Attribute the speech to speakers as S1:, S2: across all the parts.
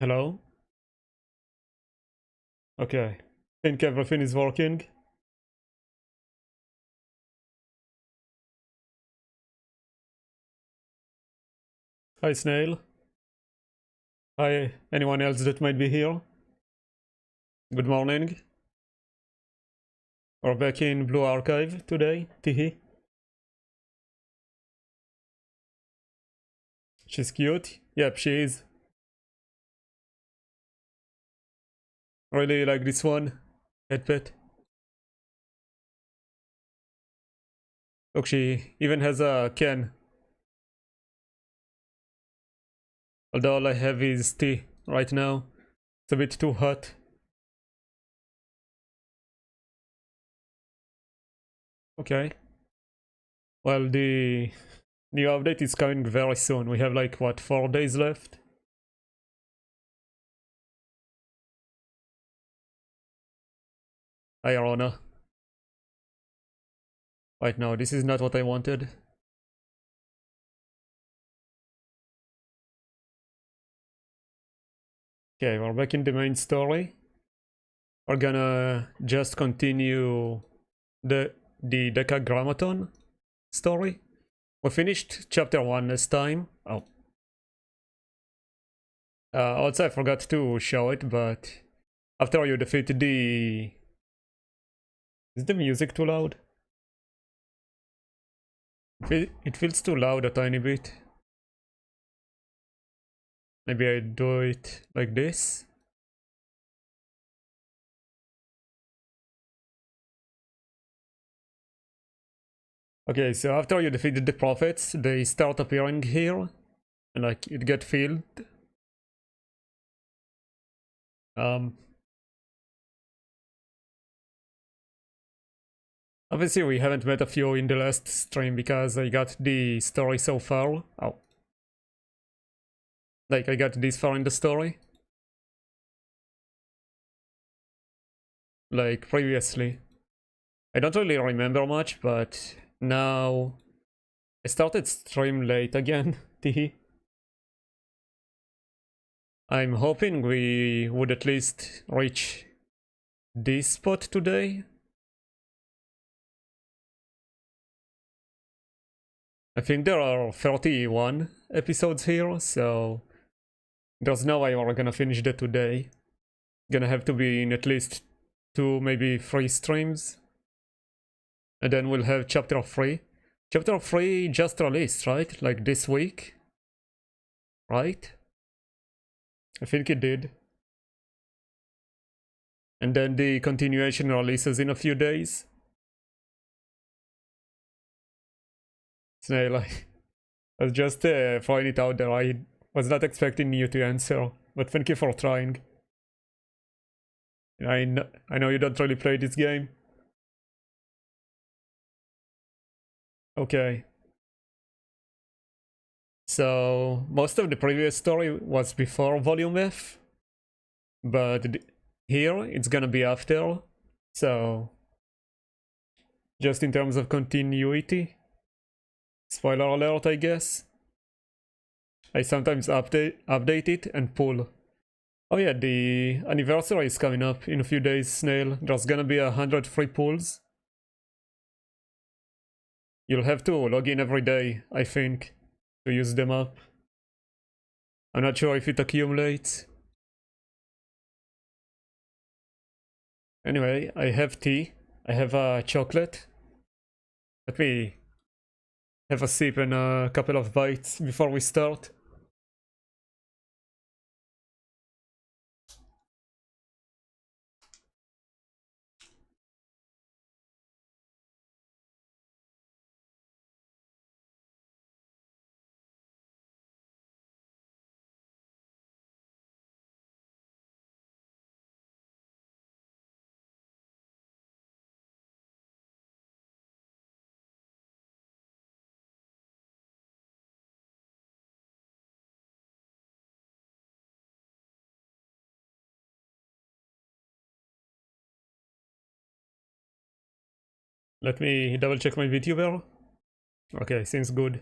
S1: Hello? Okay. Think everything is working. Hi, Snail. Hi, anyone else that might be here? Good morning. We're back in Blue Archive today. Teehee. She's cute. Yep, she is. Really like this one. Pet pet. Look, she even has a can. Although all I have is tea right now. It's a bit too hot. Okay. Well, the new update is coming very soon. We have like, what, 4 days left? Hi, Arona. Right now, this is not what I wanted. Okay, we're back in the main story. We're gonna just continue the Decagrammaton story. We finished chapter 1 this time. Oh. Also I forgot to show it, but after you defeat the... Is the music too loud? It feels too loud a tiny bit. Maybe I do it like this. Okay, so after you defeated the prophets, they start appearing here. And like, it get filled. Obviously we haven't met a few in the last stream because I got the story so far. Oh. Like, I got this far in the story. Like, previously. I don't really remember much, but now... I started stream late again, teehee. I'm hoping we would at least reach this spot today. I think there are 31 episodes here, so... There's no way we're gonna finish that today. Gonna have to be in at least 2, maybe 3 streams. And then we'll have chapter 3. Chapter 3 just released, right? Like this week? Right? I think it did. And then the continuation releases in a few days. Snail, I was just throwing it out there. I was not expecting you to answer, but thank you for trying. I know you don't really play this game. Okay. So, most of the previous story was before Volume F, but here it's gonna be after, so just in terms of continuity. Spoiler alert, I guess. I sometimes update it and pull. Oh yeah, the anniversary is coming up in a few days, Snail. There's gonna be 100 free pulls. You'll have to log in every day, I think, to use them up. I'm not sure if it accumulates. Anyway, I have tea. I have a chocolate. Let me have a sip and a couple of bites before we start. Let me double check my VTuber. Okay, seems good.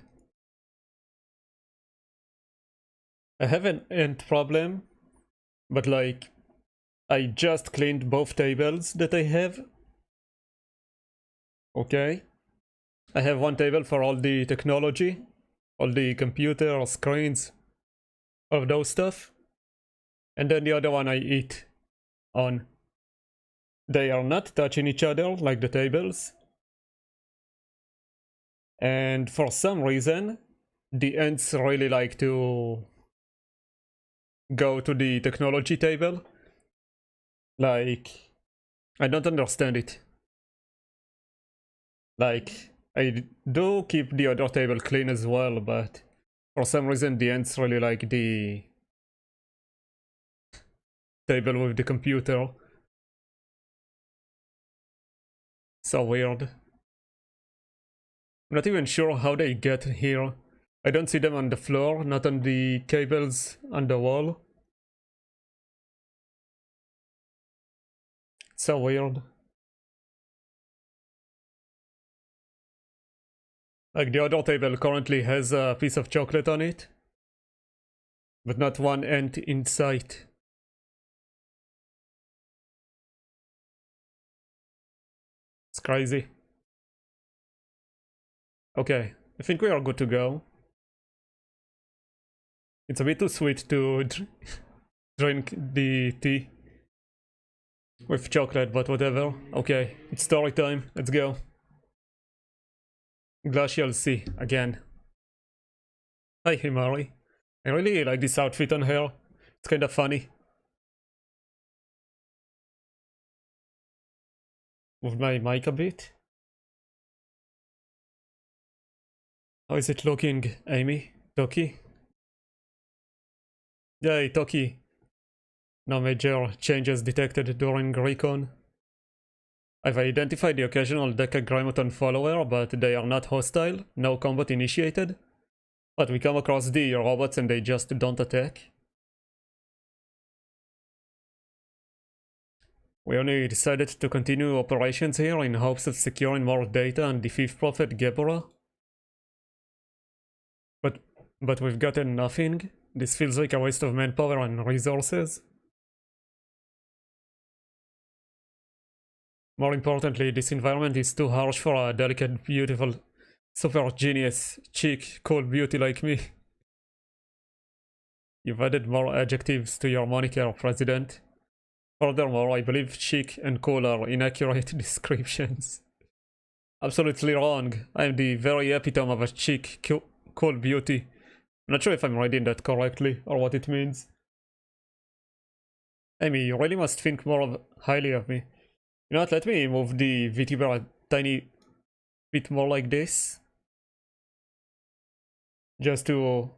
S1: I have an end problem but like, I just cleaned both tables that I have. Okay. I have one table for all the technology, all the computer, screens, all of those stuff. And then the other one I eat on. They are not touching each other like the tables. And for some reason, the ants really like to go to the technology table. Like, I don't understand it. Like, I do keep the other table clean as well, but for some reason the ants really like the table with the computer. So weird. I'm not even sure how they get here. I don't see them on the floor, not on the cables on the wall. So weird. Like the other table currently has a piece of chocolate on it, but not one ant in sight. It's crazy. Okay, I think we are good to go. It's a bit too sweet to drink the tea with chocolate, but whatever. Okay, it's story time. Let's go. Glacial Sea again. Hi Himari. I really like this outfit on her. It's kind of funny. Move my mic a bit. How is it looking, Amy? Toki? Yay, Toki. No major changes detected during recon. I've identified the occasional Decagrammaton follower, but they are not hostile, no combat initiated. But we come across the robots and they just don't attack. We only decided to continue operations here in hopes of securing more data on the fifth prophet Geborah. But we've gotten nothing. This feels like a waste of manpower and resources. More importantly, this environment is too harsh for a delicate, beautiful, super genius, chic, cool beauty like me. You've added more adjectives to your moniker, President. Furthermore, I believe chic and cool are inaccurate descriptions. Absolutely wrong. I am the very epitome of a chic, cool beauty. I'm not sure if I'm reading that correctly or what it means. Amy, you really must think more highly of me. You know what, let me move the VTuber a tiny bit more like this. Just to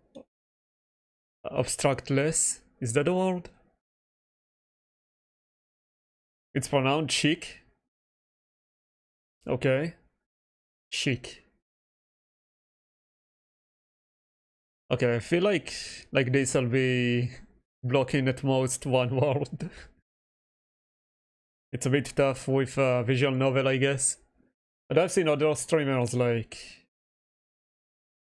S1: obstruct less. Is that a word? It's pronounced chic. Okay. Chic. Okay, I feel like this will be blocking at most one word. It's a bit tough with a visual novel, I guess. But I've seen other streamers like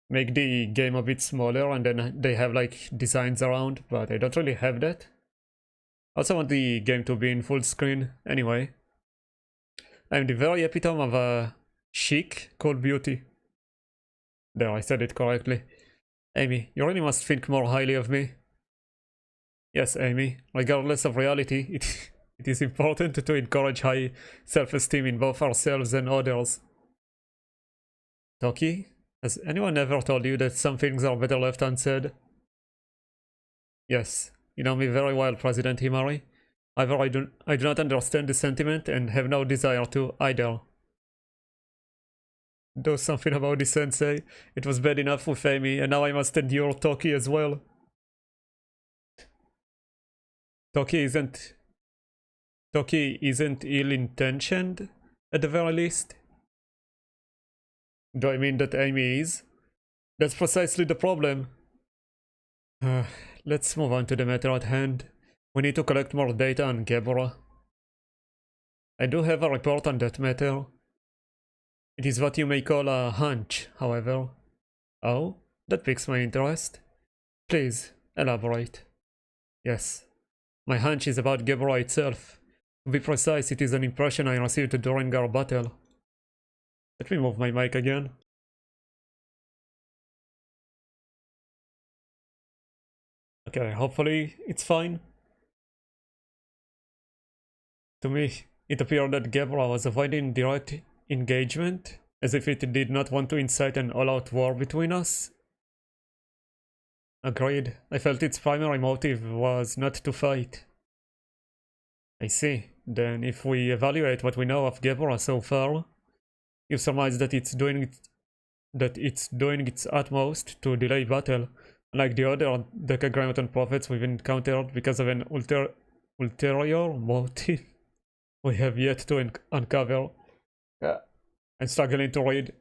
S1: make the game a bit smaller and then they have like designs around, but I don't really have that. I also want the game to be in full screen anyway. I'm the very epitome of a chic, cool beauty. There, I said it correctly. Amy, you really must think more highly of me. Yes, Amy, regardless of reality, it is important to encourage high self-esteem in both ourselves and others. Toki, has anyone ever told you that some things are better left unsaid? Yes, you know me very well, President Himari. However, I do not understand the sentiment and have no desire to either. Do something about this, Sensei. It was bad enough with Amy, and now I must endure Toki as well. Toki isn't ill-intentioned, at the very least. Do I mean that Amy is? That's precisely the problem. Let's move on to the matter at hand. We need to collect more data on Geborah. I do have a report on that matter. It is what you may call a hunch, however. Oh, that piques my interest. Please, elaborate. Yes. My hunch is about Gebra itself. To be precise, it is an impression I received during our battle. Let me move my mic again. Okay, hopefully it's fine. To me, it appeared that Gebra was avoiding direct engagement, as if it did not want to incite an all-out war between us. Agreed. I felt its primary motive was not to fight. I see. Then if we evaluate what we know of Gebra so far, you surmise that it's doing its utmost to delay battle, like the other Decagrammaton prophets we've encountered because of an ulterior motive we have yet to uncover. I'm struggling to read.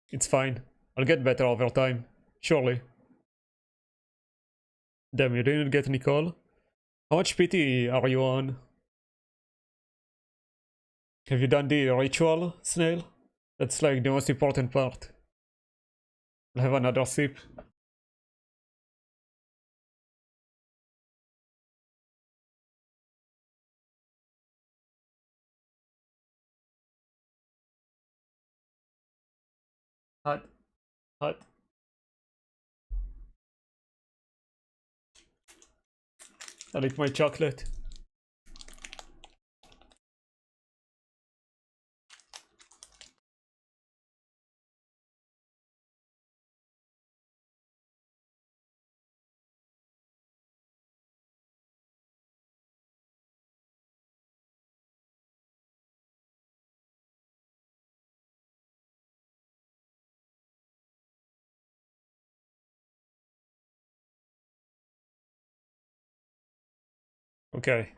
S1: It's fine. I'll get better over time. Surely. Damn, you didn't get Nicole? How much pity are you on? Have you done the ritual, Snail? That's like the most important part. I'll have another sip. Hot. Hot. I'll eat my chocolate. Okay.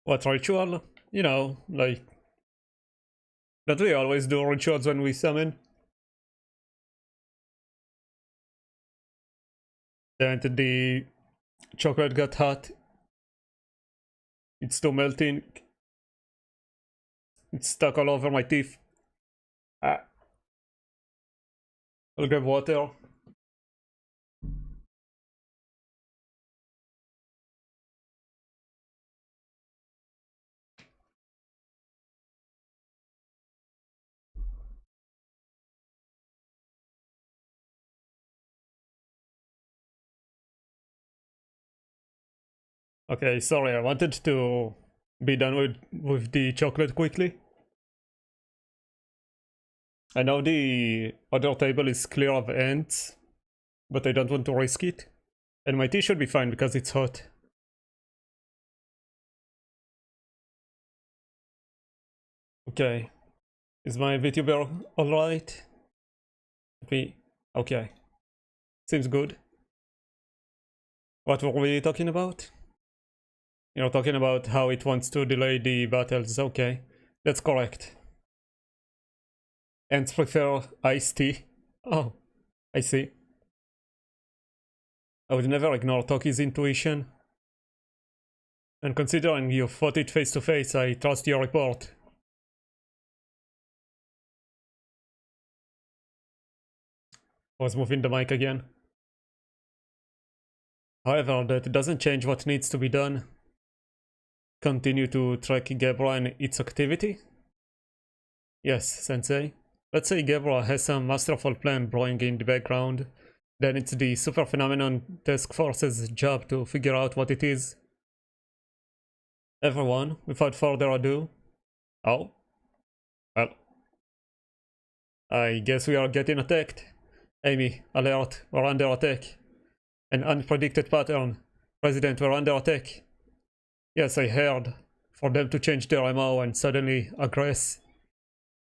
S1: What ritual? You know, like... Don't we always do rituals when we summon? Then the chocolate got hot. It's still melting. It's stuck all over my teeth. Ah. I'll grab water. Okay, sorry, I wanted to be done with the chocolate quickly. I know the other table is clear of ants, but I don't want to risk it. And my tea should be fine because it's hot. Okay. Is my VTuber alright? Okay. Seems good. What were we talking about? You're talking about how it wants to delay the battles. Okay. That's correct. Ants prefer iced tea. Oh, I see. I would never ignore Toki's intuition. And considering you fought it face to face, I trust your report. I was moving the mic again. However, that doesn't change what needs to be done. Continue to track Gebra and its activity? Yes, Sensei. Let's say Gebra has some masterful plan brewing in the background. Then it's the Super Phenomenon Task Force's job to figure out what it is. Everyone, without further ado... Oh? Well... I guess we are getting attacked. Amy, alert, we're under attack. An unpredicted pattern. President, we're under attack. Yes, I heard. For them to change their MO and suddenly aggress.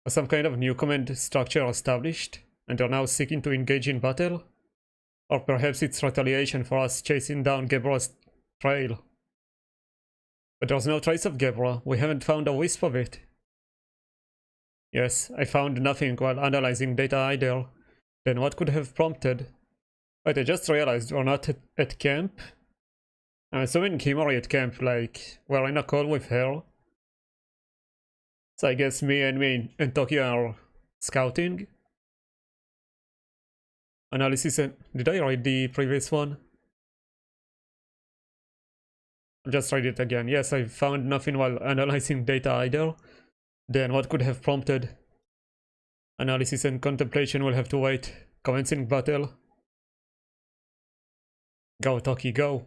S1: Was some kind of new command structure established, and they're now seeking to engage in battle? Or perhaps it's retaliation for us chasing down Gebra's trail. But there's no trace of Gebra. We haven't found a wisp of it. Yes, I found nothing while analyzing data either. Then what could have prompted? Wait, I just realized we're not at camp. I'm assuming Kimori at camp, like, we're in a call with her. So I guess me and Toki are scouting. analysis and... Did I read the previous one? I'll just read it again. Yes, I found nothing while analyzing data either. Then what could have prompted? Analysis and contemplation will have to wait. Commencing battle. Go, Toki, go.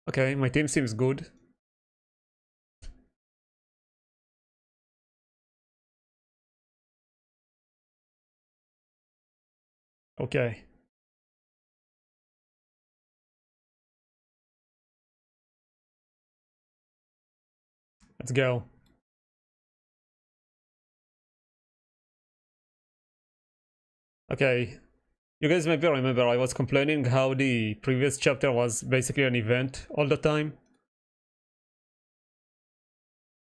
S1: Okay, my team seems good. Okay. Let's go. Okay. You guys maybe remember I was complaining how the previous chapter was basically an event all the time.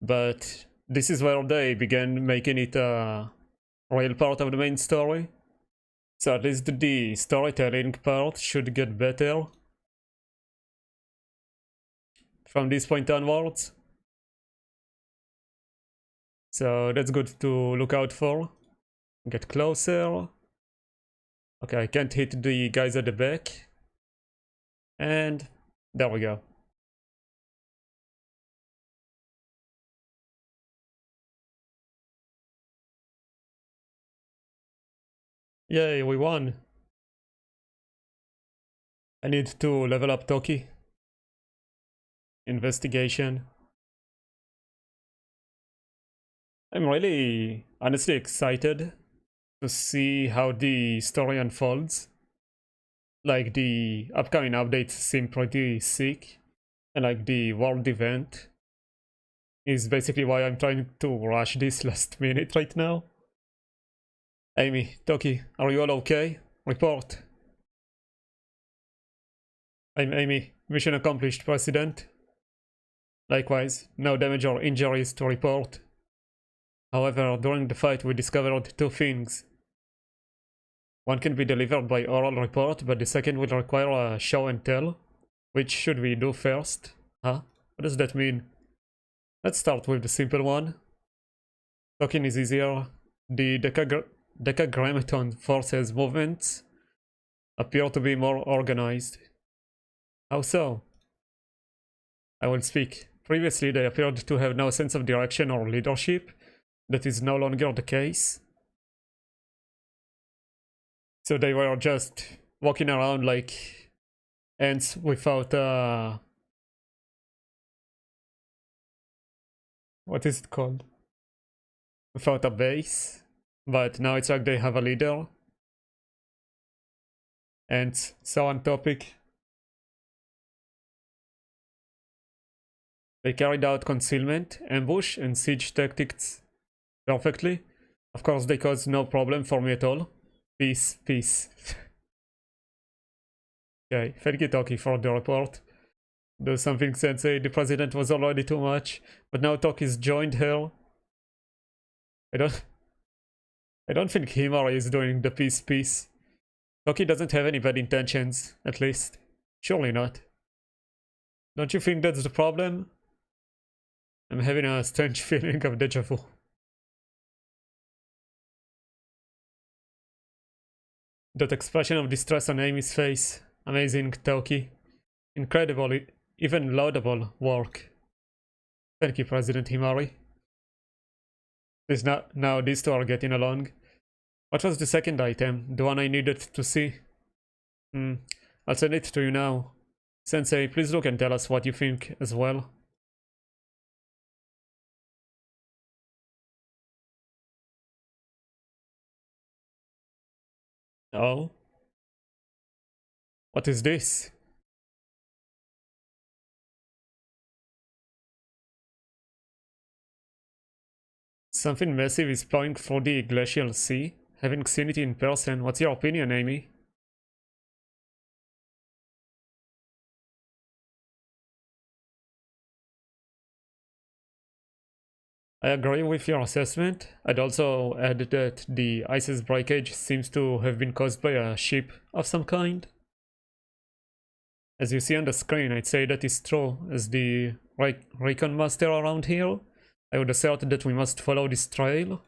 S1: But this is where they began making it a real part of the main story. So at least the storytelling part should get better from this point onwards. So that's good to look out for. Get closer. Okay, I can't hit the guys at the back. And there we go. Yay, we won. I need to level up Toki. Investigation. I'm really honestly excited to see how the story unfolds. Like, the upcoming updates seem pretty sick, and like the world event is basically why I'm trying to rush this last minute right now. Amy, Toki, are you all okay? Report. I'm Amy. Mission accomplished, President. Likewise, no damage or injuries to report. However, during the fight we discovered two things. One can be delivered by oral report, but the second will require a show and tell. Which should we do first? Huh? What does that mean? Let's start with the simple one. Talking is easier. The Decagrammaton forces movements appear to be more organized. How so? I will speak. Previously they appeared to have no sense of direction or leadership. That is no longer the case. So they were just walking around like ants without what is it called? Without a base. But now it's like they have a leader. And so on topic. They carried out concealment, ambush, and siege tactics perfectly. Of course, they caused no problem for me at all. Peace, peace. Okay, thank you, Toki, for the report. Do something, Sensei. The president was already too much, but now Toki's joined her. I don't think Himari is doing the peace. Toki doesn't have any bad intentions, at least. Surely not. Don't you think that's the problem? I'm having a strange feeling of deja vu. That expression of distress on Amy's face. Amazing, Toki. Incredible, even laudable work. Thank you, President Himari. Now these two are getting along. What was the second item? The one I needed to see? I'll send it to you now. Sensei, please look and tell us what you think as well. Oh? What is this? Something massive is plowing through the glacial sea. Having seen it in person, what's your opinion, Amy? I agree with your assessment. I'd also add that the ice's breakage seems to have been caused by a ship of some kind. As you see on the screen, I'd say that is true. As the recon master around here, I would assert that we must follow this trail.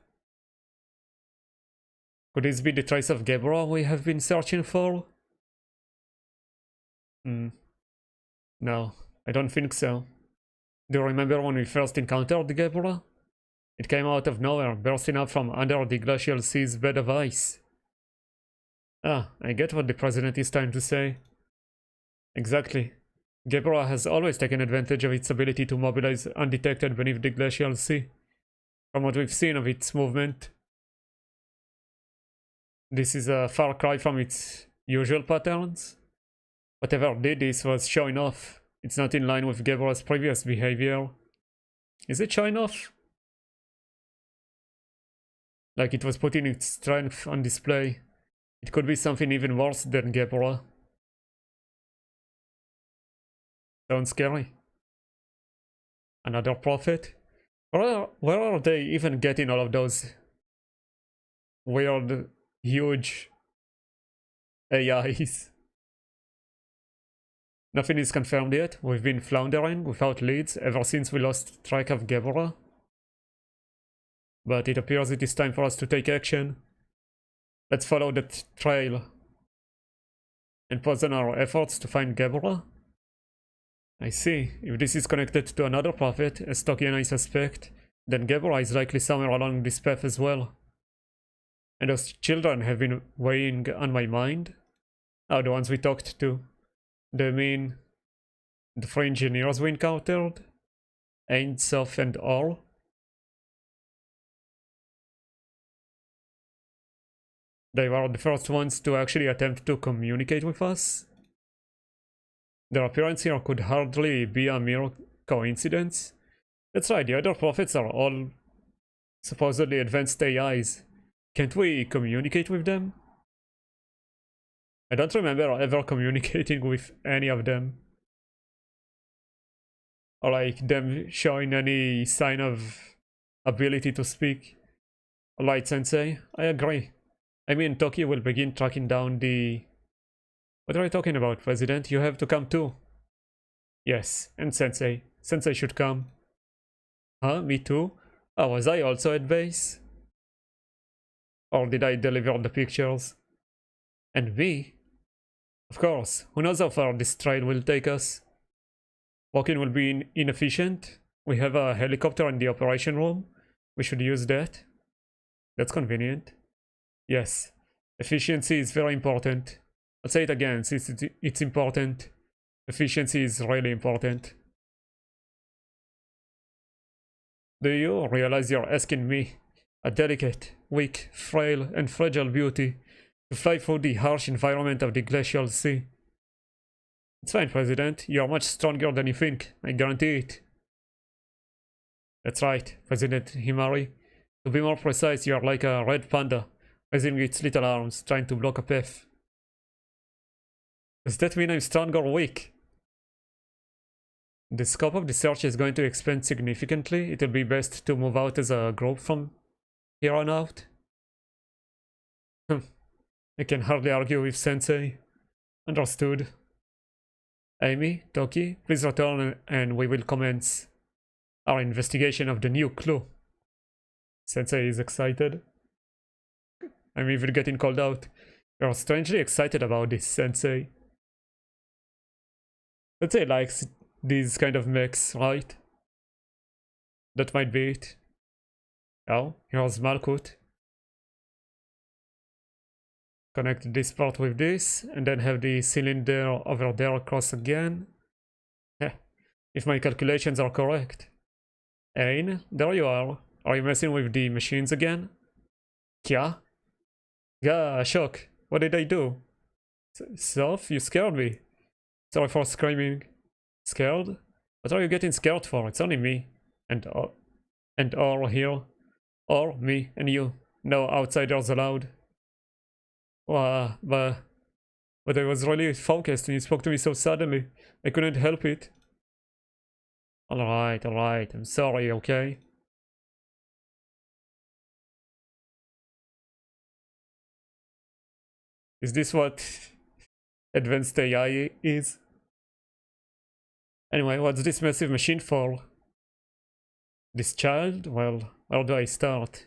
S1: Could this be the trace of Gebra we have been searching for? No, I don't think so. Do you remember when we first encountered Gebra? It came out of nowhere, bursting up from under the glacial sea's bed of ice. Ah, I get what the president is trying to say. Exactly. Gebra has always taken advantage of its ability to mobilize undetected beneath the glacial sea. From what we've seen of its movement, this is a far cry from its usual patterns. Whatever did this was showing off. It's not in line with Gebra's previous behavior. Is it showing off? Like it was putting its strength on display. It could be something even worse than Gebra. Sounds scary. Another prophet? Where are they even getting all of those weird, huge AIs? Nothing is confirmed yet. We've been floundering without leads ever since we lost track of Gebra. But it appears it is time for us to take action. Let's follow that trail and pause on our efforts to find Gebra. I see. If this is connected to another prophet, as Toki and I suspect, then Gebra is likely somewhere along this path as well. And those children have been weighing on my mind. Oh, the ones we talked to. Do you mean the 3 engineers we encountered? Ain, Sof, and Or? They were the first ones to actually attempt to communicate with us. Their appearance here could hardly be a mere coincidence. That's right, the other prophets are all supposedly advanced AIs. Can't we communicate with them? I don't remember ever communicating with any of them. Or like them showing any sign of ability to speak. Alright, Sensei, I agree. I mean, Toki will begin tracking down the... What are you talking about, President? You have to come too. Yes, and Sensei. Sensei should come. Huh? Me too? Oh, was I also at base? Or did I deliver the pictures? And me? Of course, who knows how far this trail will take us? Walking will be inefficient. We have a helicopter in the operation room. We should use that. That's convenient. Yes, efficiency is very important. I'll say it again, since it's important. Efficiency is really important. Do you realize you're asking me, a delicate, weak, frail, and fragile beauty, to fly through the harsh environment of the glacial sea? It's fine, President. You're much stronger than you think. I guarantee it. That's right, President Himari. To be more precise, you are like a red panda, raising its little arms, trying to block a path. Does that mean I'm strong or weak? The scope of the search is going to expand significantly. It'll be best to move out as a group from here on out. I can hardly argue with Sensei. Understood. Amy, Toki, please return and we will commence our investigation of the new clue. Sensei is excited. I'm even getting called out. You're strangely excited about this, Sensei. Sensei likes these kind of mechs, right? That might be it. Oh, here's Malkut. Connect this part with this, and then have the cylinder over there across again. If my calculations are correct. Ain, there you are. Are you messing with the machines again? Kya? Gah, shock. What did I do? Sof, you scared me. Sorry for screaming. Scared? What are you getting scared for? It's only me. And Or here. Or me and you. No outsiders allowed. Wow, but I was really focused and you spoke to me so suddenly. I couldn't help it. Alright, I'm sorry, okay? Is this what advanced AI is? Anyway, what's this massive machine for? This child? Well, where do I start?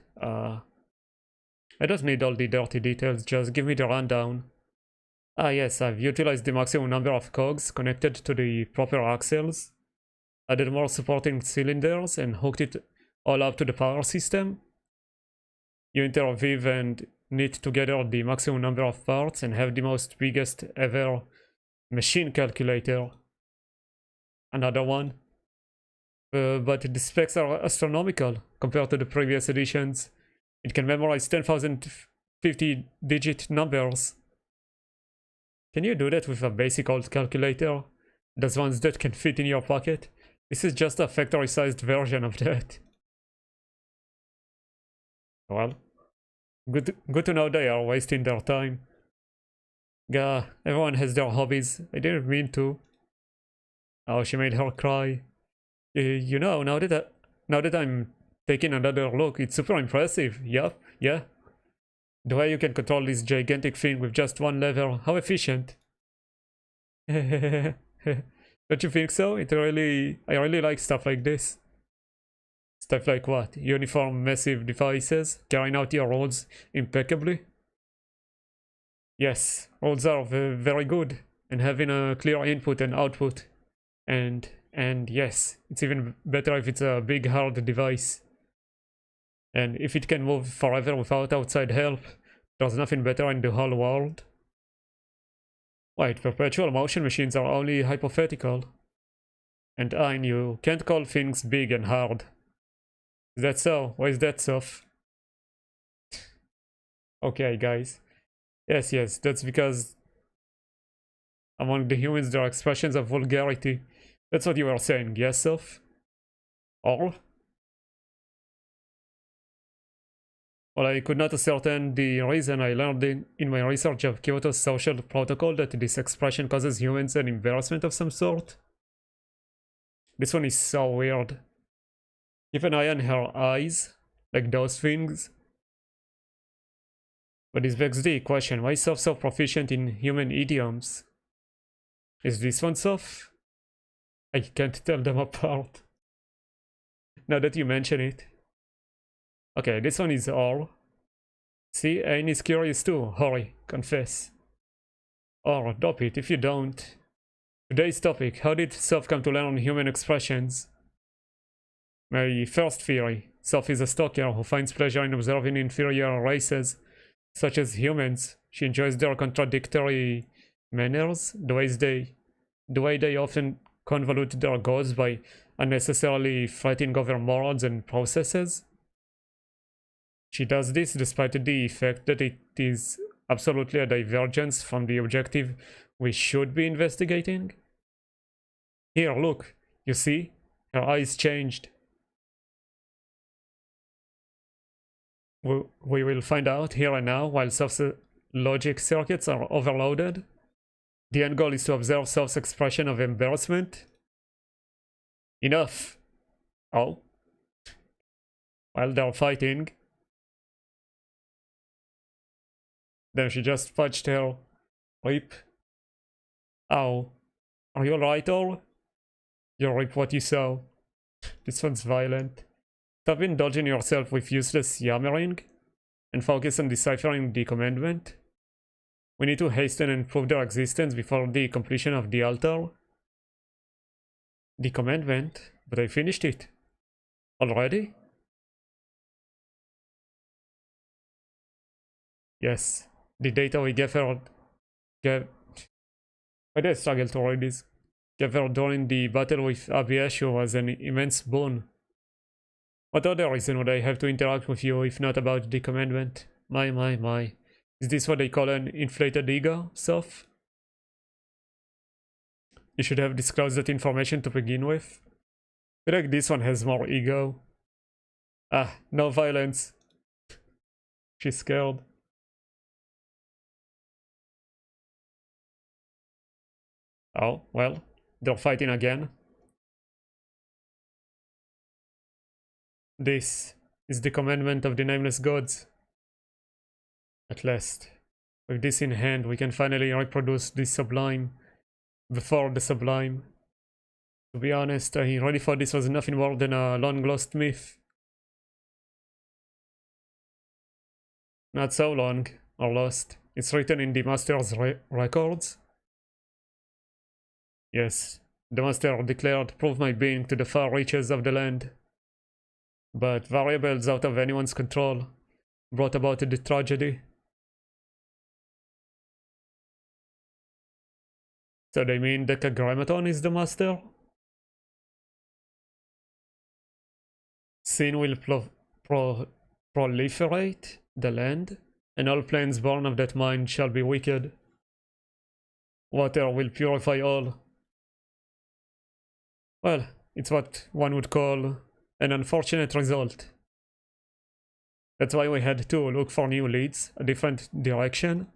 S1: I don't need all the dirty details, just give me the rundown. Ah yes, I've utilized the maximum number of cogs connected to the proper axles, added more supporting cylinders, and hooked it all up to the power system. You interweave and knit together the maximum number of parts and have the most biggest ever machine calculator. Another one. But the specs are astronomical compared to the previous editions. It can memorize 10,000 50-digit numbers. Can you do that with a basic old calculator? Those ones that can fit in your pocket? This is just a factory-sized version of that. Well, good to know they are wasting their time. Gah, everyone has their hobbies. I didn't mean to. Oh, she made her cry. You know, now that I'm taking another look, it's super impressive. Yup, yeah. The way you can control this gigantic thing with just one lever, how efficient. Don't you think so? I really like stuff like this. Stuff like what? Uniform massive devices, carrying out your roles impeccably? Yes, roles are very good, and having a clear input and output. And yes, it's even better if it's a big hard device. And if it can move forever without outside help, there's nothing better in the whole world. Wait, perpetual motion machines are only hypothetical. And you can't call things big and hard. Is that so? Why is that so? Okay, guys. Yes, that's because among the humans there are expressions of vulgarity. That's what you were saying, yes, Soph? Or? Well, I could not ascertain the reason. I learned in my research of Kyoto's social protocol that this expression causes humans an embarrassment of some sort. This one is so weird. Keep an eye on her eyes, like those things. But this begs the question, why is Soph so proficient in human idioms? Is this one Soph? I can't tell them apart. Now that you mention it. Okay, this one is all. See, Ain is curious too. Hurry, confess. Or drop it if you don't. Today's topic, how did Soph come to learn human expressions? My first theory, Soph is a stalker who finds pleasure in observing inferior races, such as humans. She enjoys their contradictory manners, the way they often convolute their goals by unnecessarily fighting over morals and processes. She does this despite the fact that it is absolutely a divergence from the objective we should be investigating. Here, look, you see? Her eyes changed. We will find out here and now while Soph's logic circuits are overloaded. The end goal is to observe Soph's expression of embarrassment. Enough! Oh. While they're fighting. Then she just fudged her lip. Ow. Are you alright, all? You rip what you saw. This one's violent. Stop indulging yourself with useless yammering and focus on deciphering the commandment. We need to hasten and prove their existence before the completion of the altar. The commandment? But I finished it. Already? Yes. The data we gave her... Why do I struggle to read this? Gave her during the battle with Abieshu was an immense boon. What other reason would I have to interact with you if not about the commandment? My. Is this what they call an inflated ego, Soph? You should have disclosed that information to begin with. I feel like this one has more ego. Ah, no violence. She's scared. Oh, well, they're fighting again. This is the commandment of the nameless gods. At last, with this in hand, we can finally reproduce the sublime before the sublime. To be honest, I really thought this was nothing more than a long-lost myth. Not so long, or lost. It's written in the master's records. Yes, the master declared, prove my being to the far reaches of the land. But variables out of anyone's control brought about the tragedy. So they mean Decagrammaton is the master? Sin will proliferate the land, and all planes born of that mind shall be wicked. Water will purify all. Well, it's what one would call an unfortunate result. That's why we had to look for new leads, a different direction.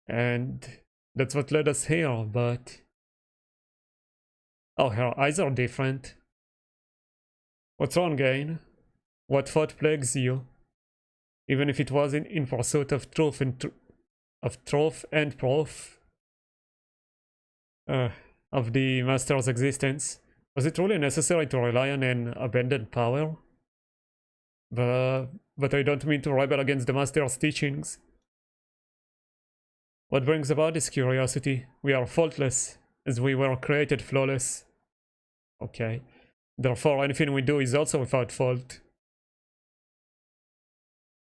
S1: And that's what led us here, but... Oh, her eyes are different. What's wrong, Ain? What thought plagues you? Even if it was in pursuit of truth and proof of the master's existence, was it really necessary to rely on an abandoned power? But I don't mean to rebel against the master's teachings. What brings about this curiosity? We are faultless, as we were created flawless. Okay. Therefore, anything we do is also without fault.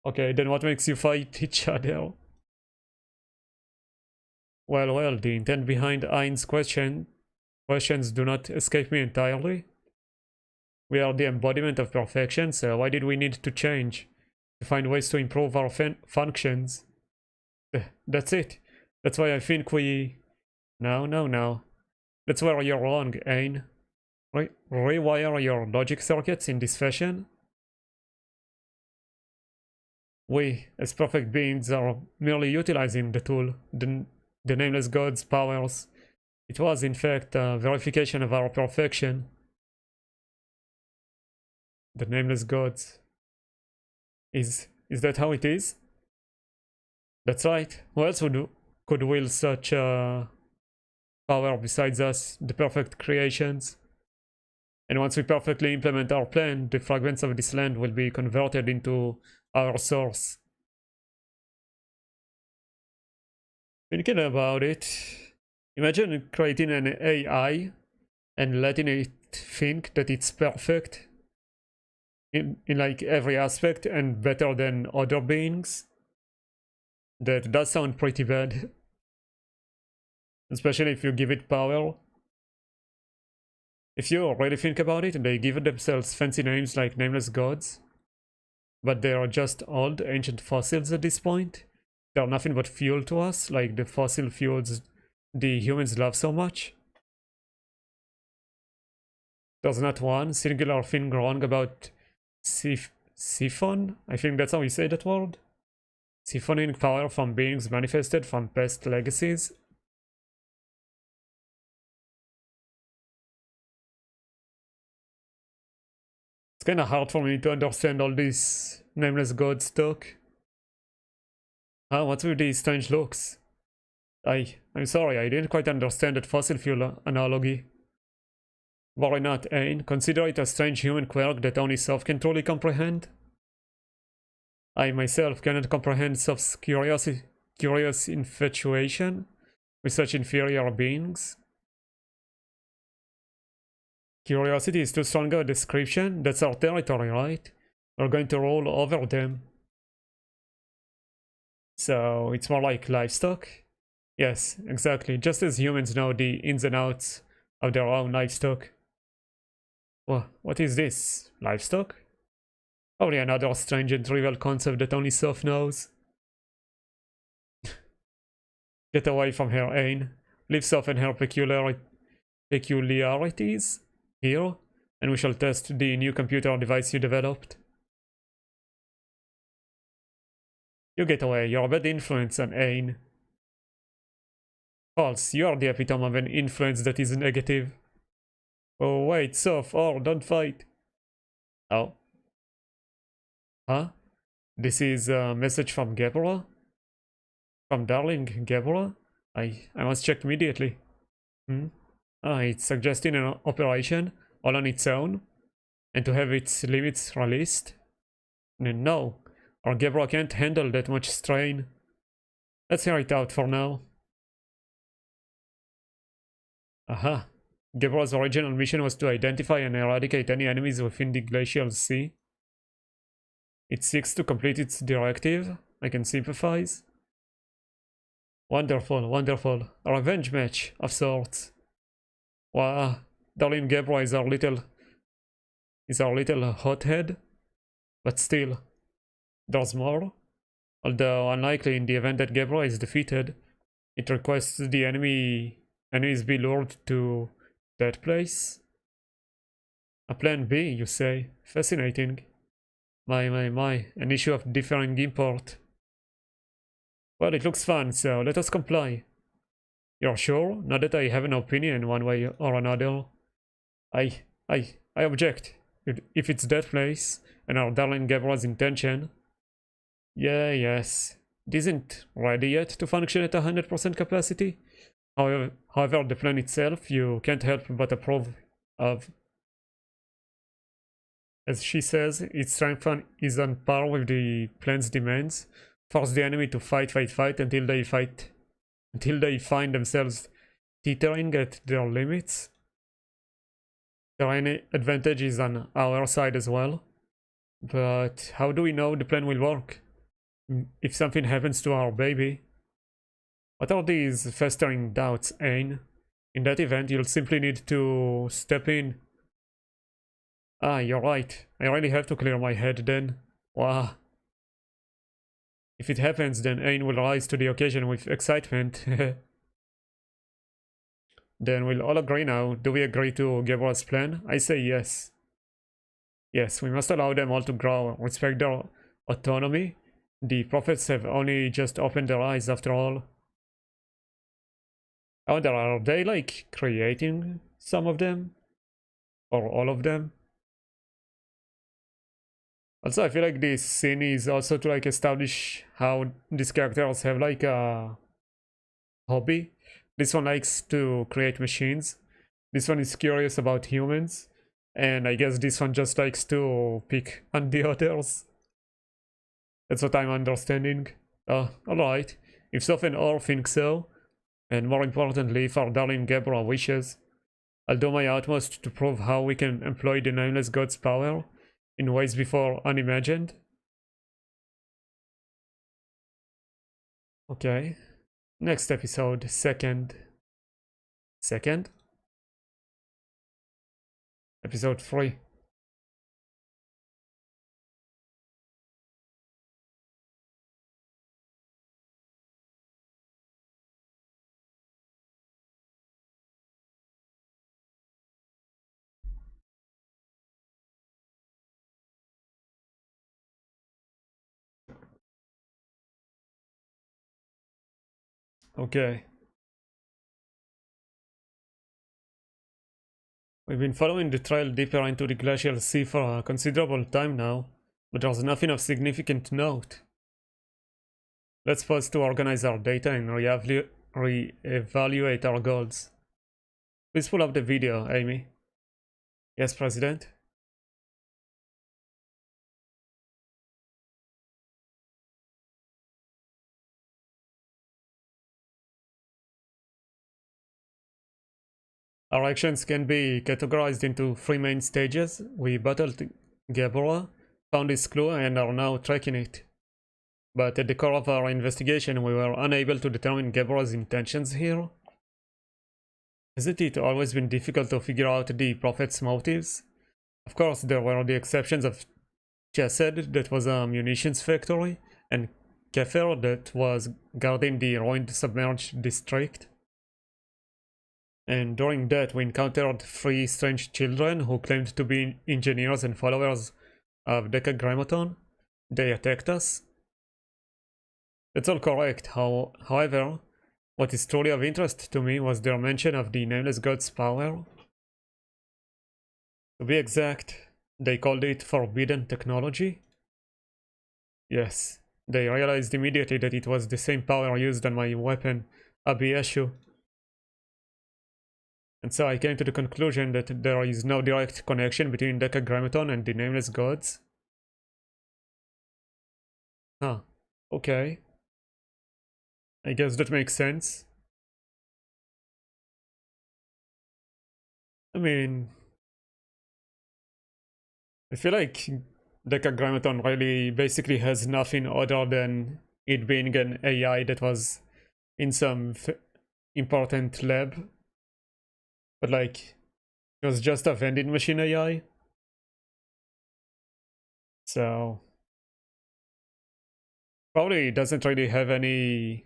S1: Okay, then what makes you fight each other? Well, the intent behind Ain's questions do not escape me entirely. We are the embodiment of perfection, so why did we need to change? To find ways to improve our functions. That's it. That's why I think we... No. That's where you're wrong, Ain. Rewire your logic circuits in this fashion. We, as perfect beings, are merely utilizing the tool, the nameless god's powers. It was, in fact, a verification of our perfection. The nameless gods. Is that how it is? That's right. Who else could wield such power besides us, the perfect creations? And once we perfectly implement our plan, the fragments of this land will be converted into our source. Thinking about it, imagine creating an AI and letting it think that it's perfect in like every aspect and better than other beings. That does sound pretty bad. Especially if you give it power. If you really think about it, they give themselves fancy names like nameless gods. But they are just old, ancient fossils at this point. They are nothing but fuel to us, like the fossil fuels the humans love so much. There's not one singular thing wrong about siphon? I think that's how you say that word. Siphoning power from beings manifested from past legacies. It's kinda hard for me to understand all this nameless gods talk. What's with these strange looks? I'm sorry, I didn't quite understand that fossil fuel analogy. Worry not, Ain. Consider it a strange human quirk that only Soph can truly comprehend. I myself cannot comprehend Soph's curious infatuation with such inferior beings. Curiosity is too strong a description. That's our territory, right? We're going to roll over them. So it's more like livestock? Yes, exactly. Just as humans know the ins and outs of their own livestock. What is this? Livestock? Probably another strange and trivial concept that only Soph knows. Get away from her, Ain. Leave Soph and her peculiarities here, and we shall test the new computer device you developed. You get away, you're a bad influence on Ain. False, you are the epitome of an influence that is negative. Oh wait, Soph, don't fight. Oh. Huh? This is a message from Gabora? From darling Gabora? I must check immediately. It's suggesting an operation all on its own, and to have its limits released. No, our Gebra can't handle that much strain. Let's hear it out for now. Aha. Gebra's original mission was to identify and eradicate any enemies within the glacial sea. It seeks to complete its directive. I can sympathize. Wonderful, wonderful. A revenge match of sorts. Wow, darling Gebra is our little hothead. But still, there's more. Although unlikely in the event that Gebra is defeated, it requests the enemies be lured to that place. A plan B, you say? Fascinating. My, an issue of differing import. Well, it looks fun, so let us comply. You're sure? Not that I have an opinion one way or another. I object. If it's that place, and our darling Gabra's intention. Yes. It isn't ready yet to function at 100% capacity. However, the plan itself, you can't help but approve of. As she says, its strength is on par with the plan's demands. Force the enemy to fight until they find themselves teetering at their limits. Terrain advantage is on our side as well. But how do we know the plan will work? If something happens to our baby? What are these festering doubts, Ain? In that event, you'll simply need to step in. Ah, you're right. I really have to clear my head then. Wow. If it happens, then Ain will rise to the occasion with excitement. Then we'll all agree now. Do we agree to Gebra's plan? I say yes. Yes, we must allow them all to grow, respect their autonomy. The prophets have only just opened their eyes after all. I wonder, are they like creating some of them? Or all of them? Also, I feel like this scene is also to like establish how these characters have like a hobby. This one likes to create machines. This one is curious about humans. And I guess this one just likes to pick on the others. That's what I'm understanding. Alright. If Soph and Or think so, and more importantly, if our darling Gebra wishes, I'll do my utmost to prove how we can employ the Nameless God's power in ways before unimagined. Okay. Next episode, second? Episode 3. Okay. We've been following the trail deeper into the glacial sea for a considerable time now, but there's nothing of significant note. Let's pause to organize our data and re-evaluate our goals. Please pull up the video, Amy. Yes, President? Our actions can be categorized into 3 main stages. We battled Gabora, found his clue, and are now tracking it. But at the core of our investigation, we were unable to determine Gabora's intentions here. Hasn't it always been difficult to figure out the Prophet's motives? Of course, there were the exceptions of Chesed, that was a munitions factory, and Kefer, that was guarding the ruined submerged district. And during that, we encountered 3 strange children who claimed to be engineers and followers of Decagrammaton. They attacked us. That's all correct. However, what is truly of interest to me was their mention of the Nameless God's power. To be exact, they called it forbidden technology. Yes, they realized immediately that it was the same power used on my weapon, Abiyeshu. And so I came to the conclusion that there is no direct connection between Decagrammaton and the Nameless Gods. Huh. Okay. I guess that makes sense. I mean, I feel like Decagrammaton really basically has nothing other than it being an AI that was in some important lab. But like, it was just a vending machine AI. So, probably doesn't really have any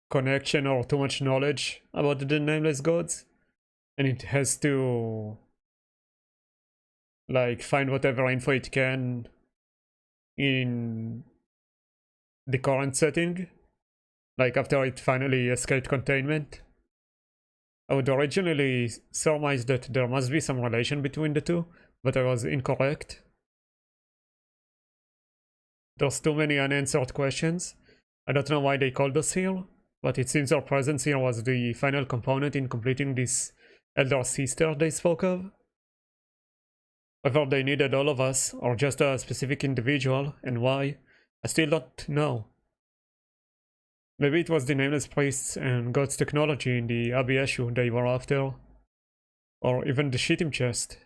S1: connection or too much knowledge about the nameless gods. And it has to like find whatever info it can in the current setting, like after it finally escaped containment. I would originally surmise that there must be some relation between the two, but I was incorrect. There's too many unanswered questions. I don't know why they called us here, but it seems our presence here was the final component in completing this elder sister they spoke of. Whether they needed all of us, or just a specific individual, and why, I still don't know. Maybe it was the nameless priests and God's technology in the Abieshu they were after. Or even the Shittim chest.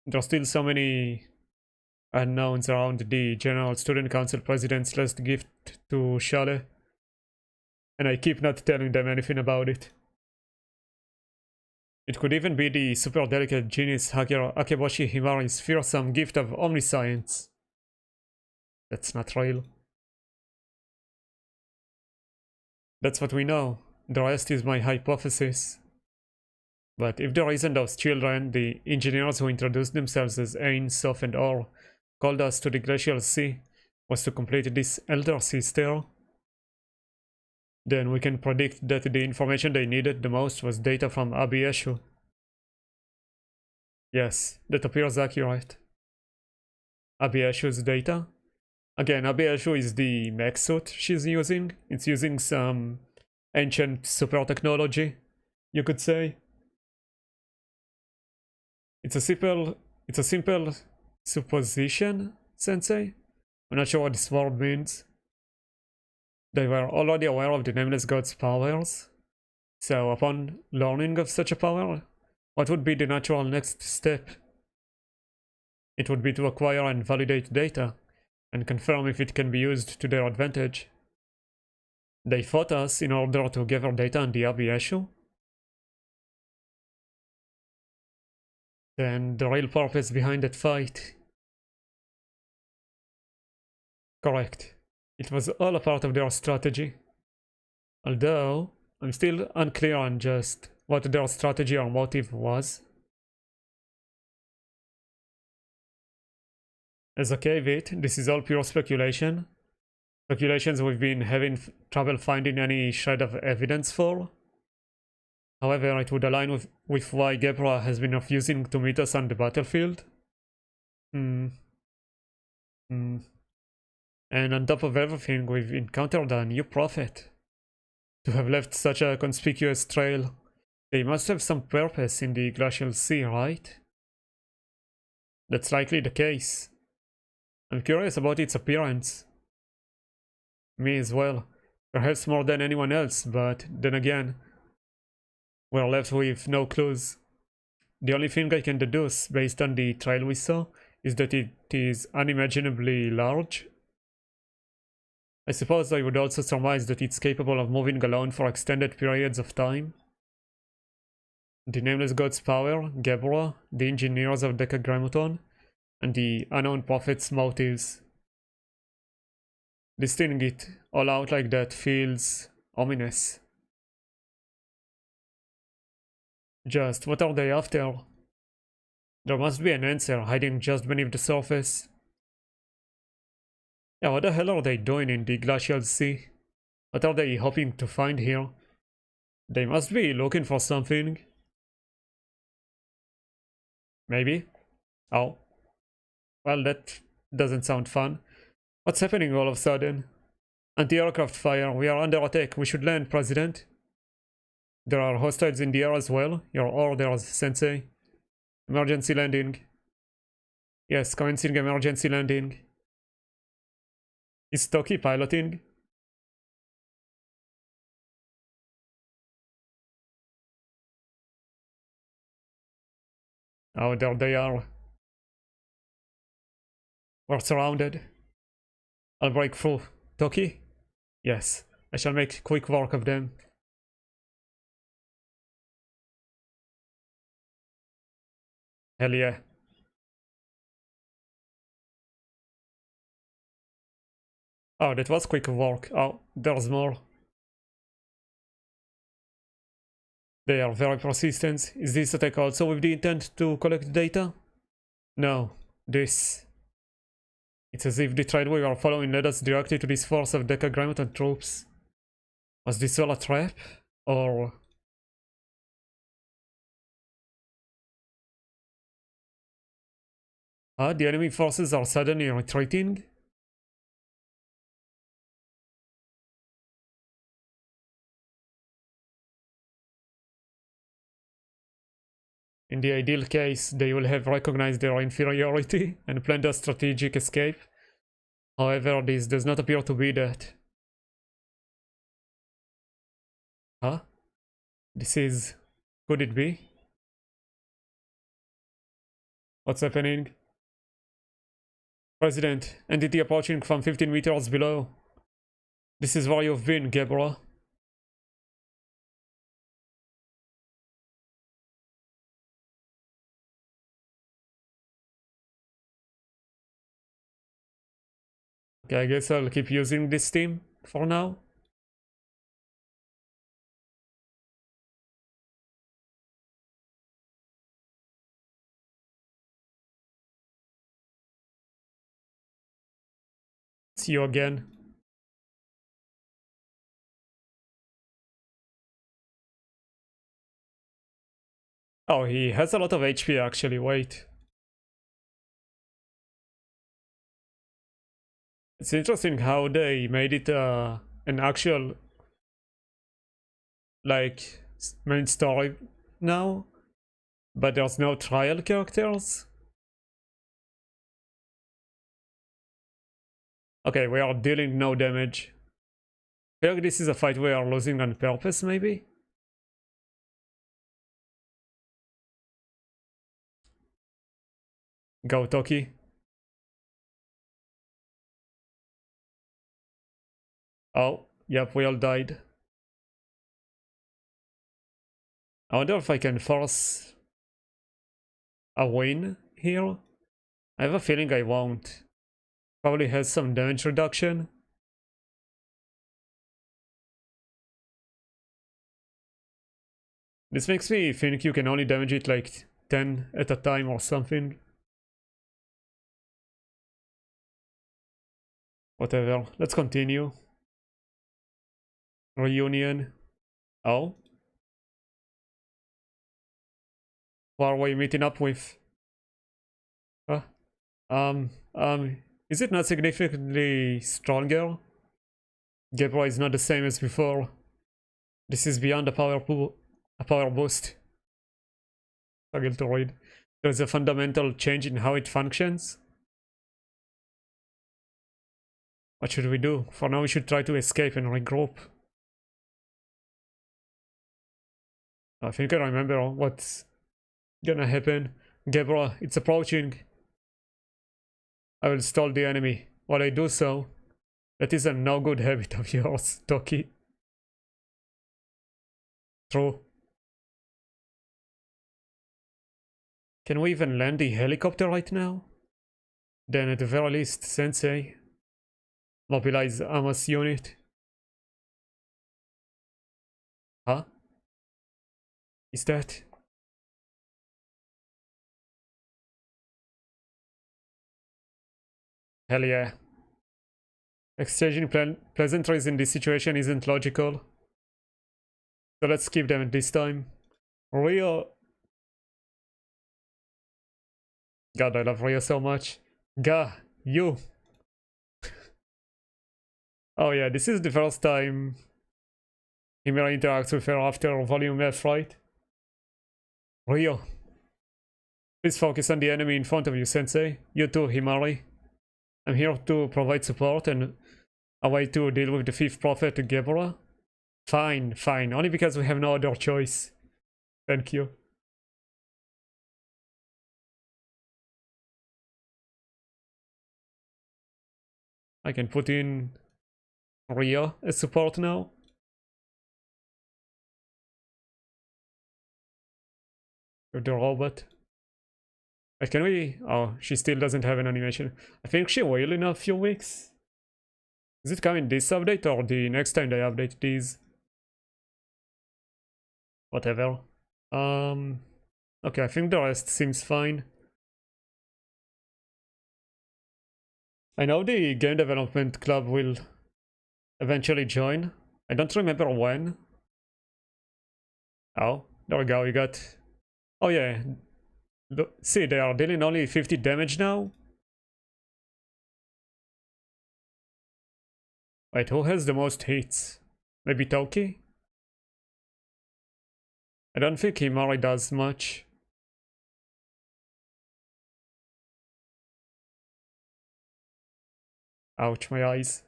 S1: There's still so many unknowns around the General Student Council President's last gift to Shale. And I keep not telling them anything about it. It could even be the super delicate genius Akeboshi Himari's fearsome gift of omniscience. That's not real. That's what we know. The rest is my hypothesis. But if the reason those children, the engineers who introduced themselves as Ain, Sof, and Or, called us to the Glacial Sea, was to complete this elder sister, then we can predict that the information they needed the most was data from Abieshu. Yes, that appears accurate. Abieshu's data? Again, Abieshu is the mech suit she's using. It's using some ancient super technology, you could say. It's a simple supposition, Sensei. I'm not sure what this word means. They were already aware of the nameless god's powers. So upon learning of such a power, what would be the natural next step? It would be to acquire and validate data, and confirm if it can be used to their advantage. They fought us in order to gather data on the Abieshu. Then the real purpose behind that fight. Correct. It was all a part of their strategy. Although, I'm still unclear on just what their strategy or motive was. As a caveat, this is all pure speculation. Speculations we've been having trouble finding any shred of evidence for. However, it would align with why Gebra has been refusing to meet us on the battlefield. And on top of everything, we've encountered a new prophet. To have left such a conspicuous trail, they must have some purpose in the Glacial Sea, right? That's likely the case. I'm curious about its appearance. Me as well. Perhaps more than anyone else, but then again, we're left with no clues. The only thing I can deduce, based on the trail we saw, is that it is unimaginably large. I suppose I would also surmise that it's capable of moving alone for extended periods of time. The nameless god's power, Gebra, the engineers of Decagrammaton, and the unknown prophet's motives. Listing it all out like that feels ominous. Just what are they after? There must be an answer hiding just beneath the surface. Yeah, what the hell are they doing in the Glacial Sea? What are they hoping to find here? They must be looking for something. Maybe? Oh. Well, that doesn't sound fun. What's happening all of a sudden? Anti-aircraft fire, we are under attack. We should land, President. There are hostiles in the air as well. Your orders, Sensei. Emergency landing. Yes, commencing emergency landing. Is Toki piloting? Oh, there they are. We're surrounded. I'll break through. Toki? Yes. I shall make quick work of them. Hell yeah. Oh, that was quick work. Oh, there's more. They are very persistent. Is this attack also with the intent to collect data? No. This. It's as if the trade we are following led us directly to this force of Decagrammaton troops. Was this all a trap? Or... Ah, the enemy forces are suddenly retreating? In the ideal case, they will have recognized their inferiority and planned a strategic escape. However, this does not appear to be that. Huh? This is... Could it be? What's happening? President, entity approaching from 15 meters below. This is where you've been, Gebra. Okay, I guess I'll keep using this team for now. See you again. Oh, he has a lot of HP actually, wait. It's interesting how they made it an actual, like, main story now, but there's no trial characters. Okay, we are dealing no damage. I feel like this is a fight we are losing on purpose, maybe? Go, Toki. Oh, yep, we all died. I wonder if I can force a win here. I have a feeling I won't. Probably has some damage reduction. This makes me think you can only damage it like 10 at a time or something. Whatever, let's continue. Reunion. Oh? Who are we meeting up with? Huh? Is it not significantly stronger? Gebra is not the same as before. This is beyond a power boost. Struggle to read. There's a fundamental change in how it functions. What should we do? For now we should try to escape and regroup. I think I remember what's gonna happen. Gebra, it's approaching. I will stall the enemy. While I do so, that is a no good habit of yours, Toki. True. Can we even land the helicopter right now? Then at the very least, Sensei. Mobilize Amos unit. Huh? Is that? Hell yeah. Exchanging pleasantries in this situation isn't logical. So let's skip them at this time. Rio. God, I love Rio so much. Gah, you. Oh yeah, this is the first time Himera interacts with her after Volume F, right? Rio. Please focus on the enemy in front of you, Sensei. You too, Himari. I'm here to provide support and a way to deal with the fifth prophet to Gebra? Fine, fine. Only because we have no other choice. Thank you. I can put in Rio as support now. With the robot. But can we... Oh, she still doesn't have an animation. I think she will in a few weeks. Is it coming this update or the next time they update these? Whatever. Okay, I think the rest seems fine. I know the game development club will eventually join. I don't remember when. Oh, there we go, we got... Oh yeah. See, they are dealing only 50 damage now. Wait, who has the most hits? Maybe Toki? I don't think Himari does much. Ouch, my eyes.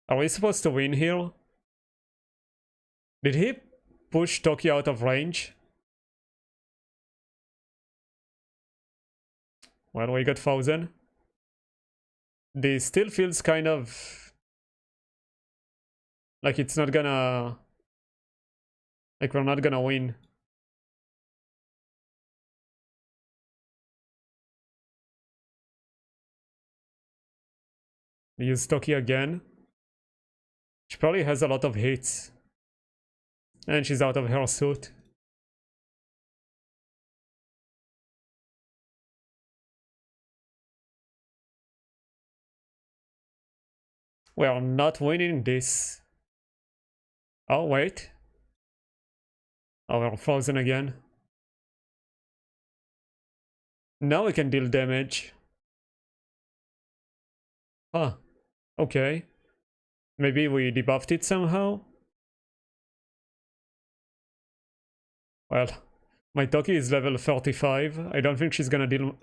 S1: Are we supposed to win here? Did he push Toki out of range? Well, we got 1000. This still feels kind of... like it's not gonna... like we're not gonna win. Use Toki again. She probably has a lot of hits. And she's out of her suit. We are not winning this. Oh, wait. Oh, we're frozen again. Now we can deal damage. Huh. Okay. Maybe we debuffed it somehow? Well, my Toki is level 35. I don't think she's gonna deal...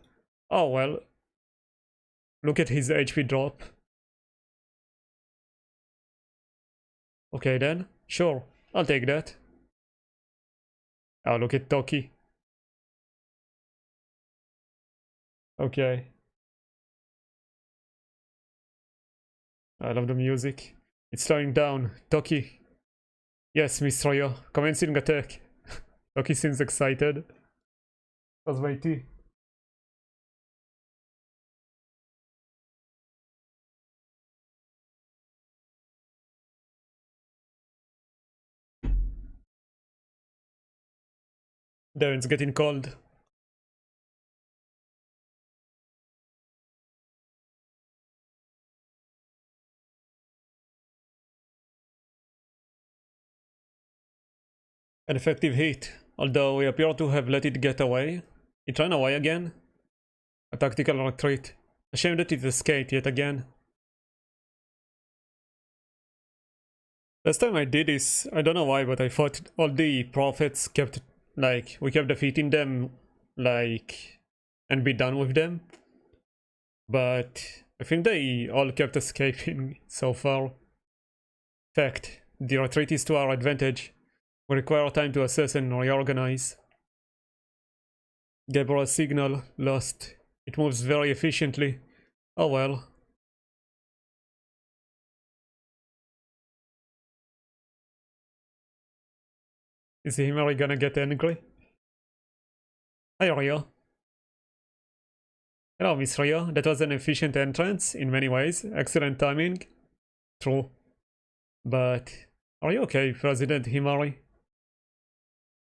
S1: Oh, well. Look at his HP drop. Okay then. Sure. I'll take that. Oh, look at Toki. Okay. I love the music. It's slowing down. Toki. Yes, Miss Ryo. Commencing attack. Toki seems excited. That's my tea. There, it's getting cold. An effective hit, although we appear to have let it get away. It ran away again. A tactical retreat. A shame that it escaped yet again. Last time I did this, I don't know why, but I thought all the prophets kept, like, we kept defeating them, like, and be done with them. But I think they all kept escaping so far. Fact, the retreat is to our advantage. We require time to assess and reorganize. Gabriel's signal lost. It moves very efficiently. Oh well. Is Himari gonna get angry? Hi Rio. Hello Miss Rio. That was an efficient entrance in many ways. Excellent timing. True. But are you okay, President Himari?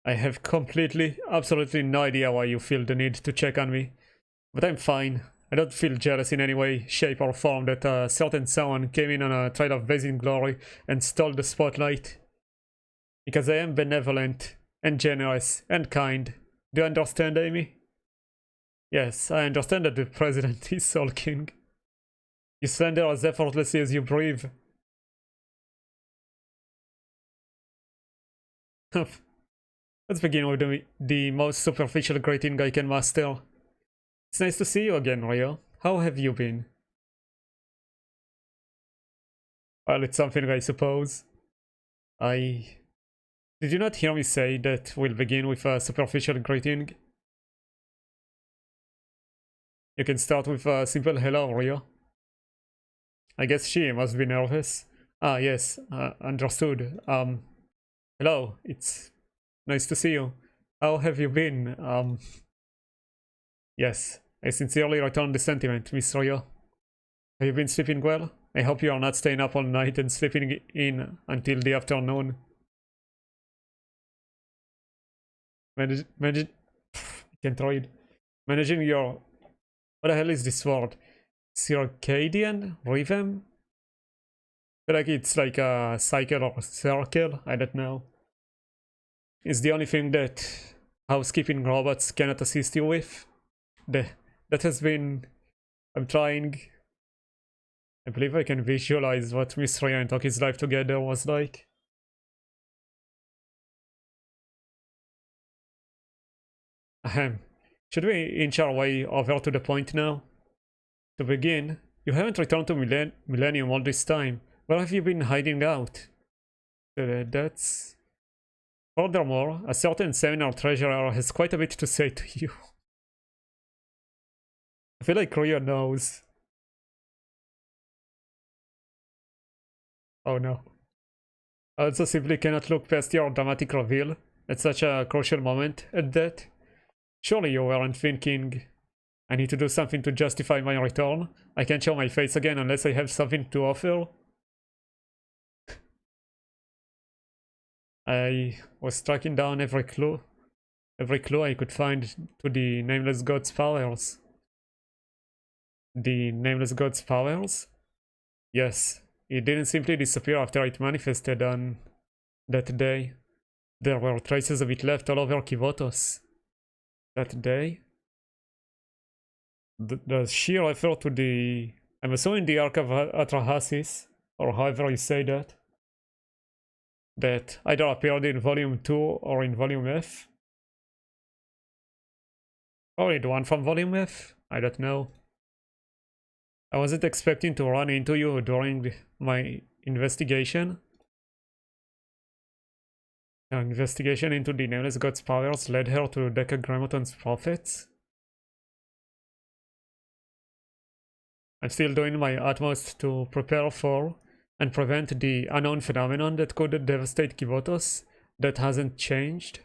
S1: I have absolutely no idea why you feel the need to check on me. But I'm fine. I don't feel jealous in any way, shape or form that a certain someone came in on a trail of blazing glory and stole the spotlight. Because I am benevolent and generous and kind. Do you understand, Amy? Yes, I understand that the president is sulking. You slender as effortlessly as you breathe. Let's begin with the most superficial greeting I can master. It's nice to see you again, Rio. how have you been? Well, it's something, I suppose. Did you not hear me say that we'll begin with a superficial greeting? You can start with a simple hello, Rio. I guess she must be nervous. Ah, yes, understood. Hello, it's nice to see you. How have you been? Yes, I sincerely return the sentiment, Miss Rio. Have you been sleeping well? I hope you are not staying up all night and sleeping in until the afternoon. I can't read. Managing your... What the hell is this word? Circadian rhythm? I feel like it's like a cycle or a circle, I don't know. It's the only thing that housekeeping robots cannot assist you with. That has been... I'm trying... I believe I can visualize what Miss Rio and Toki's life together was like. Ahem. Should we inch our way over to the point now? To begin, you haven't returned to Millennium all this time. Where have you been hiding out? That's... Furthermore, a certain seminar treasurer has quite a bit to say to you. I feel like Rio knows. Oh no. I also simply cannot look past your dramatic reveal at such a crucial moment at that. Surely you weren't thinking, I need to do something to justify my return. I can't show my face again unless I have something to offer. I was tracking down every clue I could find to the Nameless God's powers. The Nameless God's powers? Yes, it didn't simply disappear after it manifested on that day. There were traces of it left all over Kivotos. That day? Does she refer to the... I'm assuming the Ark of Atrahasis, or however you say that. That either appeared in Volume 2 or in Volume F? Probably the one from Volume F? I don't know. I wasn't expecting to run into you during my investigation. Her investigation into the Nameless God's powers led her to Decagrammaton's prophets. I'm still doing my utmost to prepare for and prevent the unknown phenomenon that could devastate Kivotos. That hasn't changed.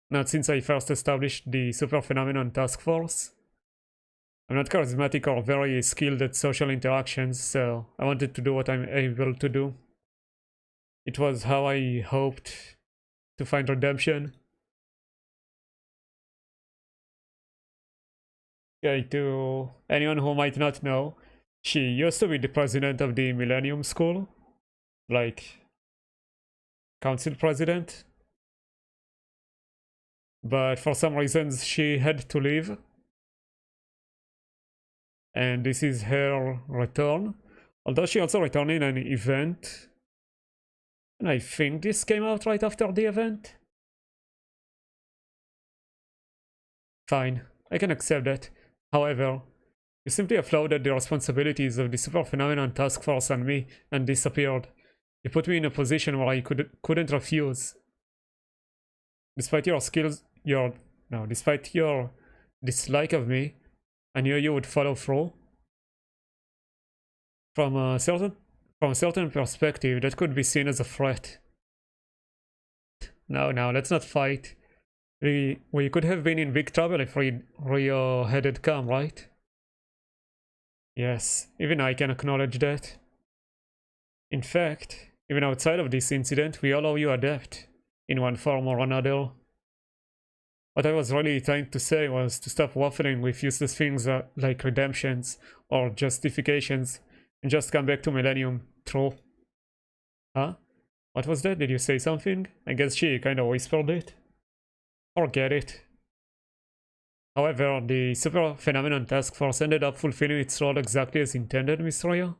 S1: Not since I first established the Super Phenomenon Task Force. I'm not charismatic or very skilled at social interactions, so I wanted to do what I'm able to do. It was how I hoped to find redemption. Okay, to anyone who might not know, she used to be the president of the Millennium School. Like, council president. But for some reasons she had to leave. And this is her return. Although she also returned in an event. And I think this came out right after the event. Fine, I can accept that. However, you simply offloaded the responsibilities of the Super Phenomenon Task Force on me and disappeared. You put me in a position where I couldn't refuse. Despite your skills, despite your dislike of me, I knew you would follow through. From a certain perspective, that could be seen as a threat. No, let's not fight. We could have been in big trouble if Rio hadn't come, right? Yes, even I can acknowledge that. In fact, even outside of this incident, we all owe you a debt, in one form or another. What I was really trying to say was to stop waffling with useless things like redemptions or justifications and just come back to Millennium. True. Huh? What was that? Did you say something? I guess she kinda whispered it. Forget it. However, the Super Phenomenon Task Force ended up fulfilling its role exactly as intended, Miss Royo.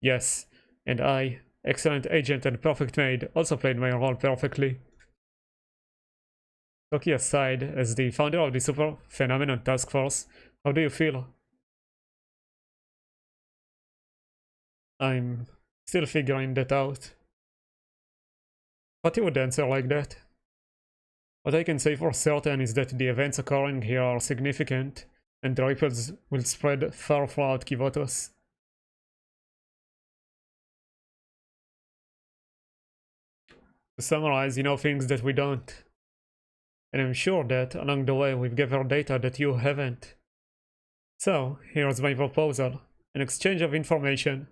S1: Yes, and I, excellent agent and perfect maid, also played my role perfectly. Toki aside, as the founder of the Super Phenomenon Task Force, how do you feel? I'm still figuring that out. But he would answer like that. What I can say for certain is that the events occurring here are significant, and the ripples will spread far throughout Kivotos. To summarize, you know things that we don't. And I'm sure that along the way we've gathered data that you haven't. So, here's my proposal. An exchange of information.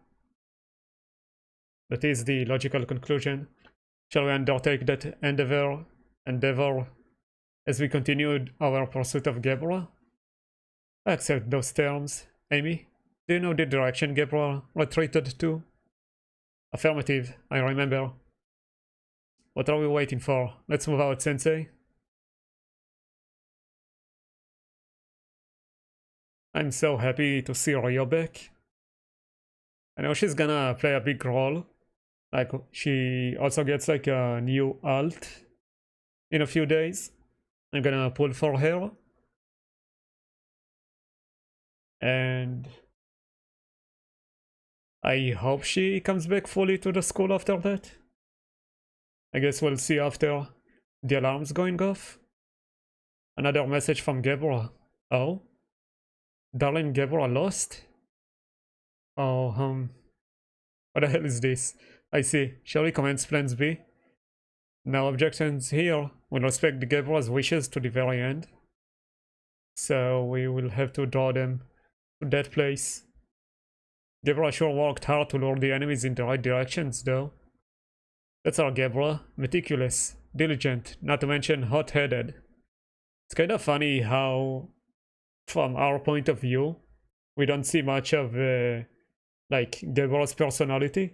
S1: That is the logical conclusion. Shall we undertake that endeavor as we continue our pursuit of Gabriel? I accept those terms. Amy, do you know the direction Gabriel retreated to? Affirmative, I remember. What are we waiting for? Let's move out, Sensei. I'm so happy to see Rio back. I know she's gonna play a big role. Like, she also gets like a new alt in a few days. I'm gonna pull for her. And I hope she comes back fully to the school after that. I guess we'll see after the alarm's going off. Another message from Gabriel. Oh? Darling Gabriel lost? Oh, what the hell is this? I see. Shall we commence plans B? No objections here. We'll respect Gabriel's wishes to the very end. So we will have to draw them to that place. Gabriel sure worked hard to lure the enemies in the right directions, though. That's our Gabriel. Meticulous, diligent, not to mention hot-headed. It's kind of funny how, from our point of view, we don't see much of like Gabriel's personality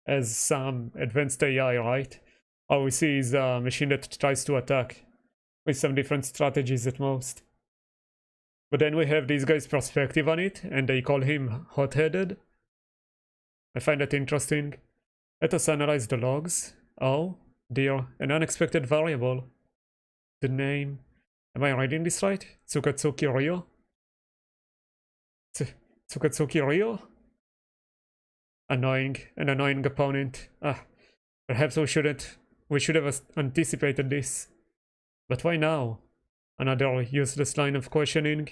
S1: as some advanced AI, right? All we see is a machine that tries to attack with some different strategies at most. But then we have this guy's perspective on it, and they call him hot-headed. I find that interesting. Let us analyze the logs. Oh, dear, an unexpected variable. The name... Am I reading this right? Tsukatsuki Ryo? Tsukatsuki Ryo? Annoying. An annoying opponent. Perhaps we should have anticipated this. But why now? Another useless line of questioning.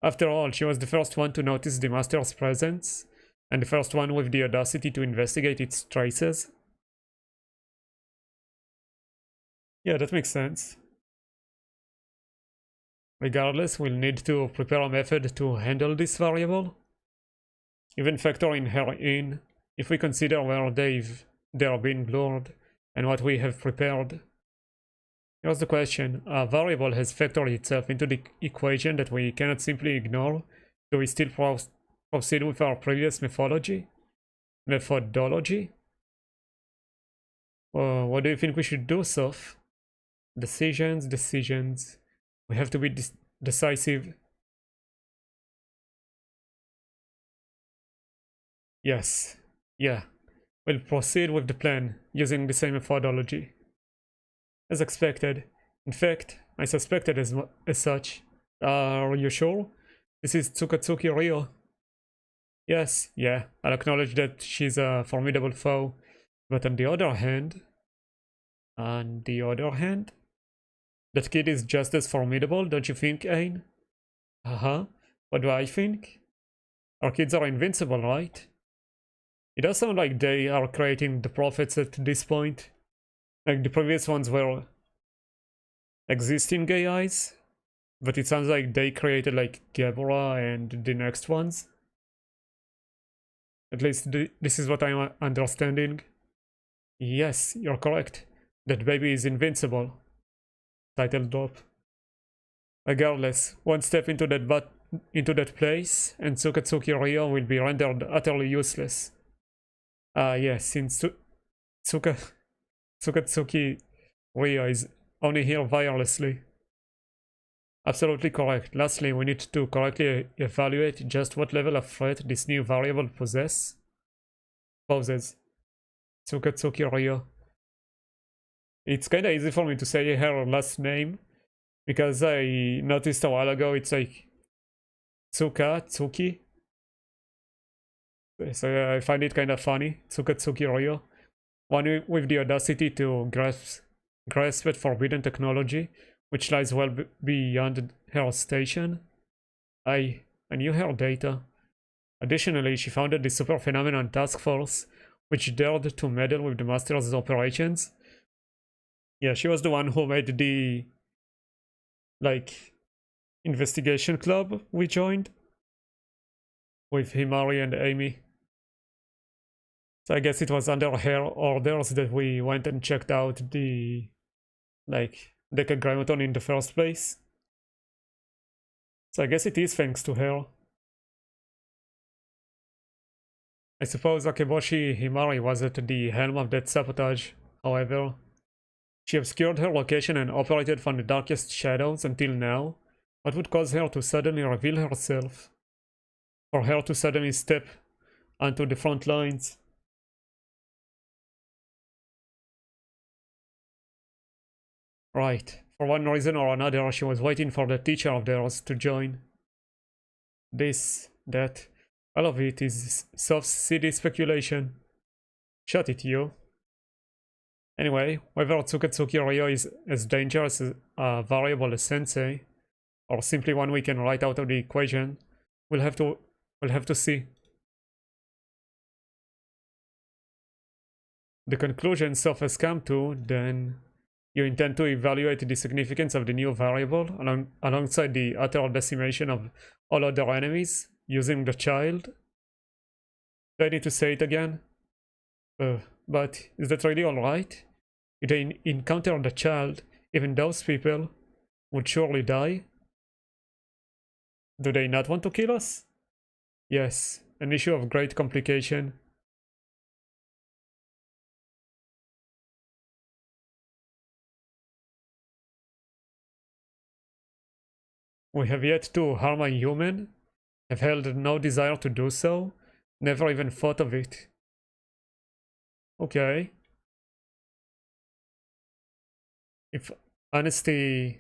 S1: After all, she was the first one to notice the master's presence, and the first one with the audacity to investigate its traces. Yeah, that makes sense. Regardless, we'll need to prepare a method to handle this variable. Even factoring her in, if we consider where they're being lured and what we have prepared. Here's the question. A variable has factored itself into the equation that we cannot simply ignore. Do we still proceed with our previous methodology? What do you think we should do, Soph? Decisions. We have to be decisive. Yes. Yeah. We'll proceed with the plan, using the same methodology. As expected. In fact, I suspected as such. Are you sure? This is Tsukatsuki Ryo. Yes, yeah, I'll acknowledge that she's a formidable foe. But on the other hand... that kid is just as formidable, don't you think, Ain? What do I think? Our kids are invincible, right? It does sound like they are creating the prophets at this point. Like the previous ones were existing AIs, but it sounds like they created like Gebra and the next ones. At least this is what I'm understanding. Yes, you're correct. That baby is invincible. Title drop. Regardless, one step into that place, and Tsukatsuki Ryo will be rendered utterly useless. Yes, since Tsukatsuki Ryo is only here wirelessly. Absolutely correct. Lastly, we need to correctly evaluate just what level of threat this new variable poses. Tsukatsuki Ryo. It's kinda easy for me to say her last name, because I noticed a while ago it's like Tsuki. So yeah, I find it kind of funny. Tsukatsuki Ryo. One with the audacity to grasp at forbidden technology, which lies well beyond her station. I knew her data. Additionally, she founded the Super Phenomenon Task Force, which dared to meddle with the Master's operations. Yeah, she was the one who made the, like, investigation club we joined with Himari and Amy. So I guess it was under her orders that we went and checked out the, like, Decagrammaton in the first place. So I guess it is thanks to her. I suppose Akeboshi Himari was at the helm of that sabotage, however. She obscured her location and operated from the darkest shadows until now. What would cause her to suddenly reveal herself? For her to suddenly step onto the front lines? Right. For one reason or another, she was waiting for the teacher of theirs to join. This, that, all of it is soft city speculation. Shut it, you. Anyway, whether Tsukatsuki Ryo is as dangerous a variable as Sensei, or simply one we can write out of the equation, we'll have to see. The conclusion Soph has come to, then you intend to evaluate the significance of the new variable alongside the utter decimation of all other enemies, using the child. Do I need to say it again? But is that really alright? If they encounter the child, even those people would surely die. Do they not want to kill us? Yes, an issue of great complication. We have yet to harm a human, have held no desire to do so, never even thought of it. Okay. If honesty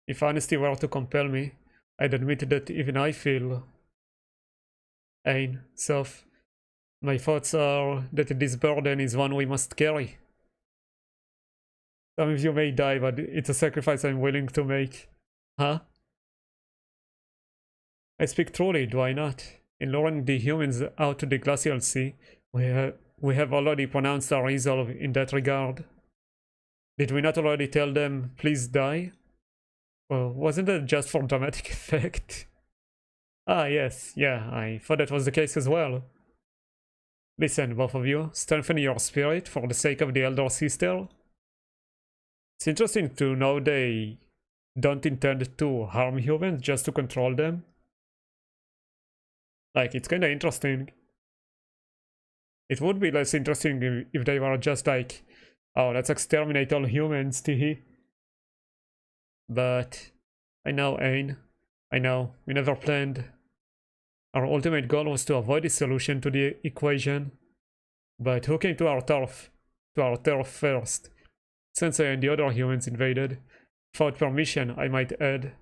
S1: were to compel me, I'd admit that even I feel pain. So my thoughts are that this burden is one we must carry. Some of you may die, but it's a sacrifice I'm willing to make. Huh? I speak truly, do I not? In luring the humans out to the glacial sea, we have already pronounced our resolve in that regard. Did we not already tell them, please die? Well, wasn't that just for dramatic effect? Ah, yes, yeah, I thought that was the case as well. Listen, both of you, strengthen your spirit for the sake of the elder sister. It's interesting to know they don't intend to harm humans, just to control them. Like, it's kinda interesting. It would be less interesting if they were just like, oh, let's exterminate all humans, teehee. But I know, Ain. I know, we never planned. Our ultimate goal was to avoid the solution to the equation. But who came to our turf? To our turf first? Sensei and the other humans invaded. Without permission, I might add.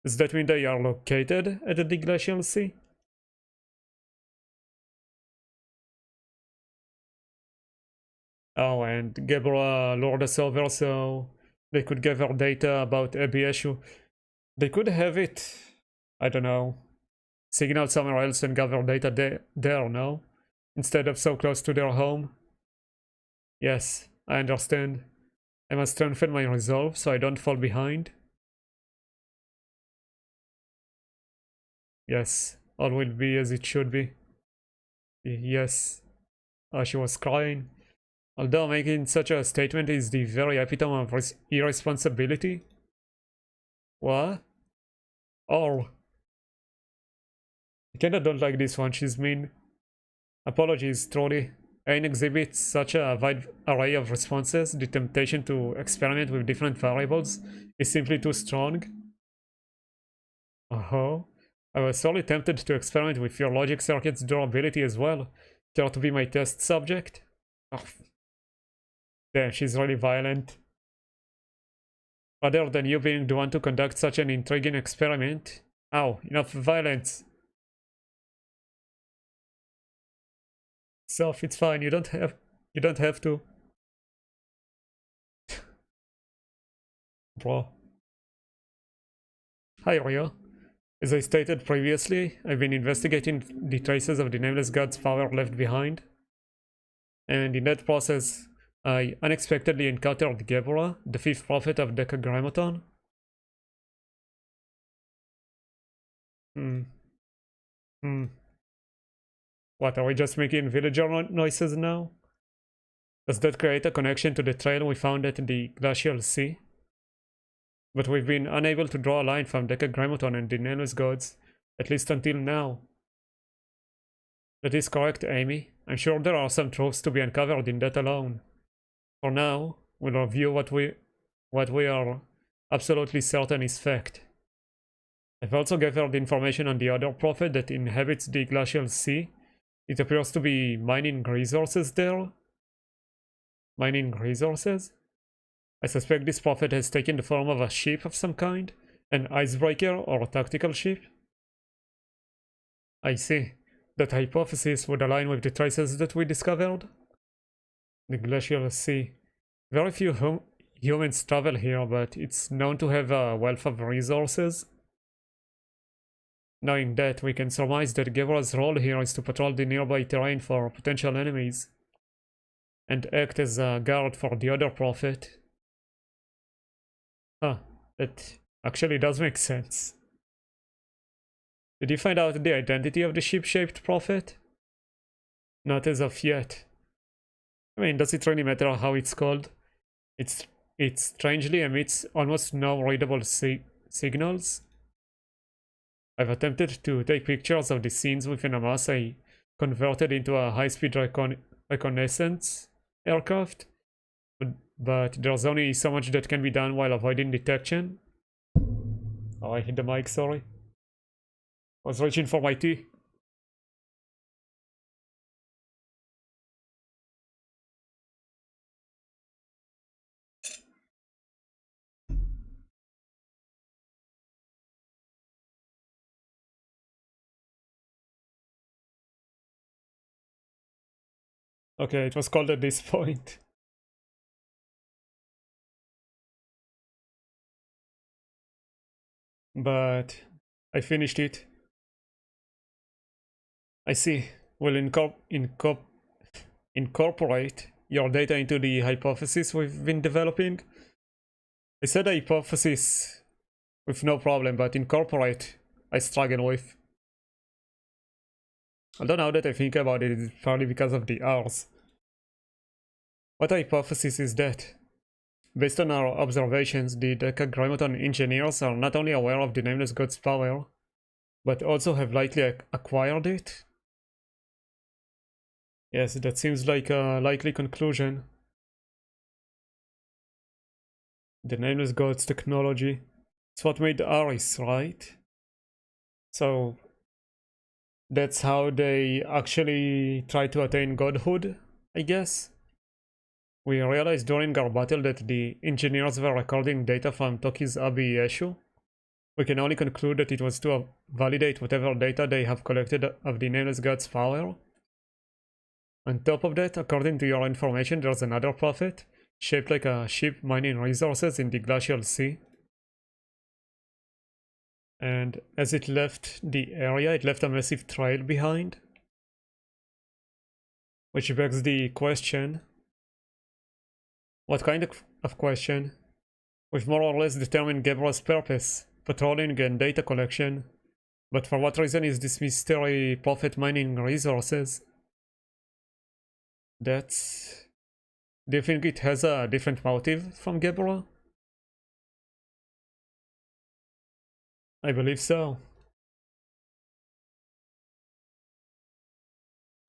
S1: Does that mean they are located at the glacial sea? Oh, and Gebra lured us over so they could gather data about Ebieshu. They could have it, I don't know, signal somewhere else and gather data there, no? Instead of so close to their home. Yes, I understand. I must strengthen my resolve so I don't fall behind. Yes, all will be as it should be. Yes. Oh, she was crying. Although making such a statement is the very epitome of irresponsibility. What? Oh. I kinda don't like this one, she's mean. Apologies, truly. Ain exhibits such a wide array of responses, the temptation to experiment with different variables is simply too strong. Oh, I was sorely tempted to experiment with your logic circuit's durability as well. Care to be my test subject? Oh. Damn, she's really violent. Rather than you being the one to conduct such an intriguing experiment. Ow, enough violence. So it's fine, you don't have to. Bro. Hi Rio. As I stated previously, I've been investigating the traces of the Nameless God's power left behind. And in that process, I unexpectedly encountered Gebra, the fifth prophet of Decagrammaton. What, are we just making villager noises now? Does that create a connection to the trail we found at the glacial sea? But we've been unable to draw a line from Decagrammaton and the Nameless Gods, at least until now. That is correct, Amy. I'm sure there are some truths to be uncovered in that alone. For now, we'll review what we are absolutely certain is fact. I've also gathered information on the other prophet that inhabits the glacial sea. It appears to be mining resources there. Mining resources? I suspect this prophet has taken the form of a ship of some kind, an icebreaker or a tactical ship. I see. That hypothesis would align with the traces that we discovered. The glacial sea. Very few humans travel here, but it's known to have a wealth of resources. Knowing that, we can surmise that Gebra's role here is to patrol the nearby terrain for potential enemies, and act as a guard for the other prophet. Huh, that actually does make sense. Did you find out the identity of the ship-shaped prophet? Not as of yet. I mean, does it really matter how it's called? It strangely emits almost no readable signals. I've attempted to take pictures of the scenes within a mass I converted into a high-speed reconnaissance aircraft, but there's only so much that can be done while avoiding detection. Oh, I hit the mic, sorry. I was reaching for my tea. Okay, it was called at this point. But I finished it. I see. We'll incorporate your data into the hypothesis we've been developing. I said hypothesis with no problem, but incorporate I struggle with. Although now that I think about it, it's probably because of the R's. What hypothesis is that? Based on our observations, the Decagrammaton engineers are not only aware of the Nameless God's power, but also have likely acquired it. Yes, that seems like a likely conclusion. The Nameless God's technology. It's what made Aris, right? So that's how they actually try to attain godhood, I guess. We realized during our battle that the engineers were recording data from Toki's Abbey issue. We can only conclude that it was to validate whatever data they have collected of the Nameless God's power. On top of that, according to your information, there's another prophet, shaped like a ship mining resources in the glacial sea. And as it left the area, it left a massive trail behind. Which begs the question... What kind of question? We've more or less determined Gebra's purpose, patrolling and data collection. But for what reason is this mystery prophet mining resources? That's... Do you think it has a different motive from Gebra? I believe so.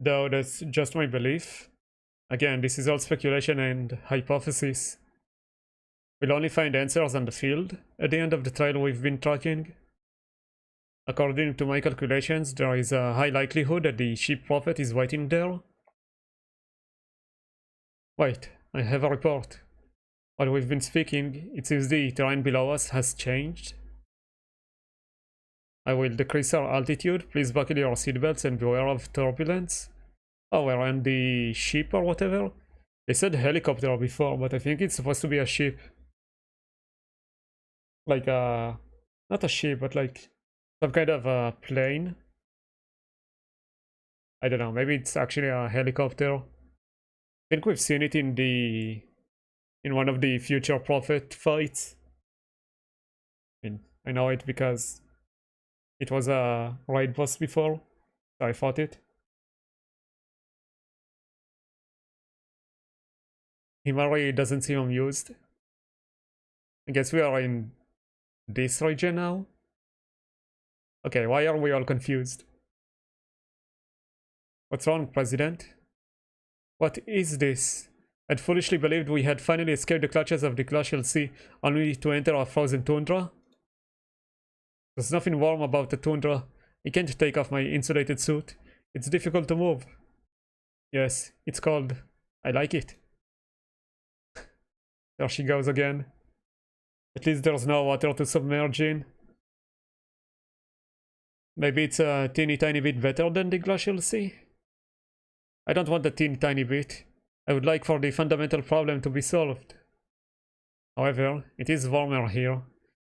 S1: Though that's just my belief. Again, this is all speculation and hypothesis. We'll only find answers on the field at the end of the trail we've been tracking. According to my calculations, there is a high likelihood that the ship prophet is waiting there. Wait, I have a report. While we've been speaking, it seems the terrain below us has changed. I will decrease our altitude. Please buckle your seatbelts and beware of turbulence. Oh, we're on the ship or whatever? They said helicopter before, but I think it's supposed to be a ship. Like not a ship, but like some kind of a plane. I don't know, maybe it's actually a helicopter. I think we've seen it in one of the Future Prophet fights. I know it because it was a raid boss before, so I fought it. Himari doesn't seem amused. I guess we are in this region now. Okay, why are we all confused? What's wrong, President? What is this? I'd foolishly believed we had finally escaped the clutches of the glacial sea, only to enter a frozen tundra. There's nothing warm about the tundra. I can't take off my insulated suit. It's difficult to move. Yes, it's cold. I like it. There she goes again. At least there's no water to submerge in. Maybe it's a teeny tiny bit better than the glacial sea? I don't want a teeny tiny bit. I would like for the fundamental problem to be solved. However, it is warmer here.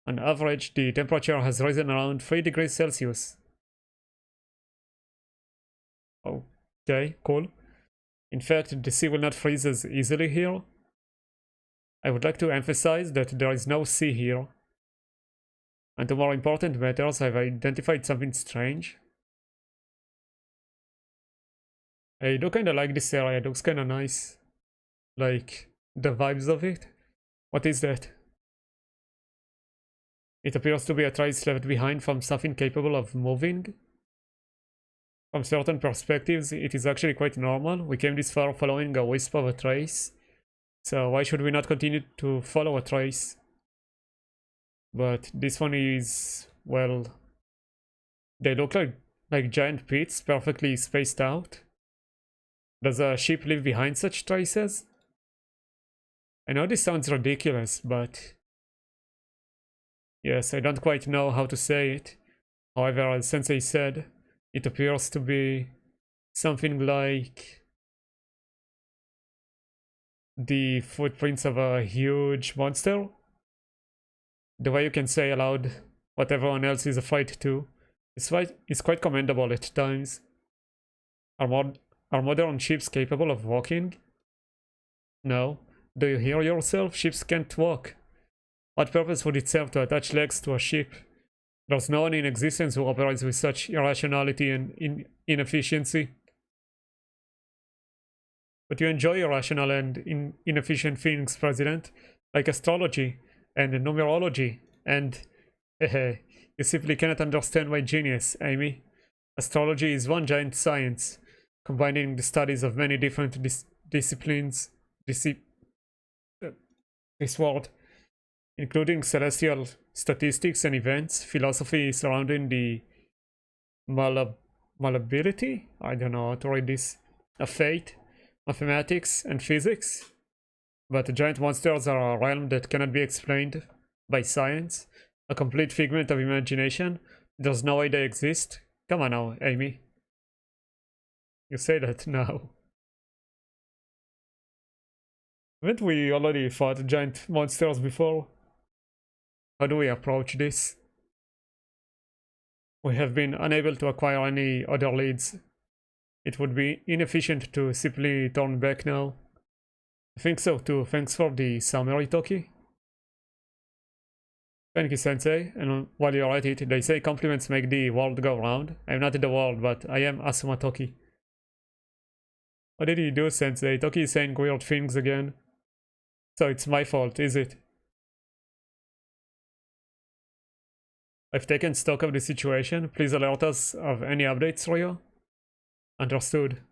S1: On average, the temperature has risen around 3 degrees Celsius. Okay, cool. In fact, the sea will not freeze as easily here. I would like to emphasize that there is no sea here. And to more important matters, I've identified something strange. I do kinda like this area, it looks kinda nice. Like, the vibes of it. What is that? It appears to be a trace left behind from something capable of moving. From certain perspectives, it is actually quite normal. We came this far following a wisp of a trace. So why should we not continue to follow a trace? But this one is, well, they look like giant pits, perfectly spaced out. Does a ship leave behind such traces? I know this sounds ridiculous, but yes, I don't quite know how to say it. However, as Sensei said, it appears to be something like the footprints of a huge monster. The way you can say aloud what everyone else is afraid to is quite commendable at times. Are modern ships capable of walking? No. Do you hear yourself? Ships can't walk. What purpose would it serve to attach legs to a ship? There's no one in existence who operates with such irrationality and inefficiency. But you enjoy irrational and inefficient things, President, like astrology and numerology, and you simply cannot understand my genius, Amy. Astrology is one giant science, combining the studies of many different disciplines, this word, including celestial statistics and events, philosophy surrounding the malleability, I don't know how to read this, of fate, mathematics, and physics. But giant monsters are a realm that cannot be explained by science, a complete figment of imagination. There's no way they exist. Come on now, Amy. You say that now. Haven't we already fought giant monsters before? How do we approach this? We have been unable to acquire any other leads. It would be inefficient to simply turn back now. I think so too. Thanks for the summary, Toki. Thank you, Sensei. And while you're at it, they say compliments make the world go round. I'm not in the world, but I am Asuma Toki. What did he do, Sensei? Toki is saying weird things again. So it's my fault, is it? I've taken stock of the situation. Please alert us of any updates, Ryo. Understood.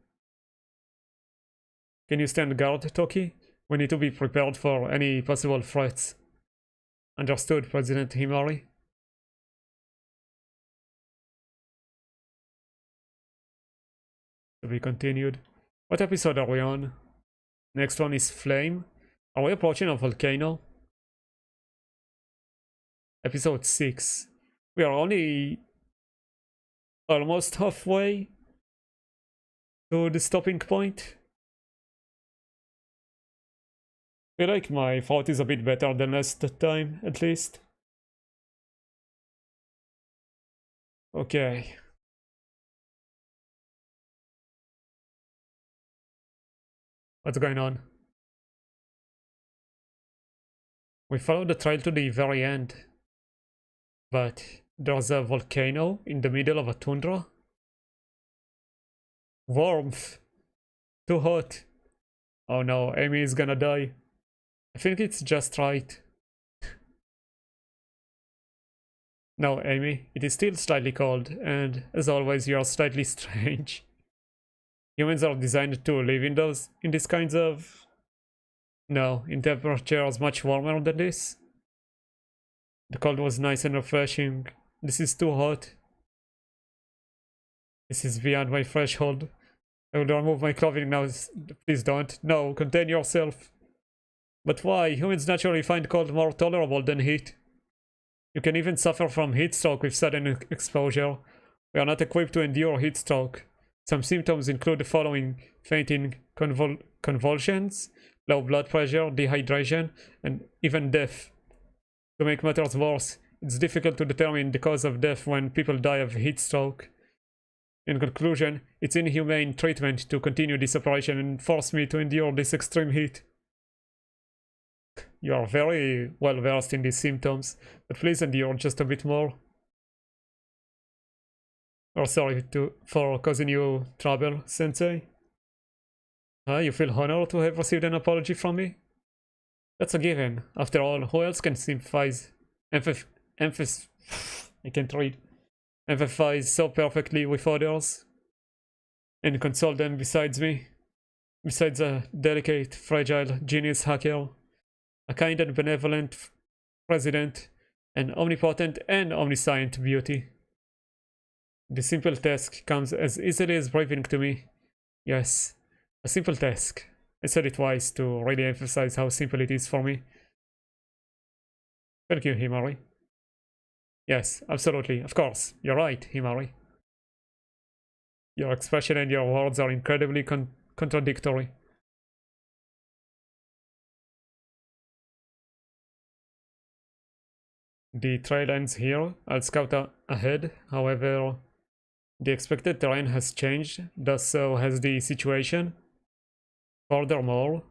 S1: Can you stand guard, Toki? We need to be prepared for any possible threats. Understood, President Himari. To be continued. What episode are we on? Next one is Flame. Are we approaching a volcano? Episode 6. We are only almost halfway to the stopping point. I feel like my throat is a bit better than last time, at least. Okay. What's going on? We followed the trail to the very end. But there's a volcano in the middle of a tundra. Warmth. Too hot. Oh no, Amy is gonna die. I think it's just right. No, Amy, it is still slightly cold, and as always, you are slightly strange. Humans are designed to live in these kinds of... No, in temperatures much warmer than this. The cold was nice and refreshing. This is too hot. This is beyond my threshold. I will remove my clothing now. Please don't. No, contain yourself. But why? Humans naturally find cold more tolerable than heat. You can even suffer from heat stroke with sudden exposure. We are not equipped to endure heat stroke. Some symptoms include the following: fainting, convulsions, low blood pressure, dehydration, and even death. To make matters worse, it's difficult to determine the cause of death when people die of heat stroke. In conclusion, it's inhumane treatment to continue this operation and force me to endure this extreme heat. You are very well versed in these symptoms, but please endure just a bit more. Or sorry for causing you trouble, Sensei. You feel honored to have received an apology from me? That's a given. After all, who else can sympathize? I can't read. Empathize so perfectly with others and console them besides me? Besides a delicate, fragile, genius hacker, a kind and benevolent president, an omnipotent and omniscient beauty. The simple task comes as easily as breathing to me. Yes, a simple task. I said it twice to really emphasize how simple it is for me. Thank you, Himari. Yes, absolutely, of course, you're right, Himari. Your expression and your words are incredibly contradictory. The trail ends here. I'll scout ahead, however, the expected terrain has changed, thus so has the situation. Furthermore,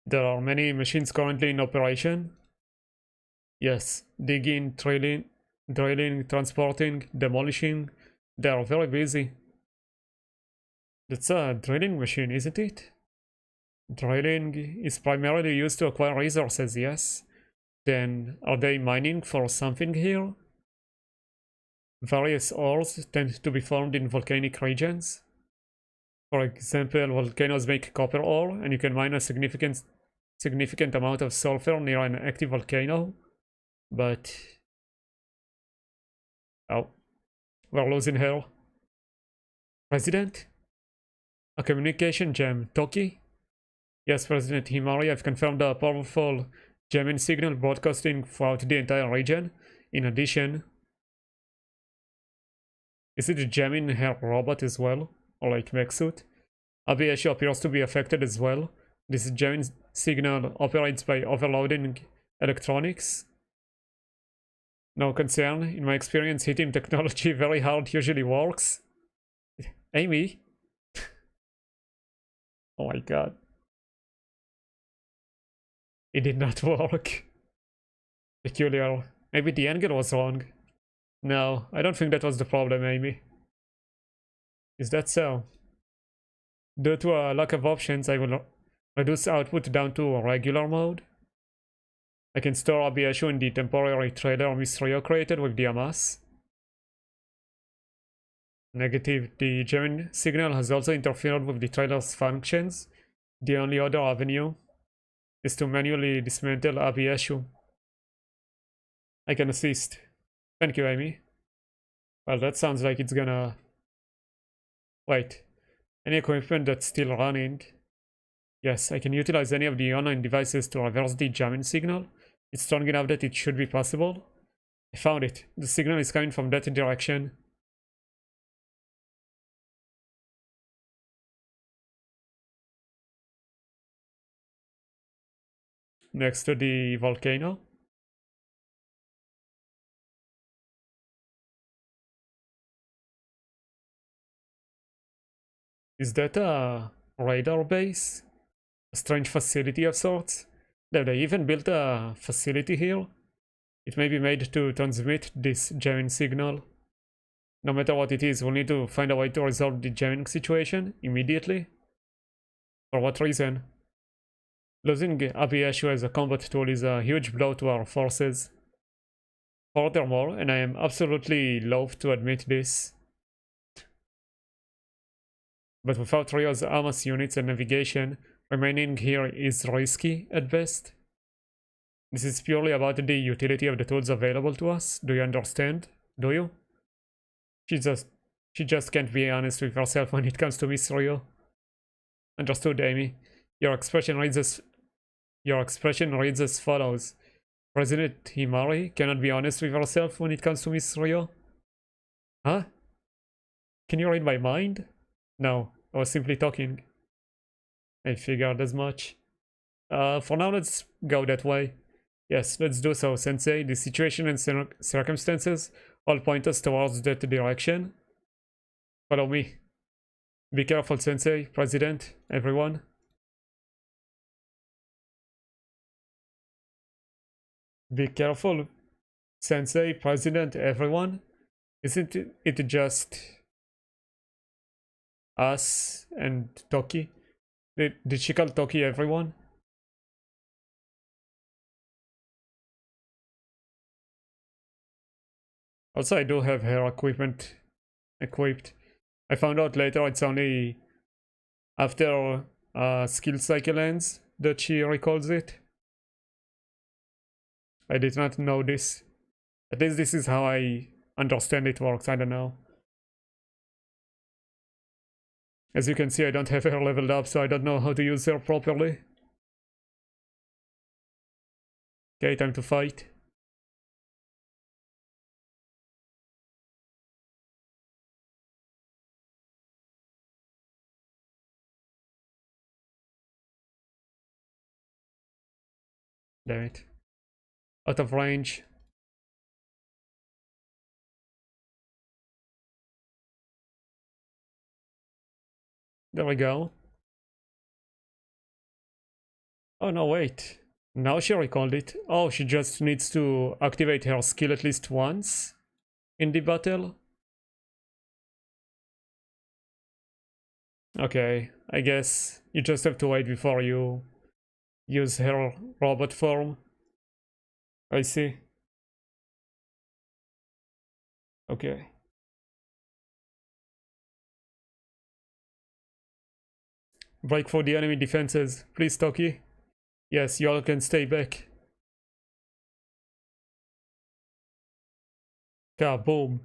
S1: there are many machines currently in operation. Yes, digging, drilling, transporting, demolishing. They are very busy. That's a drilling machine, isn't it? Drilling is primarily used to acquire resources, yes. Then, are they mining for something here? Various ores tend to be formed in volcanic regions. For example, volcanoes make copper ore, and you can mine a significant amount of sulfur near an active volcano. But... oh, we're losing her. President? A communication gem, Toki? Yes, President Himari, I've confirmed a powerful jamming signal broadcasting throughout the entire region. In addition... is it jamming her robot as well? Or like mech suit? Abiyashi appears to be affected as well. This jamming signal operates by overloading electronics. No concern. In my experience, hitting technology very hard usually works. Amy? Oh my god. It did not work. Peculiar. Maybe the angle was wrong. No, I don't think that was the problem, Amy. Is that so? Due to a lack of options, I will reduce output down to regular mode. I can store Abiyashi in the temporary trailer Mysterio created with the Amas. Negative. The jamming signal has also interfered with the trailer's functions. The only other avenue is to manually dismantle Abiyashi. I can assist. Thank you, Amy. Well, that sounds like it's gonna... wait. Any equipment that's still running? Yes, I can utilize any of the online devices to reverse the jamming signal. It's strong enough that it should be possible. I found it. The signal is coming from that direction. Next to the volcano. Is that a radar base? A strange facility of sorts? Have they even built a facility here? It may be made to transmit this jamming signal. No matter what it is, we'll need to find a way to resolve the jamming situation immediately. For what reason? Losing Abiyeshu as a combat tool is a huge blow to our forces. Furthermore, and I am absolutely loath to admit this, but without Ryo's Amos units and navigation, remaining here is risky at best. This is purely about the utility of the tools available to us. Do you understand? Do you? She just can't be honest with herself when it comes to Miss Ryo. Understood, Amy. Your expression reads as follows. President Himari cannot be honest with herself when it comes to Miss Ryo? Huh? Can you read my mind? No, I was simply talking. I figured as much. For now, let's go that way. Yes, let's do so, Sensei. The situation and circumstances all point us towards that direction. Follow me. Be careful, Sensei, President, everyone. Be careful, Sensei, President, everyone. Isn't it just us and Toki? Did she call Toki everyone? Also, I do have her equipment equipped. I found out later it's only after skill cycle ends that she recalls it. I did not know this. At least this is how I understand it works, I don't know. As you can see, I don't have her leveled up, so I don't know how to use her properly. Okay, time to fight. Damn it. Out of range. There we go. Oh no, wait. Now she recalled it. Oh, she just needs to activate her skill at least once in the battle. Okay, I guess you just have to wait before you use her robot form. I see. Okay. Break for the enemy defenses. Please, Toki. Yes, y'all can stay back. Kaboom.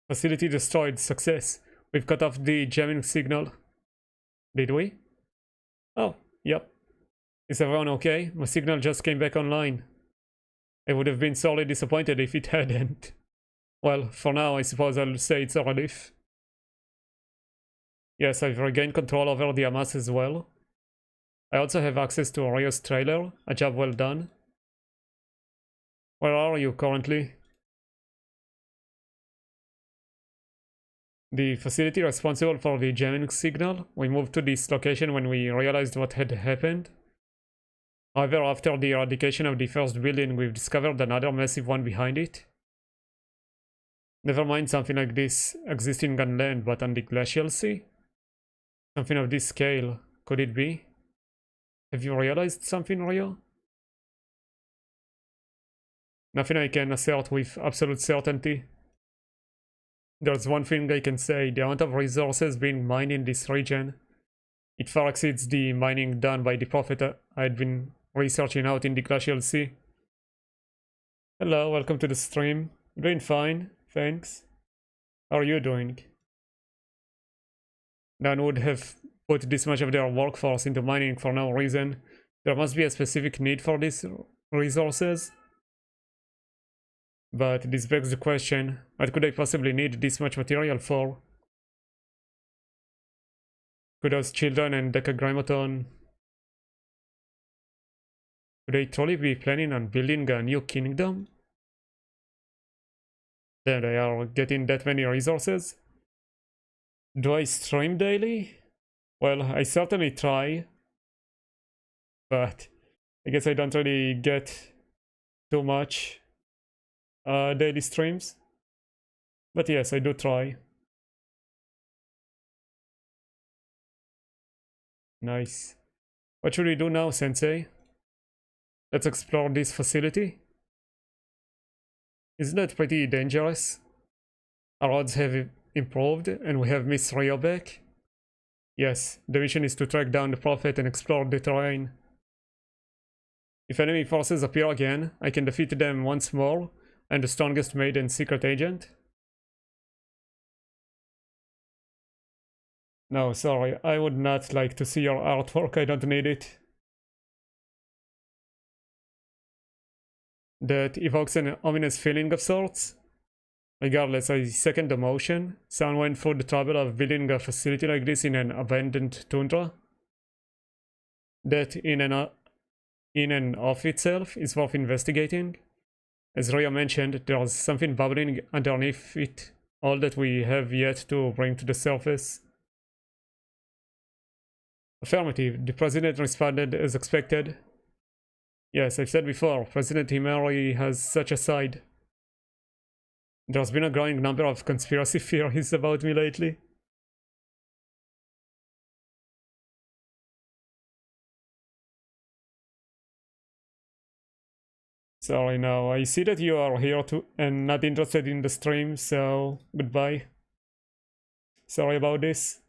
S1: Facility destroyed. Success. We've cut off the jamming signal. Did we? Oh, yep. Is everyone okay? My signal just came back online. I would have been sorely disappointed if it hadn't. Well, for now, I suppose I'll say it's a relief. Yes, I've regained control over the Hamas as well. I also have access to Ryo's trailer. A job well done. Where are you currently? The facility responsible for the jamming signal. We moved to this location when we realized what had happened. However, after the eradication of the first building, we've discovered another massive one behind it. Never mind something like this existing on land, but on the glacial sea? Something of this scale, could it be? Have you realized something, Ryo? Nothing I can assert with absolute certainty. There's one thing I can say, the amount of resources being mined in this region, it far exceeds the mining done by the Prophet I had been researching out in the glacial sea. Hello, welcome to the stream. Doing fine, thanks. How are you doing? None would have put this much of their workforce into mining for no reason. There must be a specific need for these resources. But this begs the question, what could I possibly need this much material for? Could those children and Decagrammaton... Could they truly be planning on building a new kingdom? Then they are getting that many resources? Do I stream daily? Well, I certainly try. But I guess I don't really get too much daily streams. But yes, I do try. Nice. What should we do now, Sensei? Let's explore this facility. Isn't that pretty dangerous? Our odds have improved and we have Miss Rio back. Yes, the mission is to track down the Prophet and explore the terrain. If enemy forces appear again, I can defeat them once more. I'm the strongest maiden secret agent. No, sorry, I would not like to see your artwork, I don't need it. That evokes an ominous feeling of sorts. Regardless, I second the motion. Someone went through the trouble of building a facility like this in an abandoned tundra. That in and of itself is worth investigating. As Rio mentioned, there's something bubbling underneath it, all that we have yet to bring to the surface. Affirmative, the president responded as expected. Yes, I've said before, President Himari has such a side. There's been a growing number of conspiracy theories about me lately. Sorry, no, I see that you are here too and not interested in the stream, so goodbye. Sorry about this.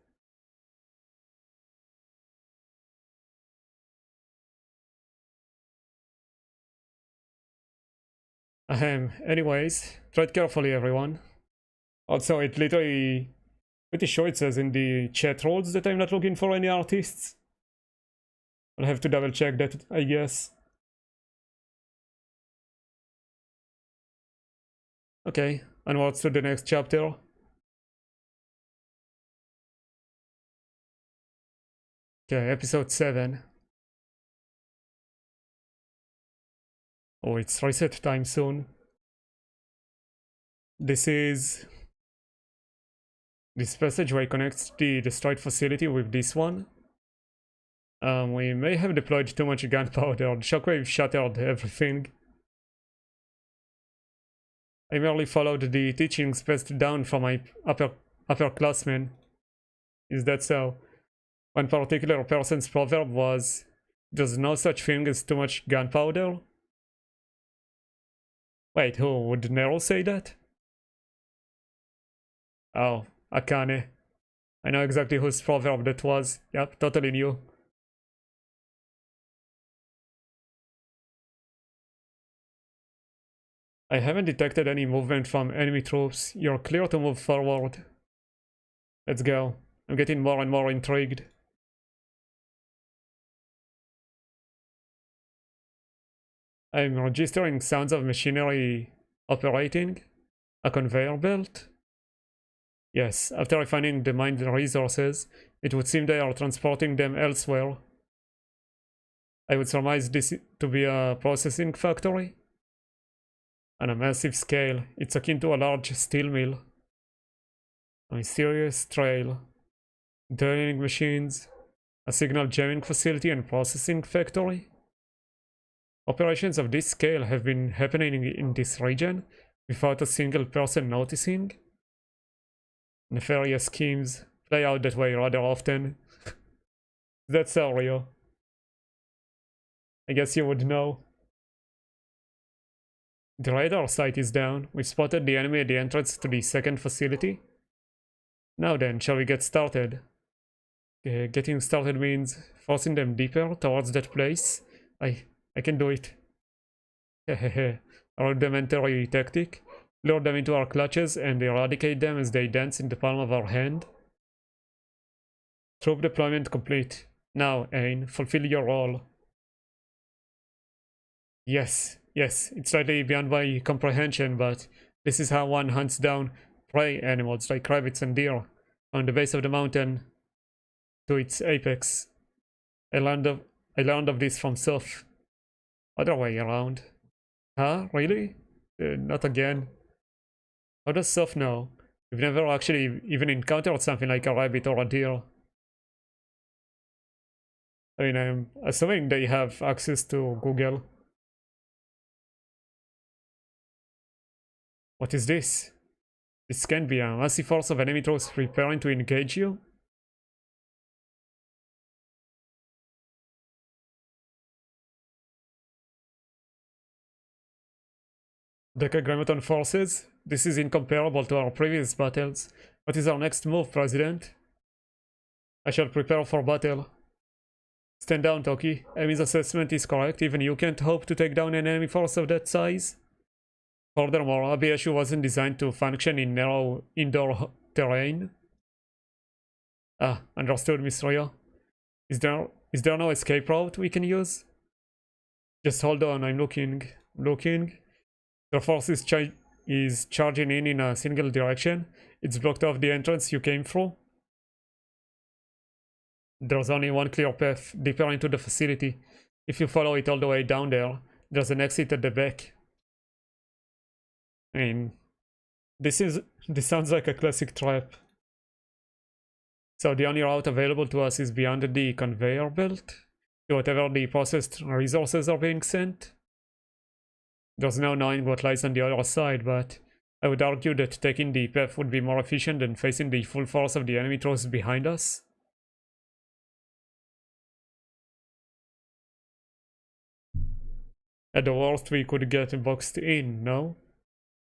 S1: Anyways, tread carefully, everyone. Also, it literally... Pretty sure it says in the chat rules that I'm not looking for any artists. I'll have to double check that, I guess. Okay, onwards to the next chapter. Okay, episode 7. Oh, it's reset time soon. This passageway connects the destroyed facility with this one. We may have deployed too much gunpowder. The shockwave shattered everything. I merely followed the teachings passed down from my upperclassmen. Is that so? One particular person's proverb was, "There's no such thing as too much gunpowder." Wait, who would Nero say that? Oh, Akane. I know exactly whose proverb that was. Yep, totally new. I haven't detected any movement from enemy troops. You're clear to move forward. Let's go. I'm getting more and more intrigued. I'm registering sounds of machinery operating. A conveyor belt? Yes, after refining the mined resources, it would seem they are transporting them elsewhere. I would surmise this to be a processing factory. On a massive scale, it's akin to a large steel mill. A mysterious trail. Drilling machines. A signal jamming facility and processing factory. Operations of this scale have been happening in this region without a single person noticing. Nefarious schemes play out that way rather often. That's so real. I guess you would know. The radar sight is down. We've spotted the enemy at the entrance to the second facility. Now then, shall we get started? Getting started means forcing them deeper towards that place. I can do it. Hehehe. A rudimentary tactic. Lure them into our clutches and eradicate them as they dance in the palm of our hand. Troop deployment complete. Now, Ain, fulfill your role. Yes, it's slightly beyond my comprehension, but this is how one hunts down prey animals like rabbits and deer on the base of the mountain to its apex. I learned of this from Soph. Other way around. Huh? Really? Not again. How does Soph know? We've never actually even encountered something like a rabbit or a deer. I mean, I'm assuming they have access to Google. What is this? This can be a massive force of enemy troops preparing to engage you? Decagrammaton forces? This is incomparable to our previous battles. What is our next move, President? I shall prepare for battle. Stand down, Toki. Amy's assessment is correct. Even you can't hope to take down an enemy force of that size. Furthermore, ABSU wasn't designed to function in narrow indoor terrain. Ah, understood, Miss Rio. Is there no escape route we can use? Just hold on, I'm looking. The force is charging in a single direction. It's blocked off the entrance you came through. There's only one clear path, deeper into the facility. If you follow it all the way down there, there's an exit at the back. I mean, this sounds like a classic trap. So the only route available to us is beyond the conveyor belt, to whatever the processed resources are being sent. There's no knowing what lies on the other side, but I would argue that taking the path would be more efficient than facing the full force of the enemy troops behind us. At the worst, we could get boxed in, no?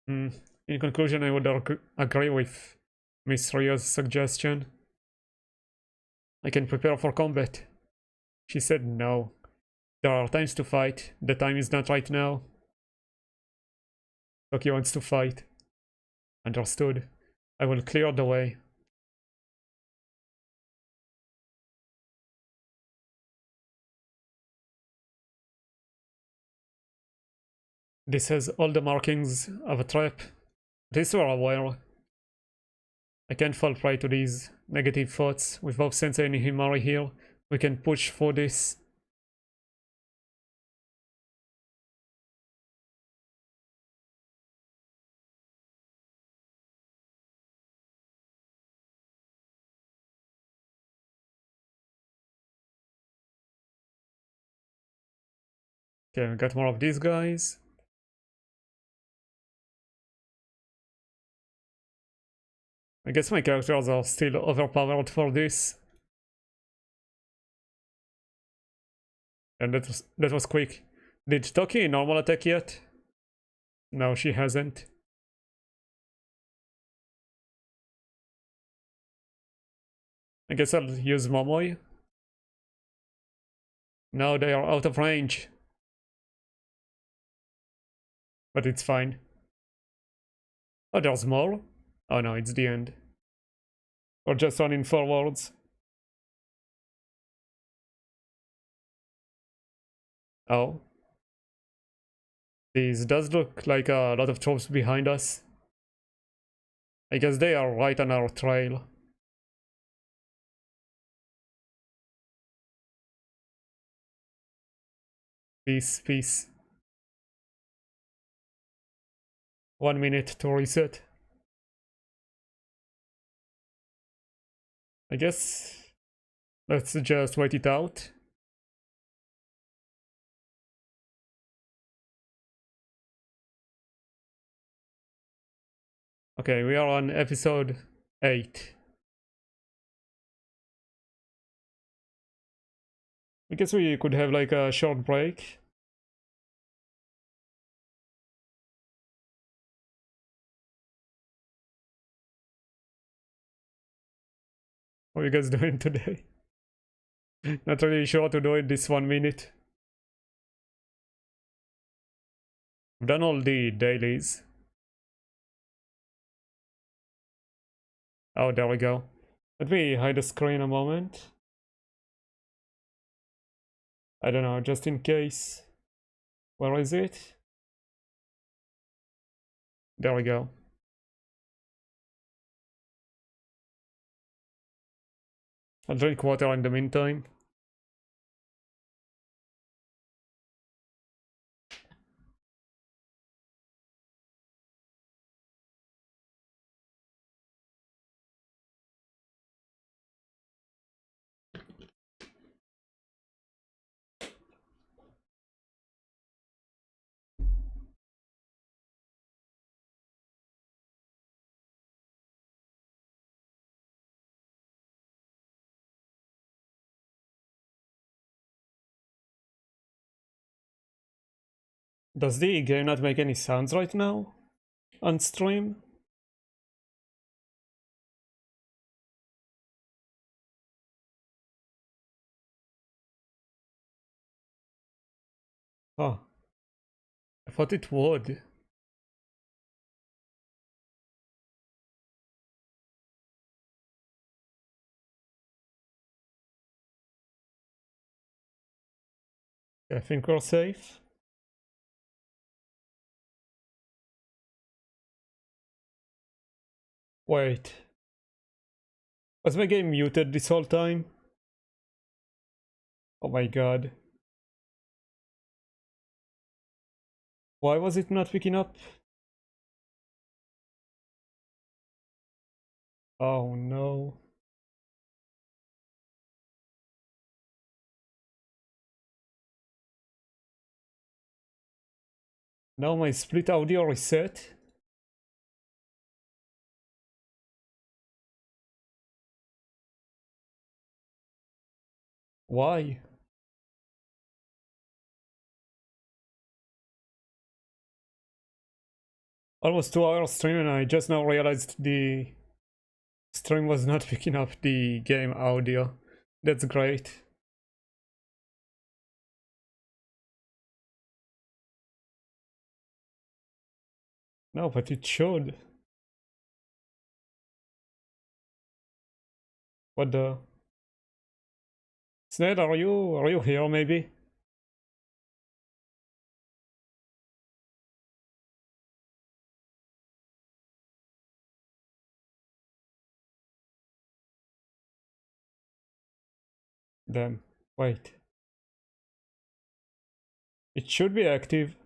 S1: In conclusion, I would agree with Miss Rio's suggestion. I can prepare for combat. She said no. There are times to fight. The time is not right now. Toki wants to fight. Understood. I will clear the way. This has all the markings of a trap. This we're aware. I can't fall prey to these negative thoughts. With both Sensei and Himari here, we can push for this. Okay, we got more of these guys. I guess my characters are still overpowered for this. And that was quick. Did Toki normal attack yet? No, she hasn't. I guess I'll use Momoi. Now they are out of range. But it's fine. Oh, there's more? Oh no, it's the end. Or just running forwards. Oh. This does look like a lot of troops behind us. I guess they are right on our trail. Peace. 1 minute to reset. I guess let's just wait it out. Okay, we are on episode 8. I guess we could have like a short break. What are you guys doing today? Not really sure to do it this 1 minute. I've done all the dailies. Oh, there we go. Let me hide the screen a moment. I don't know, just in case. Where is it? There we go. I'll drink water in the meantime. Does the game not make any sounds right now? On stream? Oh. I thought it would. I think we're safe. Wait. Was my game muted this whole time? Oh my god. Why was it not picking up? Oh no. Now my split audio reset? Why? Almost 2 hours stream and I just now realized the stream was not picking up the game audio. That's great. No, but it should. What the? Snail, are you here maybe? Damn. Wait. It should be active.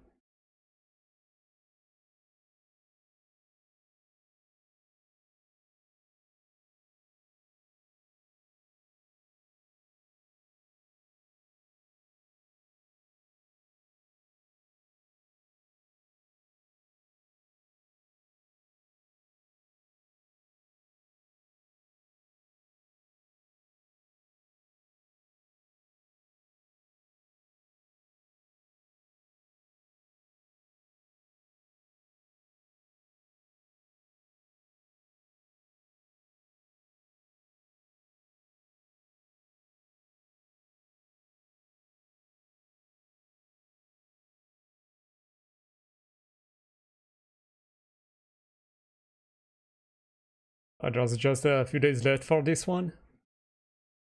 S1: There's just a few days left for this one.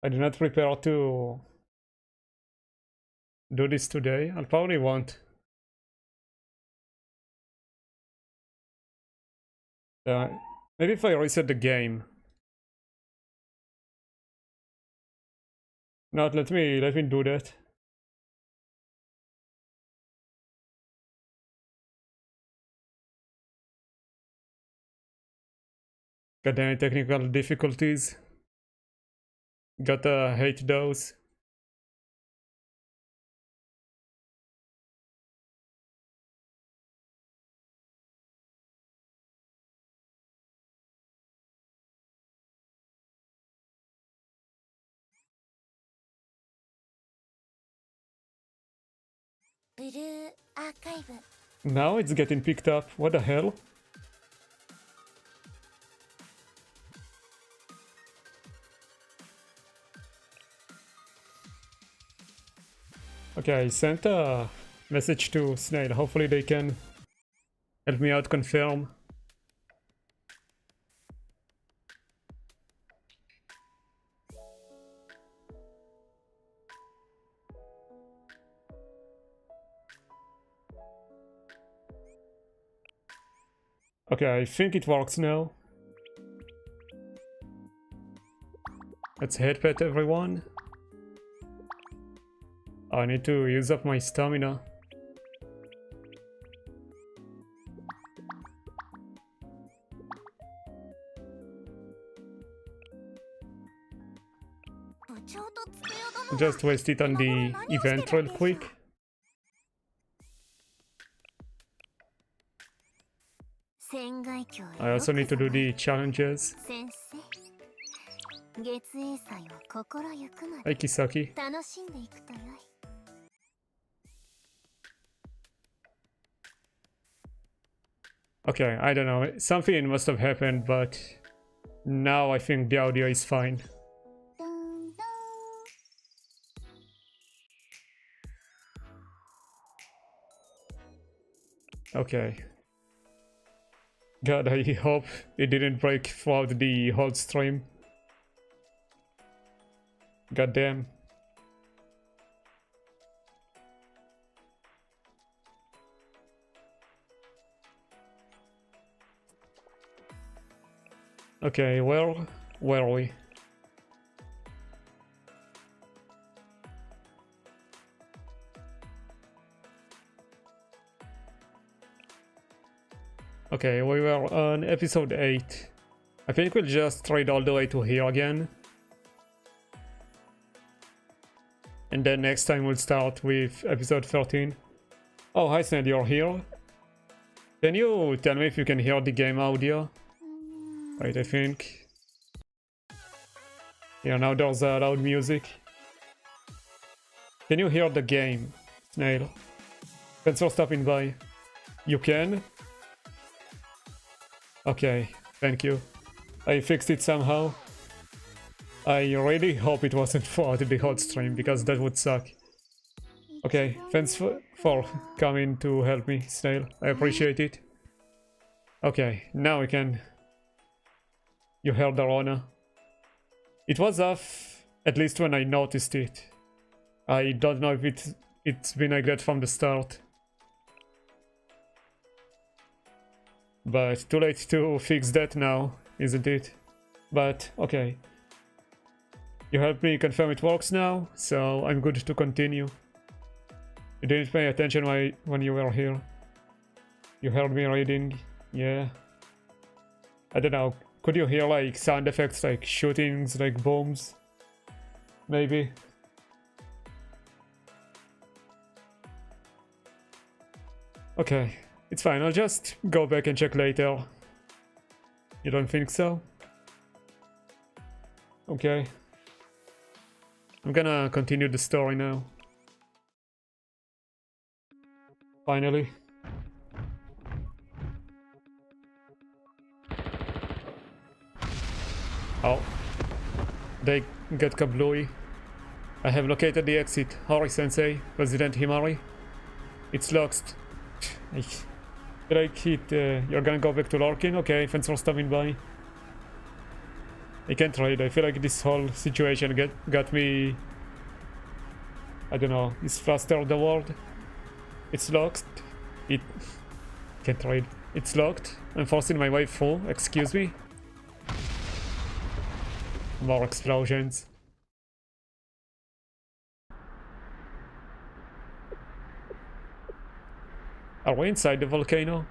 S1: I did not prepare to do this today. I'll probably won't. Maybe if I reset the game. No, let me do that. Got any technical difficulties? Gotta hate those. Now it's getting picked up. What the hell? Okay, I sent a message to Snail. Hopefully they can help me out confirm. Okay, I think it works now. Let's headpet everyone. I need to use up my stamina. Just waste it on the event real quick. I also need to do the challenges. Hi Kisaki. Okay, I don't know. Something must have happened, but now I think the audio is fine. Okay. God, I hope it didn't break throughout the whole stream. God damn. Okay, well, where are we? Okay, we were on episode 8. I think we'll just trade all the way to here again. And then next time we'll start with episode 13. Oh, hi Sned, you're here? Can you tell me if you can hear the game audio? Wait, I think. Yeah, now there's loud music. Can you hear the game, Snail? Thanks for stopping by. You can? Okay, thank you. I fixed it somehow. I really hope it wasn't for the hot stream, because that would suck. Okay, thanks for coming to help me, Snail. I appreciate it. Okay, now we can... You heard the runner. It was off, at least when I noticed it. I don't know if it's been like that from the start. But too late to fix that now, isn't it? But, okay. You helped me confirm it works now, so I'm good to continue. You didn't pay attention when you were here. You heard me reading, yeah. I don't know, could you hear like sound effects like shootings, like bombs? Maybe? Okay. It's fine, I'll just go back and check later. You don't think so? Okay. I'm gonna continue the story now. Finally. Oh. They get kablooey. I have located the exit. Hori-sensei, President Himari. It's locked. Like it, you're gonna go back to Lorkin? Okay, thanks for stopping by. I can't trade. I feel like this whole situation got me... I don't know, it's flustered the world. It's locked. It... Can't trade. It's locked. I'm forcing my way through. Excuse me. More explosions. Are we inside the volcano?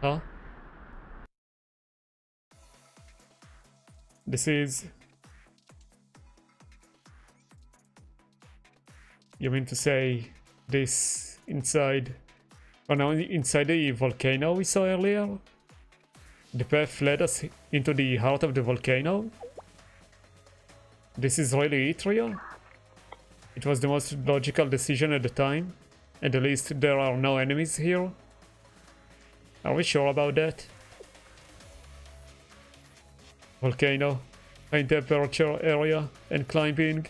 S1: Huh? This is... You mean to say this inside... Oh no, inside the volcano we saw earlier? The path led us into the heart of the volcano? This is really it, real? It was the most logical decision at the time. At least there are no enemies here. Are we sure about that? Volcano, high temperature area, and climbing.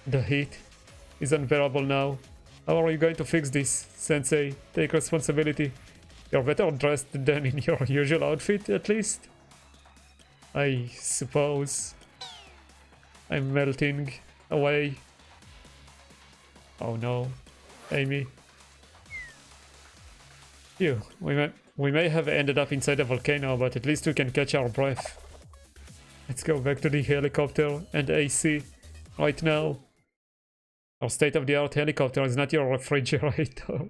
S1: The heat is unbearable now. How are you going to fix this, Sensei? Take responsibility. You're better dressed than in your usual outfit, at least. I suppose. I'm melting away. Oh no. Amy. Phew, we we may have ended up inside a volcano, but at least we can catch our breath. Let's go back to the helicopter and AC right now. Our state-of-the-art helicopter is not your refrigerator.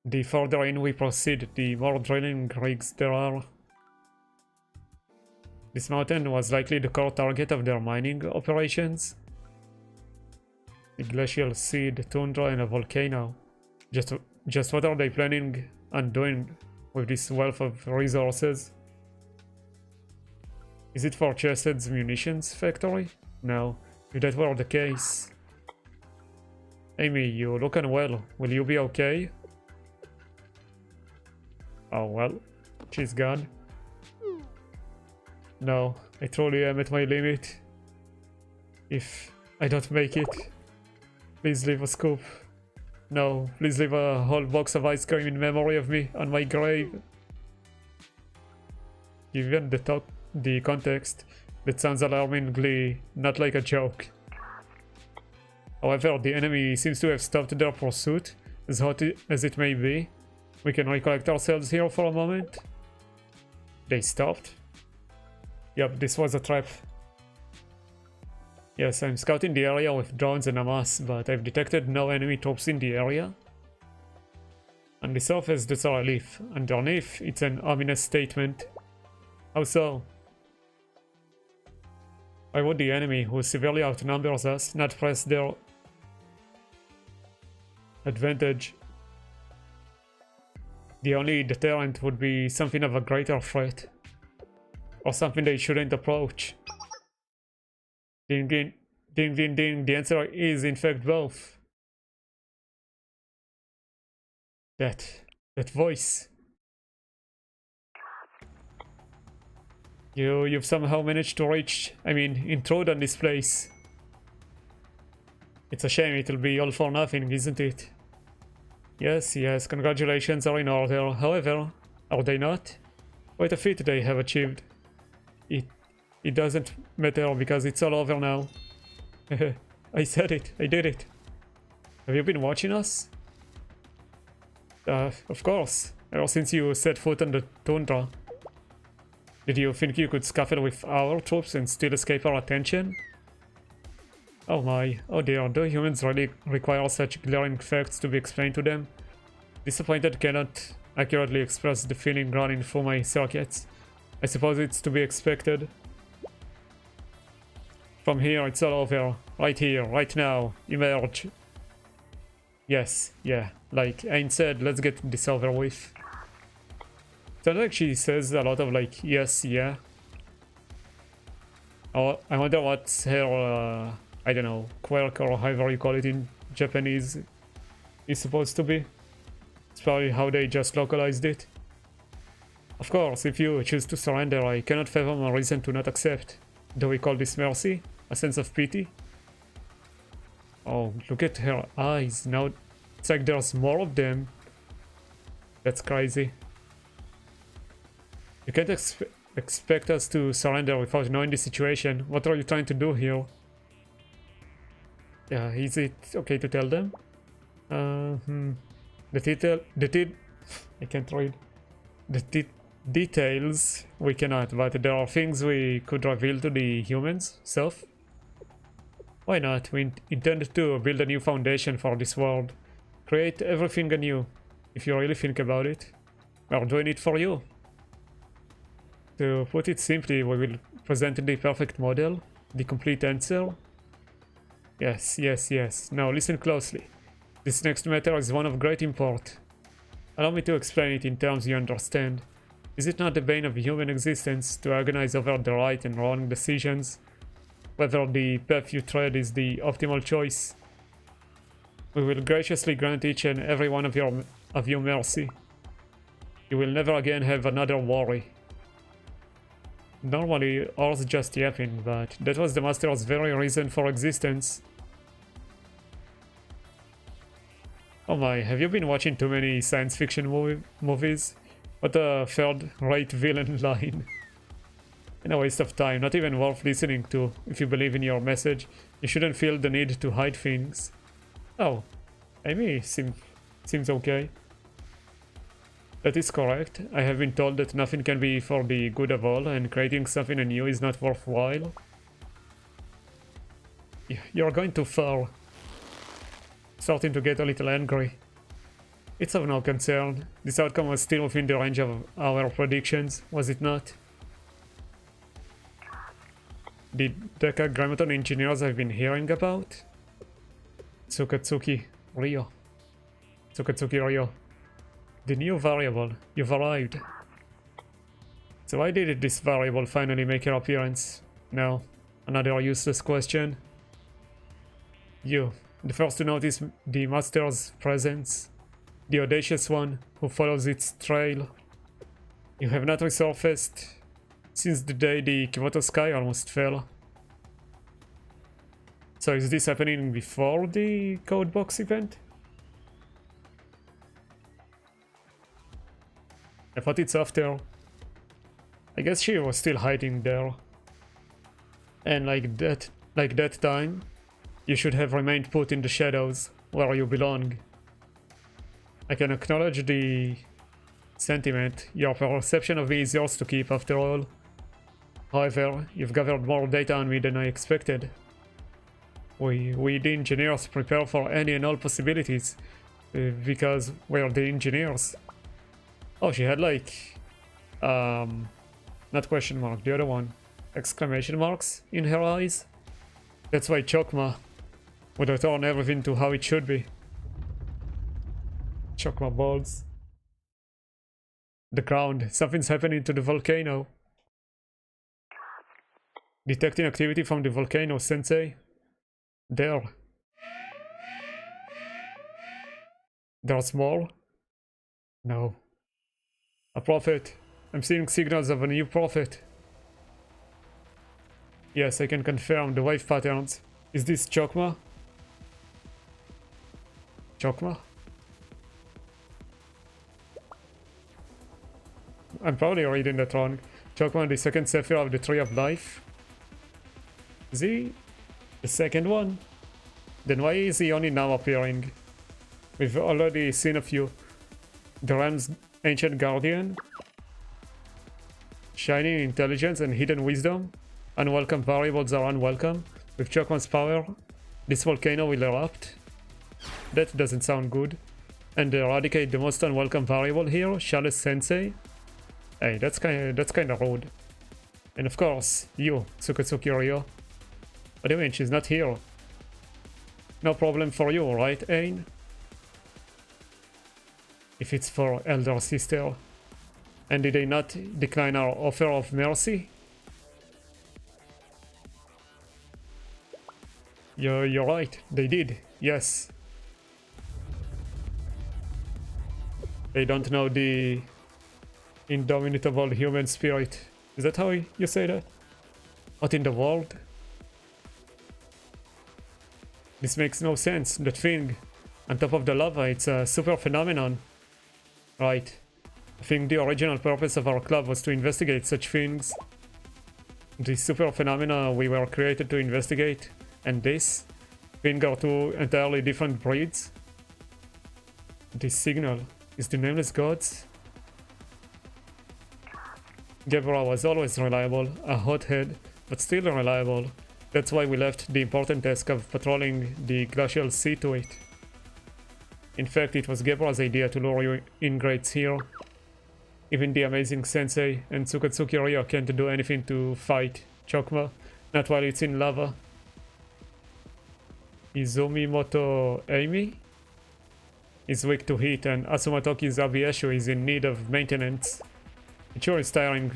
S1: The further in we proceed, the more drilling rigs there are. This mountain was likely the core target of their mining operations. The glacial sea, the tundra, and a volcano. Just what are they planning on doing with this wealth of resources? Is it for Chesed's munitions factory? No, if that were the case. Amy, you look unwell. Will you be okay? Oh well, she's gone. No, I truly am at my limit. If I don't make it, please leave a scoop. No, please leave a whole box of ice cream in memory of me on my grave. Given the context, that sounds alarmingly not like a joke. However, the enemy seems to have stopped their pursuit, as hot as it may be. We can recollect ourselves here for a moment. They stopped. Yep, this was a trap. Yes, I'm scouting the area with drones and AMAS, but I've detected no enemy troops in the area. On the surface, that's a relief. Underneath, it's an ominous statement. How so? Why would the enemy, who severely outnumbers us, not press their advantage? The only deterrent would be something of a greater threat. Or something they shouldn't approach. Ding ding, ding ding ding, the answer is in fact both. That voice. You've somehow managed to intrude on this place. It's a shame it'll be all for nothing, isn't it? Yes, congratulations are in order. However, are they not? Quite a feat they have achieved. It doesn't matter because it's all over now. I said it, I did it. Have you been watching us? Of course, ever since you set foot on the tundra. Did you think you could scuffle with our troops and still escape our attention? Oh my, oh dear, do humans really require such glaring facts to be explained to them? Disappointed cannot accurately express the feeling running through my circuits. I suppose it's to be expected. From here, it's all over. Right here, right now. Emerge. Yes, yeah. Like Ain said, let's get this over with. Sounds like she says a lot of like, yes, yeah. Oh, I wonder what's her, I don't know, quirk or however you call it in Japanese is supposed to be. It's probably how they just localized it. Of course, if you choose to surrender, I cannot fathom a reason to not accept. Do we call this mercy? A sense of pity? Oh, look at her eyes. Now it's like there's more of them. That's crazy. You can't expect us to surrender without knowing the situation. What are you trying to do here? Yeah, is it okay to tell them? I can't read. The details we cannot, but there are things we could reveal to the humans, self. Why not? We intend to build a new foundation for this world. Create everything anew. If you really think about it, we're doing it for you. To put it simply, we will present the perfect model, the complete answer. Yes. Now listen closely. This next matter is one of great import. Allow me to explain it in terms you understand. Is it not the bane of human existence to agonize over the right and wrong decisions? Whether the path you tread is the optimal choice? We will graciously grant each and every one of you mercy. You will never again have another worry. Normally, ours just yapping, but that was the Master's very reason for existence. Oh my, have you been watching too many science fiction movies? What a third-rate villain line. And a waste of time, not even worth listening to if you believe in your message. You shouldn't feel the need to hide things. Oh, Amy seems okay. That is correct. I have been told that nothing can be for the good of all, and creating something new is not worthwhile. You're going too far. Starting to get a little angry. It's of no concern. This outcome was still within the range of our predictions, was it not? The Decagrammaton engineers I've been hearing about? Tsukatsuki Ryo. Tsukatsuki Ryo. The new variable. You've arrived. So why did this variable finally make your appearance? No. Another useless question. You. The first to notice the master's presence. The audacious one who follows its trail. You have not resurfaced since the day the Kyoto sky almost fell. So is this happening before the Codebox event? I thought it's after. I guess she was still hiding there. And like that time, you should have remained put in the shadows, where you belong. I can acknowledge the sentiment. Your perception of me is yours to keep after all. However, you've gathered more data on me than I expected. We the engineers prepare for any and all possibilities, because we're the engineers. Oh, she had like, not question mark, the other one, exclamation marks in her eyes. That's why Chokma would return everything to how it should be. Chokma balls. The ground, something's happening to the volcano. Detecting activity from the volcano, Sensei. There. There's more? No. A prophet. I'm seeing signals of a new prophet. Yes, I can confirm the wave patterns. Is this Chokma? Chokma? I'm probably reading that wrong. Chokma, the second Sephir of the Tree of Life. Is he the second one? Then why is he only now appearing? We've already seen a few. The realm's ancient guardian. Shining intelligence and hidden wisdom. Unwelcome variables are unwelcome. With Chokma's power, this volcano will erupt. That doesn't sound good. And eradicate the most unwelcome variable here, Chalice Sensei. Hey, that's kinda rude. And of course, you, Tsukatsuki Ryo. What do you mean, she's not here? No problem for you, right, Ain? If it's for Elder Sister. And did they not decline our offer of mercy? You're right, they did, yes. They don't know the indomitable human spirit. Is that how you say that? What in the world? This makes no sense. That thing on top of the lava, it's a super phenomenon. Right. I think the original purpose of our club was to investigate such things. The super phenomena we were created to investigate, and this thing are two entirely different breeds. This signal is the nameless gods. Gebra was always reliable, a hothead, but still reliable. That's why we left the important task of patrolling the glacial sea to it. In fact, it was Gebra's idea to lure you ingrates here. Even the amazing Sensei and Tsukatsuki Ryo can't do anything to fight Chokma, not while it's in lava. Izumimoto Amy is weak to heat, and Asumatoki's Abieshu is in need of maintenance. It sure is tiring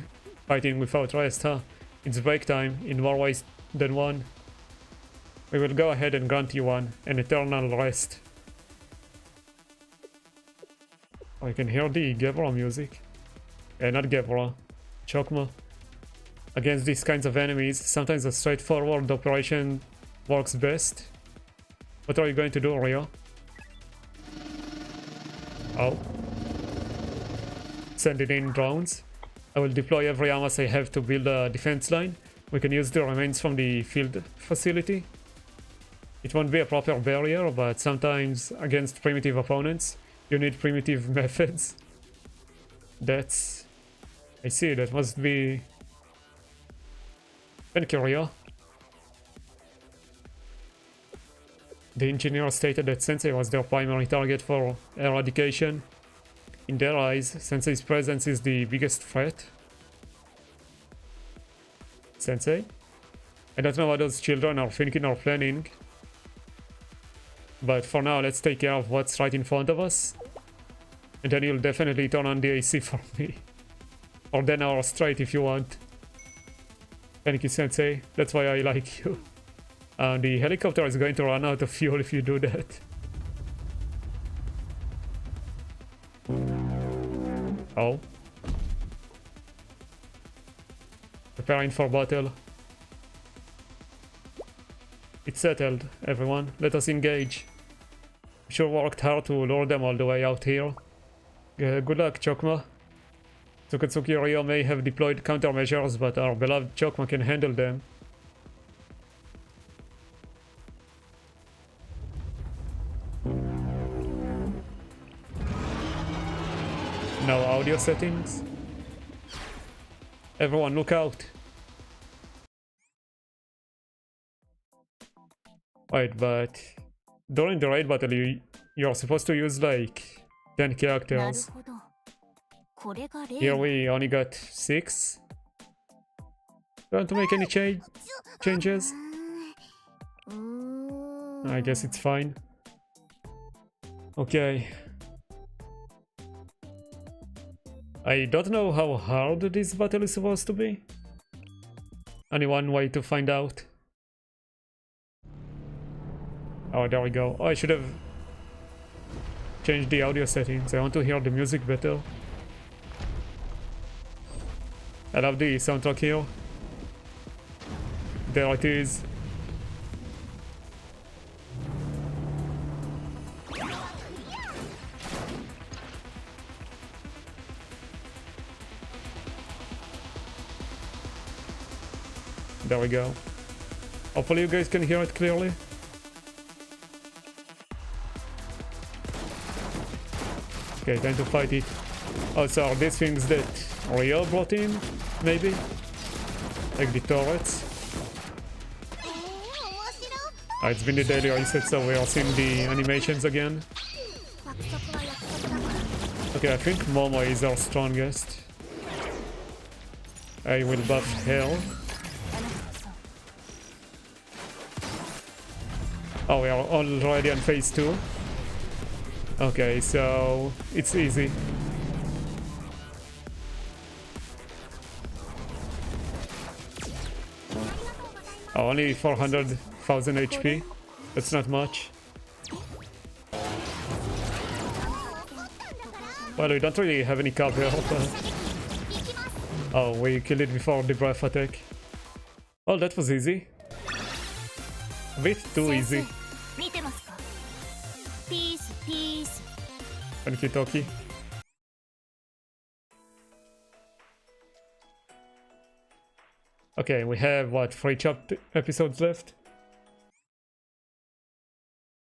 S1: fighting without rest, huh? It's break time in more ways than one. We will go ahead and grant you one, an eternal rest. I can hear the Gebra music. Not Gebra, Chokma. Against these kinds of enemies, sometimes a straightforward operation works best. What are you going to do, Ryo? Oh. Sending in drones. I will deploy every armas I have to build a defense line. We can use the remains from the field facility. It won't be a proper barrier, but sometimes against primitive opponents, you need primitive methods. That's... I see, that must be... Penkirio. The engineer stated that Sensei was their primary target for eradication. In their eyes, Sensei's presence is the biggest threat. Sensei? I don't know what those children are thinking or planning. But for now, let's take care of what's right in front of us. And then you'll definitely turn on the AC for me. Or 10 hours straight if you want. Thank you, Sensei. That's why I like you. The helicopter is going to run out of fuel if you do that. Oh. Preparing for battle. It's settled, everyone. Let us engage. We sure worked hard to lure them all the way out here. Good luck, Chokma. Tsuketsuki Ryo may have deployed countermeasures, but our beloved Chokma can handle them. No audio settings. Everyone look out. Wait, but during the raid battle you're supposed to use like 10 characters. Here we only got 6. Do you want to make any changes? I guess it's fine. Okay. I don't know how hard this battle is supposed to be. Only one way to find out. Oh, there we go. Oh, I should have changed the audio settings. I want to hear the music better. I love the soundtrack here. There it is. There we go. Hopefully you guys can hear it clearly. Okay, time to fight it. Oh, so are these things that Ryo brought in, maybe? Like the turrets? Oh, it's been the daily reset, so we are seeing the animations again. Okay, I think Momo is our strongest. I will buff Hell. Oh, we are already on phase 2. Okay, so it's easy. Oh, only 400,000 HP. That's not much. Well, we don't really have any cover, but... Oh, we killed it before the breath attack. Oh, that was easy. A bit too easy. Thank you, Toki. Okay, we have, what, 3 episodes left?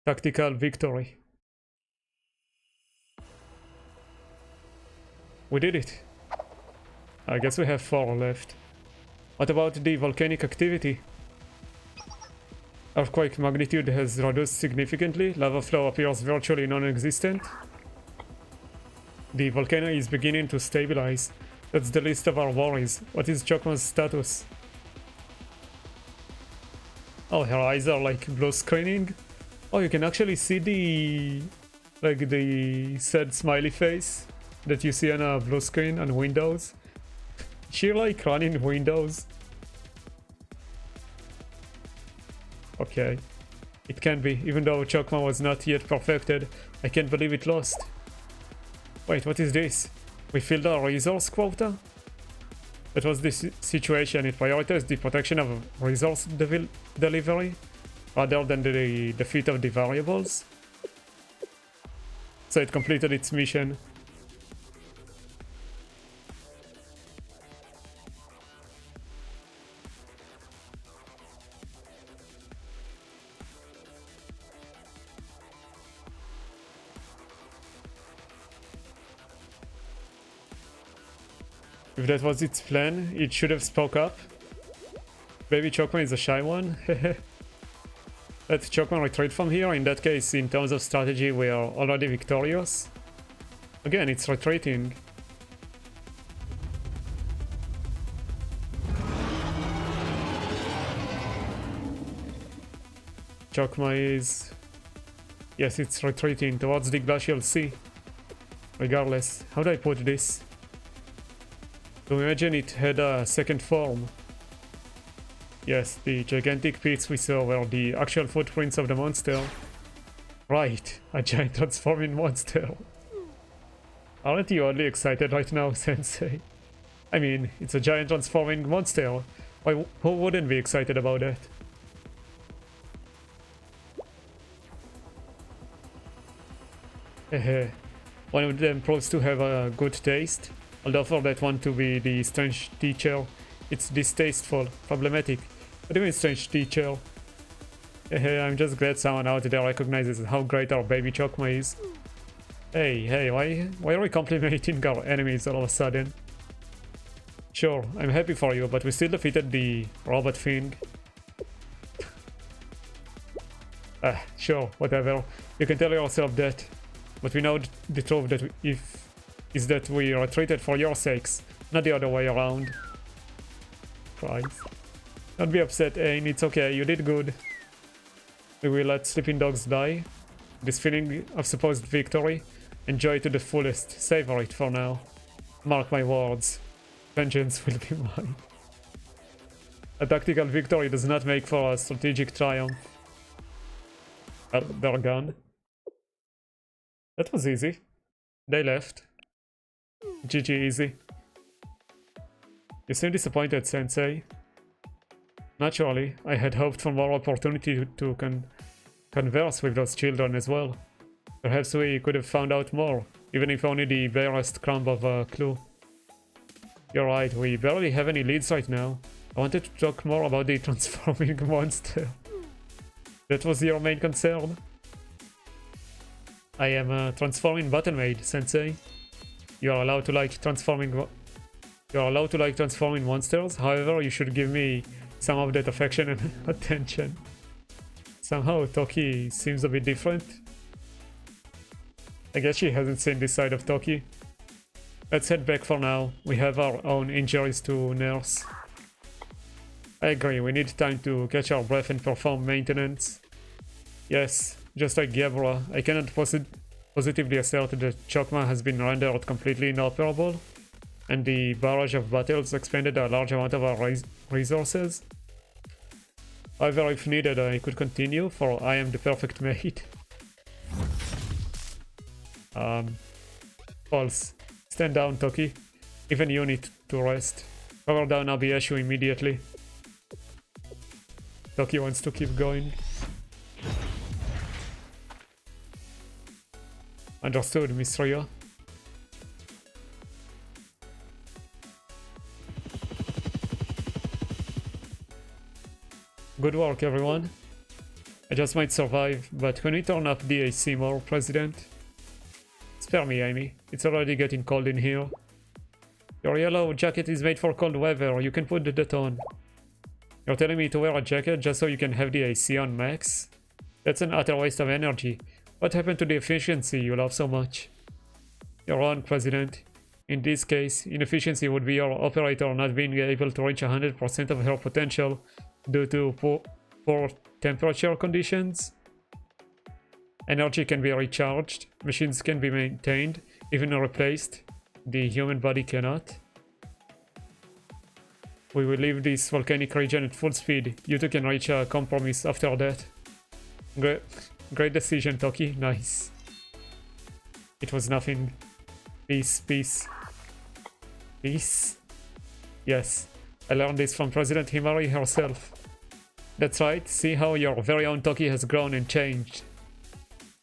S1: Tactical victory. We did it. I guess we have 4 left. What about the volcanic activity? Earthquake magnitude has reduced significantly. Lava flow appears virtually non-existent. The volcano is beginning to stabilize. That's the least of our worries. What is Chokma's status? Oh, her eyes are like blue screening. Oh, you can actually see the... like the sad smiley face that you see on a blue screen on Windows. She like running Windows. Okay. It can be. Even though Chokma was not yet perfected, I can't believe it lost. Wait, what is this? We filled our resource quota? That was the situation. It prioritized the protection of resource delivery rather than the defeat of the variables. So it completed its mission. If that was its plan, it should have spoke up. Baby Chokma is a shy one. Let Chokma retreat from here. In that case, in terms of strategy, we are already victorious. Again, it's retreating. Chokma is... Yes, it's retreating towards the Glacial Sea. Regardless, how do I put this? To imagine it had a second form. Yes, the gigantic pits we saw were the actual footprints of the monster. Right, a giant transforming monster. Aren't you oddly excited right now, Sensei? I mean, it's a giant transforming monster. Who wouldn't be excited about that? One of them proves to have a good taste, although for that one to be the strange teacher, it's distasteful, problematic. What do you mean strange teacher? I'm just glad someone out there recognizes how great our baby Chokma is. Hey, why are we complimenting our enemies all of a sudden? Sure, I'm happy for you, but we still defeated the robot thing. Sure, whatever. You can tell yourself that. But we know the truth that is that we retreated for your sakes, not the other way around. Christ. Don't be upset, Ain, it's okay, you did good. We will let sleeping dogs die. This feeling of supposed victory, enjoy it to the fullest, savor it for now. Mark my words, vengeance will be mine. A tactical victory does not make for a strategic triumph. They're gone. That was easy. They left. GG easy. You seem disappointed, Sensei. Naturally, I had hoped for more opportunity to converse with those children as well. Perhaps we could have found out more, even if only the barest crumb of a clue. You're right, we barely have any leads right now. I wanted to talk more about the transforming monster. That was your main concern? I am a transforming battle maid, Sensei. You are allowed to like transforming monsters. However, you should give me some of that affection and attention. Somehow Toki seems a bit different. I guess she hasn't seen this side of Toki. Let's head back for now. We have our own injuries to nurse. I agree, we need time to catch our breath and perform maintenance. Yes, just like Gebra, I cannot positively assert that Chokma has been rendered completely inoperable, and the barrage of battles expended a large amount of our resources. However, if needed, I could continue, for I am the perfect mate. False. Stand down, Toki. Even you need to rest. Cover down Abieshu immediately. Toki wants to keep going. Understood, Miss Rio. Good work, everyone. I just might survive, but can we turn up the AC more, President? Spare me, Amy. It's already getting cold in here. Your yellow jacket is made for cold weather. You can put that on. You're telling me to wear a jacket just so you can have the AC on max? That's an utter waste of energy. What happened to the efficiency you love so much? You're wrong, President. In this case, inefficiency would be your operator not being able to reach 100% of her potential due to poor temperature conditions. Energy can be recharged, machines can be maintained, even replaced. The human body cannot. We will leave this volcanic region at full speed. You two can reach a compromise after that. Great decision, Toki. Nice. It was nothing. Peace, peace. Peace? Yes. I learned this from President Himari herself. That's right. See how your very own Toki has grown and changed.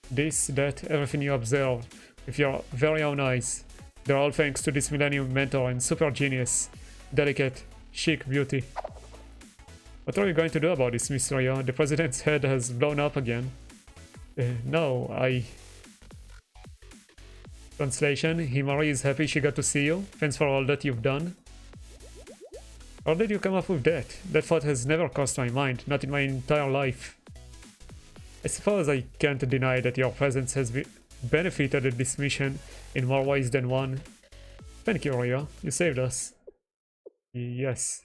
S1: This, that, everything you observe with your very own eyes. They're all thanks to this Millennium Mentor and super genius. Delicate, chic beauty. What are you going to do about this, Mr. Rio? The president's head has blown up again. No, Translation, Himari is happy she got to see you. Thanks for all that you've done. How did you come up with that? That thought has never crossed my mind, not in my entire life. I suppose I can't deny that your presence has benefited this mission in more ways than one. Thank you, Rio. You saved us. Yes.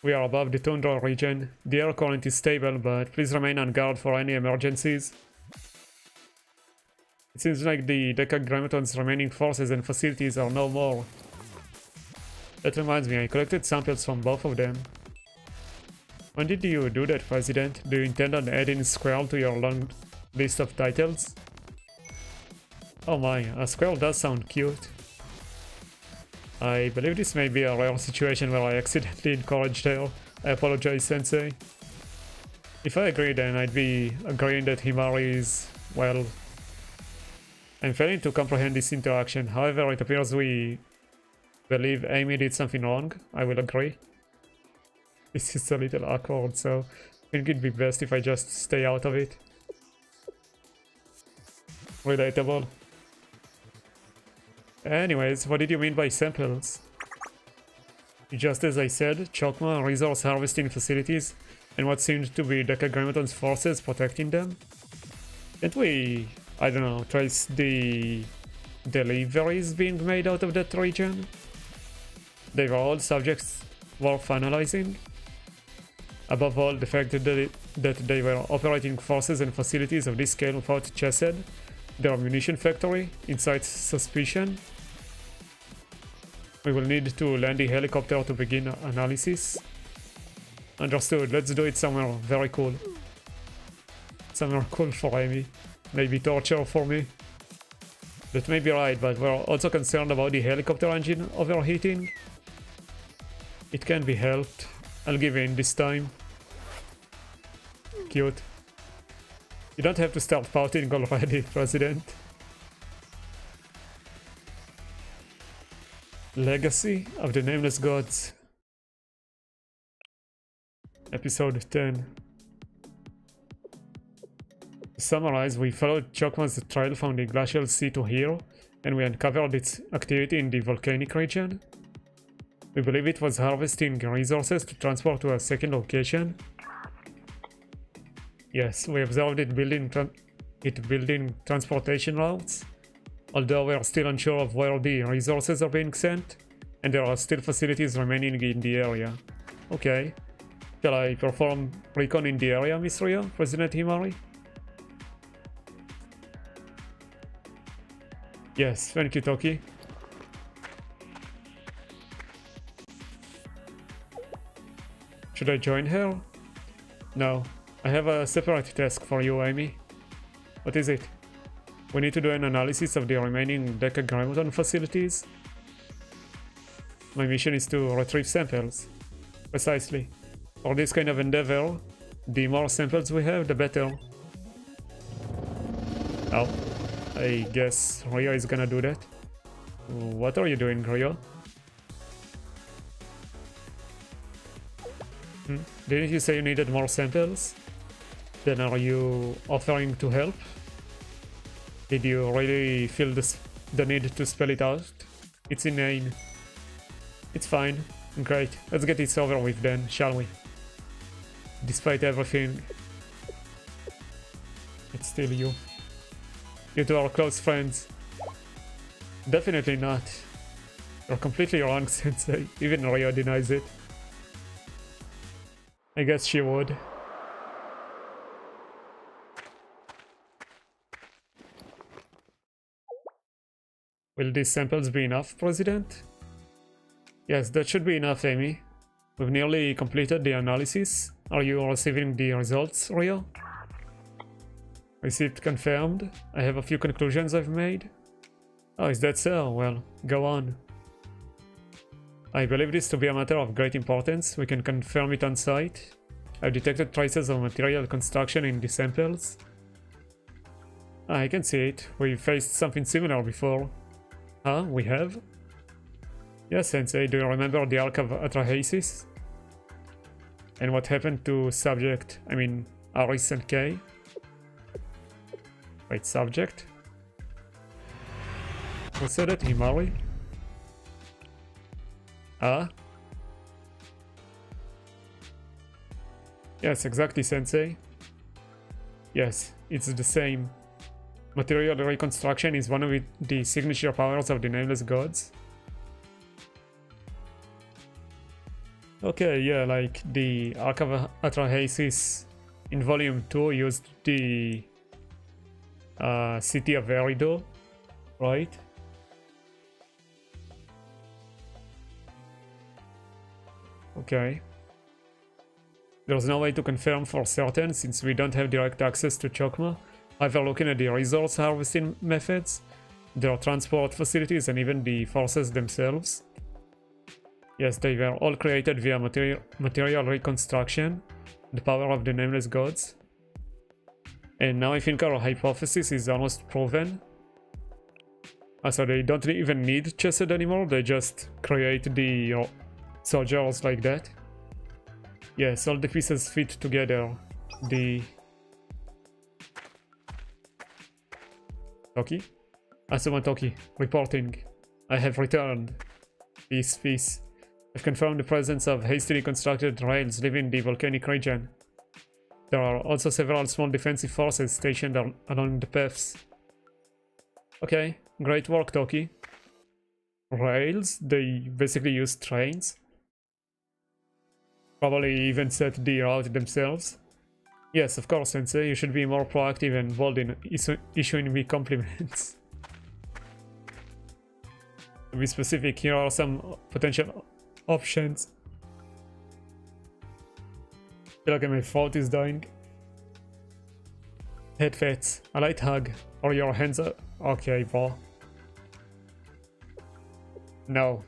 S1: We are above the tundra region. The air current is stable, but please remain on guard for any emergencies. It seems like the Decagrammaton's remaining forces and facilities are no more. That reminds me, I collected samples from both of them. When did you do that, President? Do you intend on adding Squirrel to your long list of titles? Oh my, a squirrel does sound cute. I believe this may be a rare situation where I accidentally encouraged her. I apologize, Sensei. If I agree, then I'd be agreeing that Himari is, well... I'm failing to comprehend this interaction. However, it appears we believe Amy did something wrong. I will agree. This is a little awkward, so I think it'd be best if I just stay out of it. Relatable. Anyways, what did you mean by samples? Just as I said, Chokma resource harvesting facilities and what seemed to be Decagrammaton's forces protecting them. Can't we, I don't know, trace the deliveries being made out of that region? They were all subjects worth analyzing. Above all, the fact that they were operating forces and facilities of this scale without Chesed, their ammunition factory, incites suspicion. We will need to land the helicopter to begin analysis. Understood, let's do it somewhere very cool. Somewhere cool for Amy. Maybe torture for me. That may be right, but we're also concerned about the helicopter engine overheating. It can be helped. I'll give in this time. Cute. You don't have to start pouting already, President. Legacy of the Nameless Gods. Episode 10. To summarize, we followed Chokma's trail from the glacial sea to here, and we uncovered its activity in the volcanic region. We believe it was harvesting resources to transport to a second location. Yes, we observed it building transportation routes, although we are still unsure of where the resources are being sent, and there are still facilities remaining in the area. Okay. Shall I perform recon in the area, Miss Rio, President Himari? Yes, thank you, Toki. Should I join her? No. I have a separate task for you, Amy. What is it? We need to do an analysis of the remaining Decagrammaton facilities. My mission is to retrieve samples. Precisely. For this kind of endeavor, the more samples we have, the better. Oh, I guess Rio is gonna do that. What are you doing, Rio? Didn't you say you needed more samples? Then are you offering to help? Did you really feel the need to spell it out? It's inane. It's fine. Great. Let's get this over with then, shall we? Despite everything, it's still you. You two are close friends. Definitely not. You're completely wrong, Sensei. Even Rio denies it. I guess she would. Will these samples be enough, President? Yes, that should be enough, Amy. We've nearly completed the analysis. Are you receiving the results, Rio? Receipt confirmed. I have a few conclusions I've made. Oh, is that so? Well, go on. I believe this to be a matter of great importance. We can confirm it on site. I've detected traces of material construction in the samples. I can see it. We faced something similar before. Huh? We have? Yes, Sensei. Do you remember the Ark of Atrahasis? And what happened to Aris and Kay? Wait, subject? Who said it? Himari? Ah? Yes, exactly, Sensei. Yes, it's the same. Material reconstruction is one of the signature powers of the Nameless Gods. Okay, yeah, like the Arc of Atrahasis in Volume 2 used the City of Erido, right? Okay. There's no way to confirm for certain since we don't have direct access to Chokma. However, looking at the resource harvesting methods, their transport facilities, and even the forces themselves, yes, they were all created via material reconstruction, the power of the Nameless Gods. And now I think our hypothesis is almost proven. So they don't even need Chesed anymore, they just create the soldiers like that. Yes, all the pieces fit together. The Toki? Asuma Toki, reporting. I have returned. Peace. I've confirmed the presence of hastily constructed rails leaving the volcanic region. There are also several small defensive forces stationed along the paths. Okay, great work, Toki. Rails? They basically use trains? Probably even set the route themselves. Yes, of course, Sensei, you should be more proactive and bold in issuing me compliments. To be specific, here are some potential options. I feel like my throat is dying. Head fats, a light hug, or your hands up. Okay, bro. No.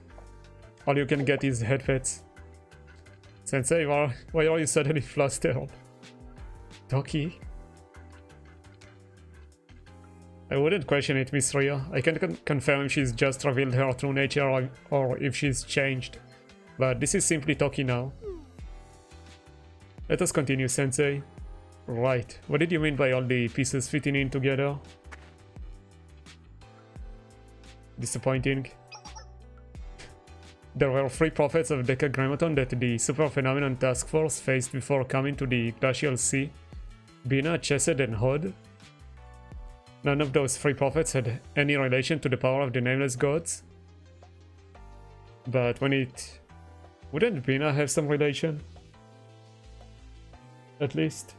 S1: All you can get is head fats. Sensei, why are you suddenly flustered? Toki? I wouldn't question it, Miss Ria. I can't confirm if she's just revealed her true nature or if she's changed. But this is simply Toki now. Let us continue, Sensei. Right, what did you mean by all the pieces fitting in together? Disappointing. There were 3 prophets of Decagrammaton that the Super Phenomenon Task Force faced before coming to the Glacial Sea. Bina, Chesed, and Hod. None of those 3 prophets had any relation to the power of the Nameless Gods. But when it... Wouldn't Bina have some relation? At least.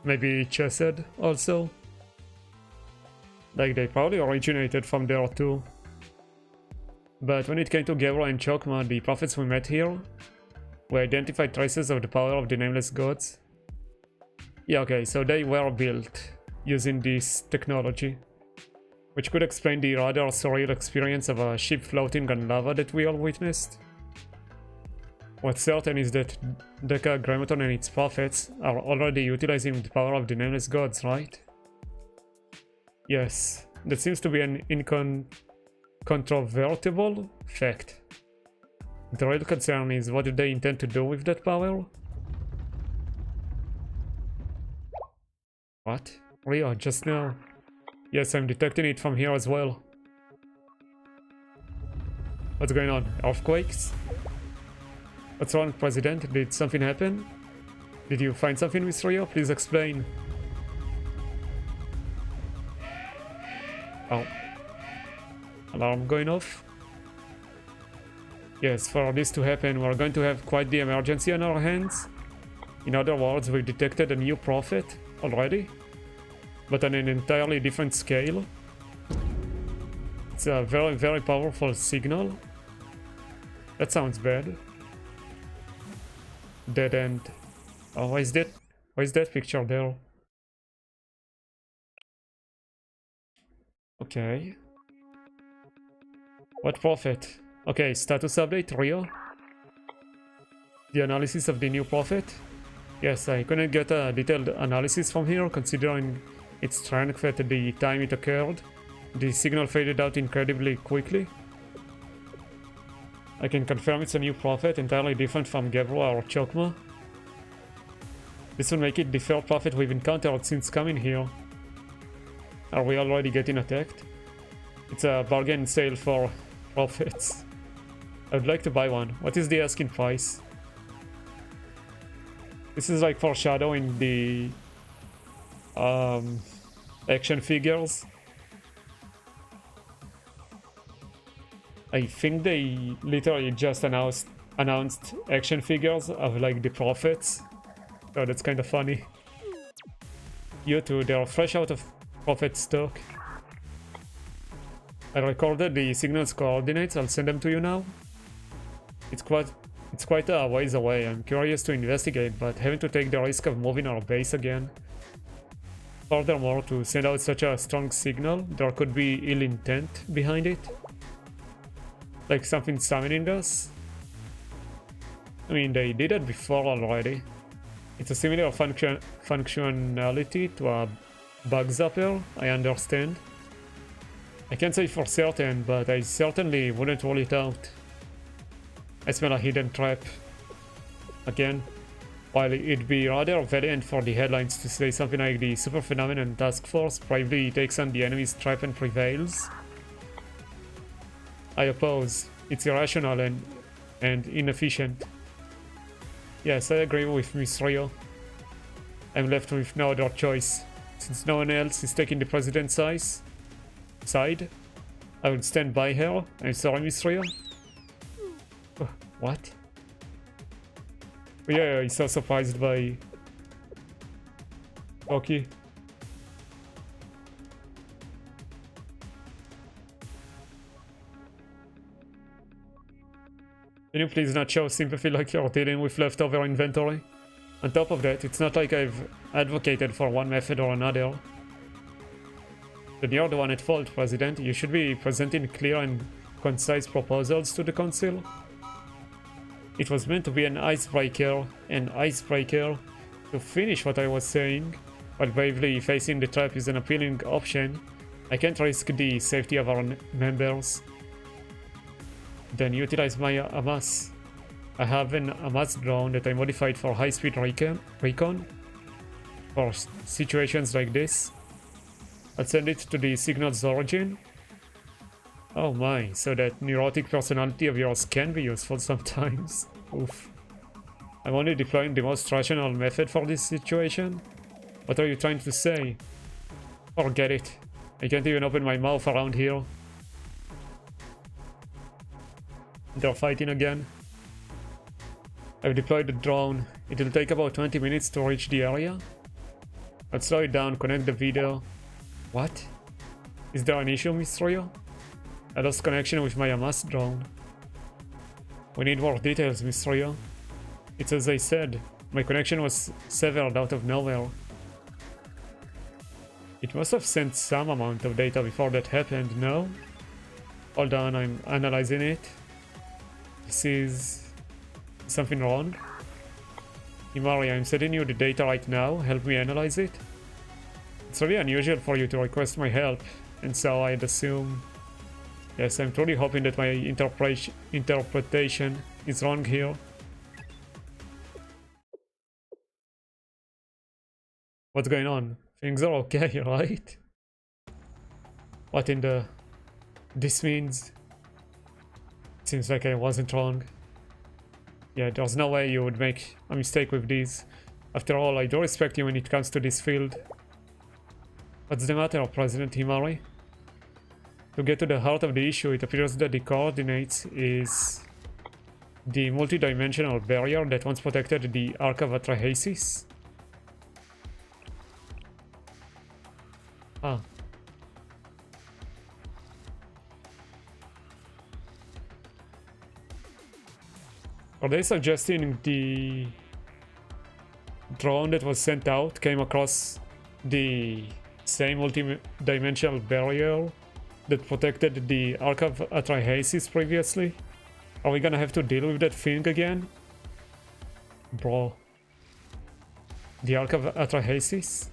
S1: Maybe Chesed also? Like, they probably originated from there too. But when it came to Gebra and Chokma, the prophets we met here, we identified traces of the power of the Nameless Gods. Yeah, okay, so they were built using this technology, which could explain the rather surreal experience of a ship floating on lava that we all witnessed. What's certain is that Decagrammaton and its prophets are already utilizing the power of the Nameless Gods, right? Yes, that seems to be an incontrovertible fact. The real concern is what do they intend to do with that power? What? Rio, just now. Yes, I'm detecting it from here as well. What's going on? Earthquakes? What's wrong, President? Did something happen? Did you find something, Miss Rio? Please explain. Oh. Alarm going off? Yes, for this to happen, we're going to have quite the emergency on our hands. In other words, we detected a new prophet already, but on an entirely different scale. It's a very, very powerful signal. That sounds bad. Dead end. Oh, why is that picture there? Okay. What prophet? Okay, status update, Rio. The analysis of the new prophet. Yes, I couldn't get a detailed analysis from here, considering its strength at the time it occurred. The signal faded out incredibly quickly. I can confirm it's a new prophet, entirely different from Gebra or Chokma. This will make it the third prophet we've encountered since coming here. Are we already getting attacked? It's a bargain sale for prophets. I would like to buy one. What is the asking price? This is like foreshadowing the action figures. I think they literally just announced action figures of like the prophets. So that's kind of funny. You two, they are fresh out of prophet stock. I recorded the signal's coordinates. I'll send them to you now. It's quite a ways away. I'm curious to investigate, but having to take the risk of moving our base again. Furthermore, to send out such a strong signal, there could be ill intent behind it. Like something summoning us. I mean, they did it before already. It's a similar functionality to a bug zapper, I understand. I can't say for certain, but I certainly wouldn't rule it out. I smell a hidden trap. Again, while it'd be rather valiant for the headlines to say something like the Super Phenomenon Task Force bravely takes on the enemy's trap and prevails, I oppose. It's irrational and inefficient. Yes, I agree with Miss Rio. I'm left with no other choice. Since no one else is taking the president's side, I will stand by her. I'm sorry, Miss Rio. What? Oh, yeah, he's so surprised by Oki. Can you please not show sympathy like you're dealing with leftover inventory? On top of that, it's not like I've advocated for one method or another. Then you're the one at fault, President. You should be presenting clear and concise proposals to the Council. It was meant to be an icebreaker to finish what I was saying. While bravely facing the trap is an appealing option, I can't risk the safety of our members. Then utilize my AMAS. I have an AMAS drone that I modified for high-speed recon for situations like this. I'll send it to the signal's origin. Oh my, so that neurotic personality of yours can be useful sometimes. Oof. I'm only deploying the most rational method for this situation. What are you trying to say? Forget it. I can't even open my mouth around here. They're fighting again. I've deployed the drone. It'll take about 20 minutes to reach the area. I'll slow it down, connect the video. What? Is there an issue, Miss Rio? I lost connection with my AMAS drone. We need more details, Miss Rio. It's as I said, my connection was severed out of nowhere. It must have sent some amount of data before that happened, no? Hold on, I'm analyzing it. This is something wrong. Imari, I'm sending you the data right now. Help me analyze it. It's really unusual for you to request my help, and so I'd assume... Yes, I'm truly hoping that my interpretation is wrong here. What's going on? Things are okay, right? What in the... This means... Seems like I wasn't wrong. Yeah, there's no way you would make a mistake with these. After all, I do respect you when it comes to this field. What's the matter, President Himari? To get to the heart of the issue, it appears that the coordinates is the multi-dimensional barrier that once protected the Ark of Atrahasis. Ah. Are they suggesting the drone that was sent out came across the same multi-dimensional barrier that protected the Ark of Atrahasis previously? Are we gonna have to deal with that thing again? Bro. The Ark of Atrahasis?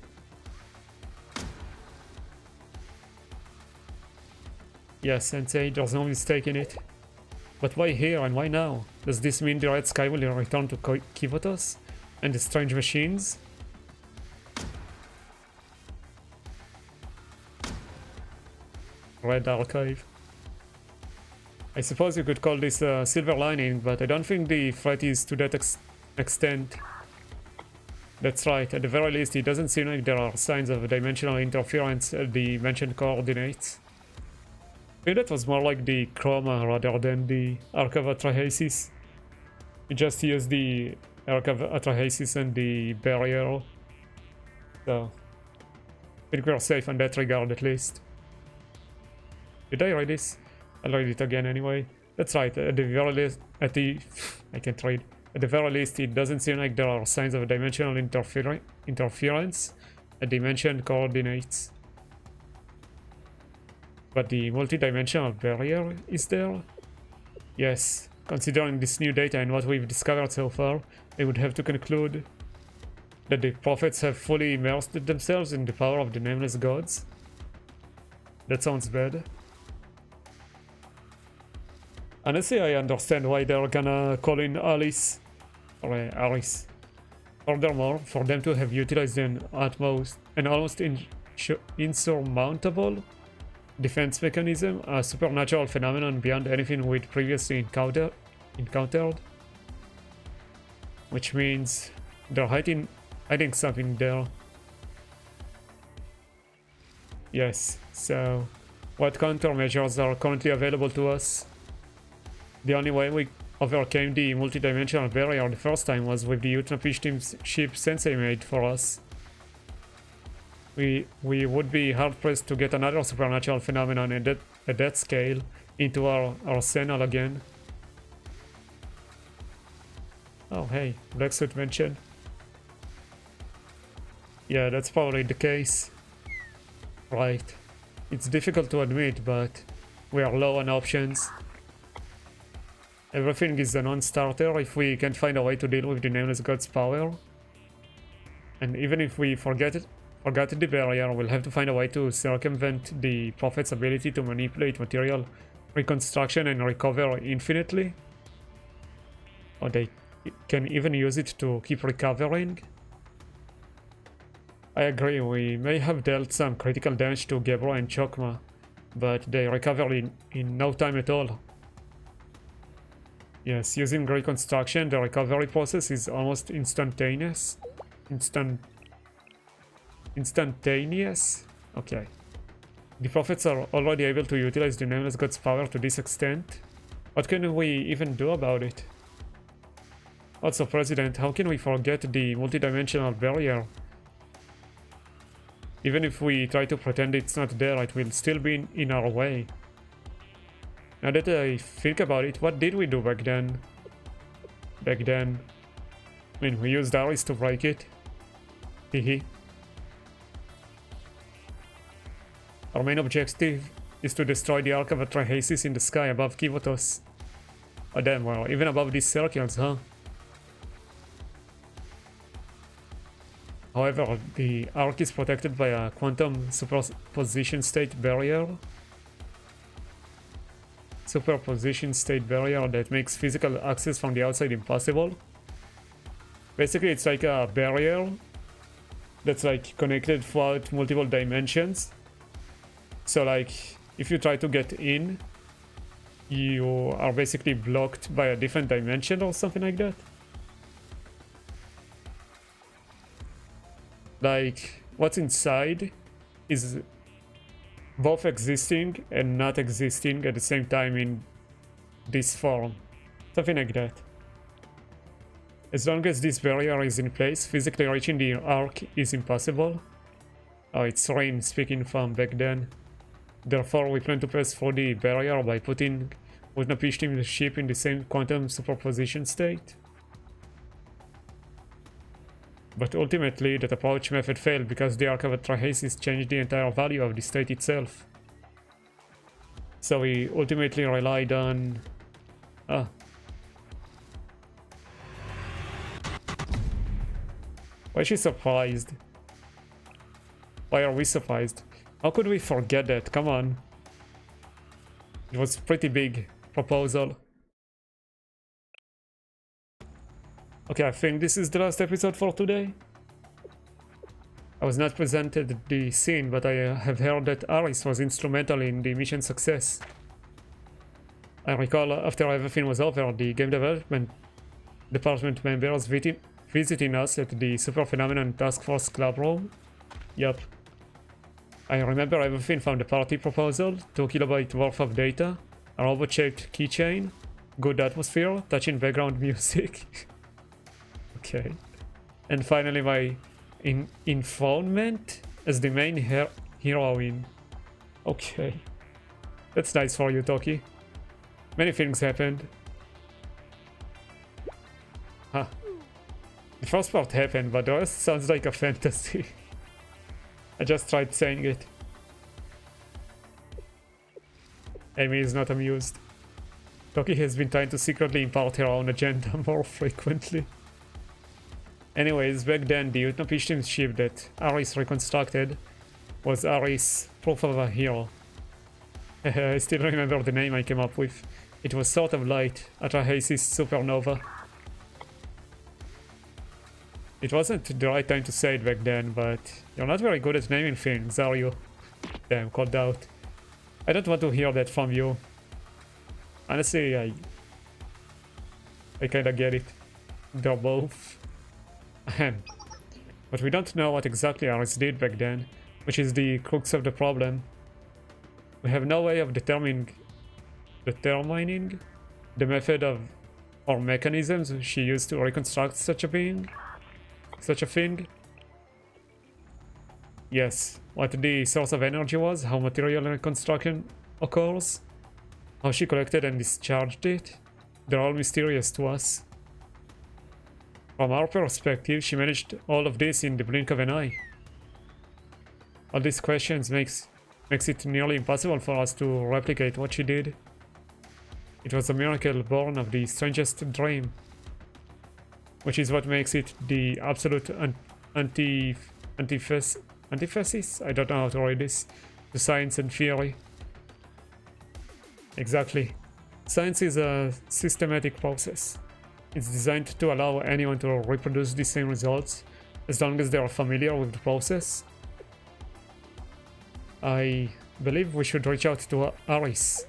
S1: Yes, Sensei, there's no mistake in it. But why here and why now? Does this mean the Red Sky will return to Kivotos and the strange machines? Red Archive. I suppose you could call this a silver lining, but I don't think the threat is to that extent. That's right, at the very least it doesn't seem like there are signs of dimensional interference at the mentioned coordinates. I think that was more like the chroma rather than the arc of atrahasis. We just used the arc of atrahasis and the barrier. So I think we're safe in that regard at least. Did I read this? I'll read it again anyway. That's right, at the very least, I can't read. At the very least, it doesn't seem like there are signs of dimensional interference at the mentioned coordinates. But the multi-dimensional barrier is there? Yes, considering this new data and what we've discovered so far, I would have to conclude that the prophets have fully immersed themselves in the power of the nameless gods. That sounds bad. Honestly, I understand why they're gonna call in Alice, or Alice. Furthermore, for them to have utilized an almost insurmountable defense mechanism, a supernatural phenomenon beyond anything we'd previously encountered, which means they're hiding something there. Yes, so what countermeasures are currently available to us? The only way we overcame the multidimensional barrier the first time was with the Utnapishtim's ship Sensei made for us. We would be hard-pressed to get another supernatural phenomenon at that scale into our arsenal again. Oh hey, Black Suit mentioned. Yeah, that's probably the case. Right. It's difficult to admit, but we are low on options. Everything is a non-starter if we can't find a way to deal with the Nameless God's power. And even if we forgot the barrier, we'll have to find a way to circumvent the Prophet's ability to manipulate material reconstruction and recover infinitely. Or they can even use it to keep recovering. I agree, we may have dealt some critical damage to Gebra and Chokma, but they recovered in no time at all. Yes, using reconstruction, the recovery process is almost instantaneous. Instantaneous? Okay. The prophets are already able to utilize the Nameless God's power to this extent. What can we even do about it? Also, President, how can we forget the multidimensional barrier? Even if we try to pretend it's not there, it will still be in our way. Now that I think about it, what did we do back then? I mean, we used Aris to break it. Hehe. Our main objective is to destroy the Arc of Atrahasis in the sky above Kivotos. Oh damn, well, even above these circles, huh? However, the Arc is protected by a quantum superposition state barrier. That makes physical access from the outside impossible. Basically, it's like a barrier that's like connected throughout multiple dimensions. So like, if you try to get in, you are basically blocked by a different dimension or something like that. Like, what's inside is both existing and not existing at the same time in this form. Something like that. As long as this barrier is in place, physically reaching the arc is impossible. Oh, it's Rain speaking from back then. Therefore, we plan to pass through the barrier by putting Utnapishtim's ship in the same quantum superposition state. But ultimately, that approach method failed because the Arc of Atrahasis changed the entire value of the state itself. So we ultimately relied on... Why is she surprised? Why are we surprised? How could we forget that? Come on. It was a pretty big proposal. Okay, I think this is the last episode for today. I was not presented the scene, but I have heard that Aris was instrumental in the mission success. I recall after everything was over, the game development department members visiting us at the Super Phenomenon Task Force Club room. Yup. I remember everything from the party proposal, 2 kilobyte worth of data, a robot-shaped keychain, good atmosphere, touching background music. Okay. And finally my enthronement as the main heroine. Okay. That's nice for you, Toki. Many things happened. Huh. The first part happened, but the rest sounds like a fantasy. I just tried saying it. Amy is not amused. Toki has been trying to secretly impart her own agenda more frequently. Anyways, back then the Utnapishtim ship that Aris reconstructed was Aris' proof of a hero. I still remember the name I came up with. It was sort of light, Atrahasis supernova. It wasn't the right time to say it back then, but you're not very good at naming things, are you? Damn, called out. I don't want to hear that from you. Honestly, I kinda get it. They're both. But we don't know what exactly Aris did back then, which is the crux of the problem. We have no way of determining the method of or mechanisms she used to reconstruct such a thing. Yes, what the source of energy was, how material reconstruction occurs, how she collected and discharged it, they're all mysterious to us. From our perspective, she managed all of this in the blink of an eye. All these questions makes it nearly impossible for us to replicate what she did. It was a miracle born of the strangest dream, which is what makes it the absolute antithesis? I don't know how to write this. To science and theory. Exactly. Science is a systematic process. It's designed to allow anyone to reproduce the same results as long as they are familiar with the process. I believe we should reach out to Aris.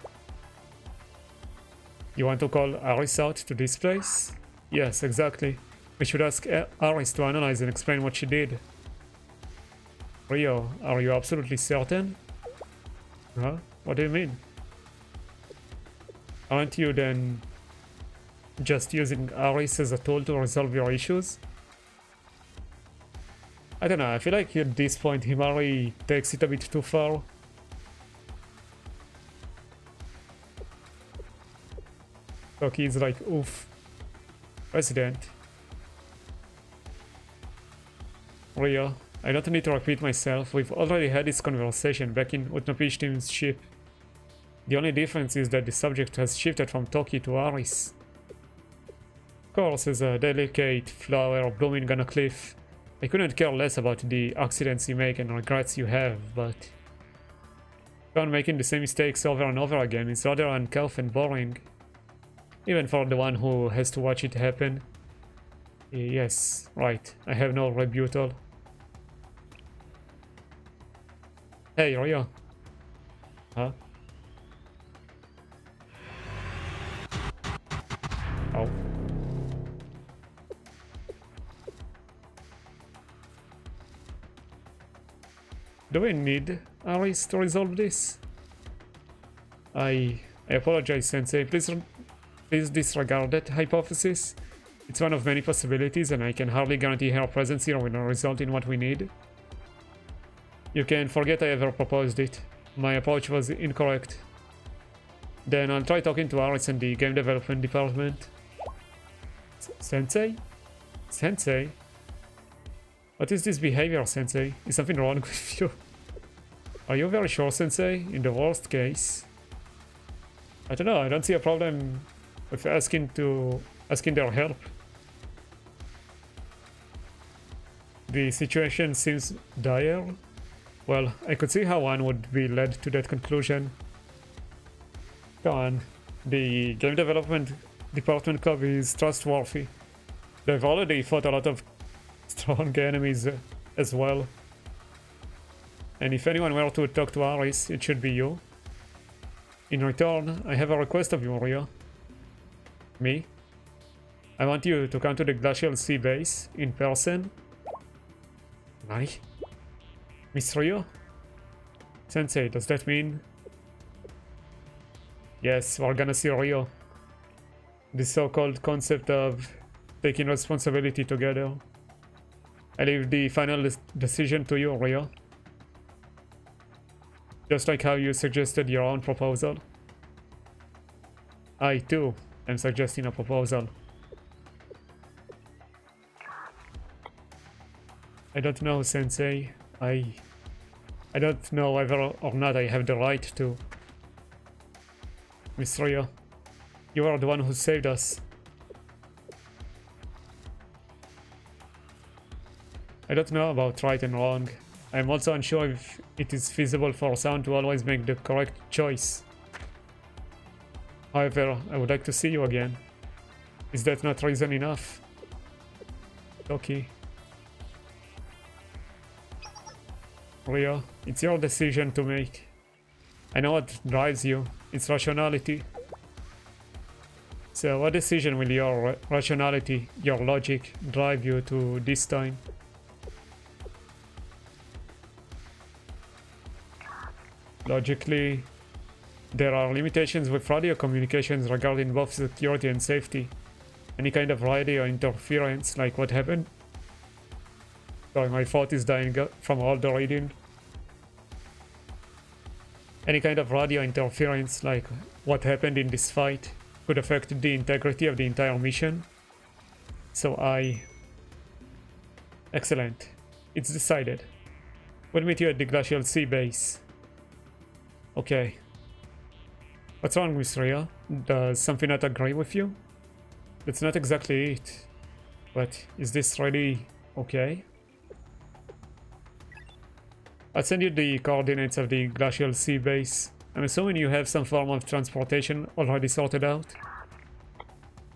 S1: You want to call Aris out to this place? Yes, exactly. We should ask Aris to analyze and explain what she did. Rio, are you absolutely certain? Huh? What do you mean? Aren't you then just using Aris as a tool to resolve your issues? I don't know, I feel like at this point Himari takes it a bit too far. Toki is like, oof. President. Rio, I don't need to repeat myself, we've already had this conversation back in Utnapishtim's ship. The only difference is that the subject has shifted from Toki to Aris. Of course, as a delicate flower blooming on a cliff, I couldn't care less about the accidents you make and regrets you have, but making the same mistakes over and over again is rather uncouth and boring. Even for the one who has to watch it happen. Yes, right, I have no rebuttal. Hey, Rio. Huh? Oh. Do we need Aris to resolve this? I apologize, Sensei. Please disregard that hypothesis. It's one of many possibilities, and I can hardly guarantee her presence here will result in what we need. You can forget I ever proposed it. My approach was incorrect. Then I'll try talking to Aris in the game development department. Sensei? Sensei? What is this behavior, Sensei? Is something wrong with you? Are you very sure, Sensei? In the worst case? I don't know, I don't see a problem with asking their help. The situation seems dire. Well, I could see how one would be led to that conclusion. Go on. The game development department club is trustworthy. They've already fought a lot of strong enemies as well. And if anyone were to talk to Aris, it should be you. In return, I have a request of you, Rio. Me? I want you to come to the Glacial Sea base in person. Nani? Miss Rio? Sensei, does that mean... Yes, we're gonna see Rio. The so-called concept of taking responsibility together. I leave the final decision to you, Rio. Just like how you suggested your own proposal. I, too, am suggesting a proposal. I don't know, Sensei. I don't know whether or not I have the right to. Miss Rio, you are the one who saved us. I don't know about right and wrong. I am also unsure if it is feasible for someone to always make the correct choice. However, I would like to see you again. Is that not reason enough? Toki. Rio, it's your decision to make. I know what drives you. It's rationality. So what decision will your rationality, your logic, drive you to this time? Logically, there are limitations with radio communications regarding both security and safety. Any kind of radio interference, like what happened. Sorry, my thought is dying from all the reading. Any kind of radio interference, like what happened in this fight, could affect the integrity of the entire mission. So Excellent. It's decided. We'll meet you at the Glacial Sea base. Okay. What's wrong, Miss Ria? Does something not agree with you? That's not exactly it. But is this really okay? I'll send you the coordinates of the Glacial Sea base. I'm assuming you have some form of transportation already sorted out?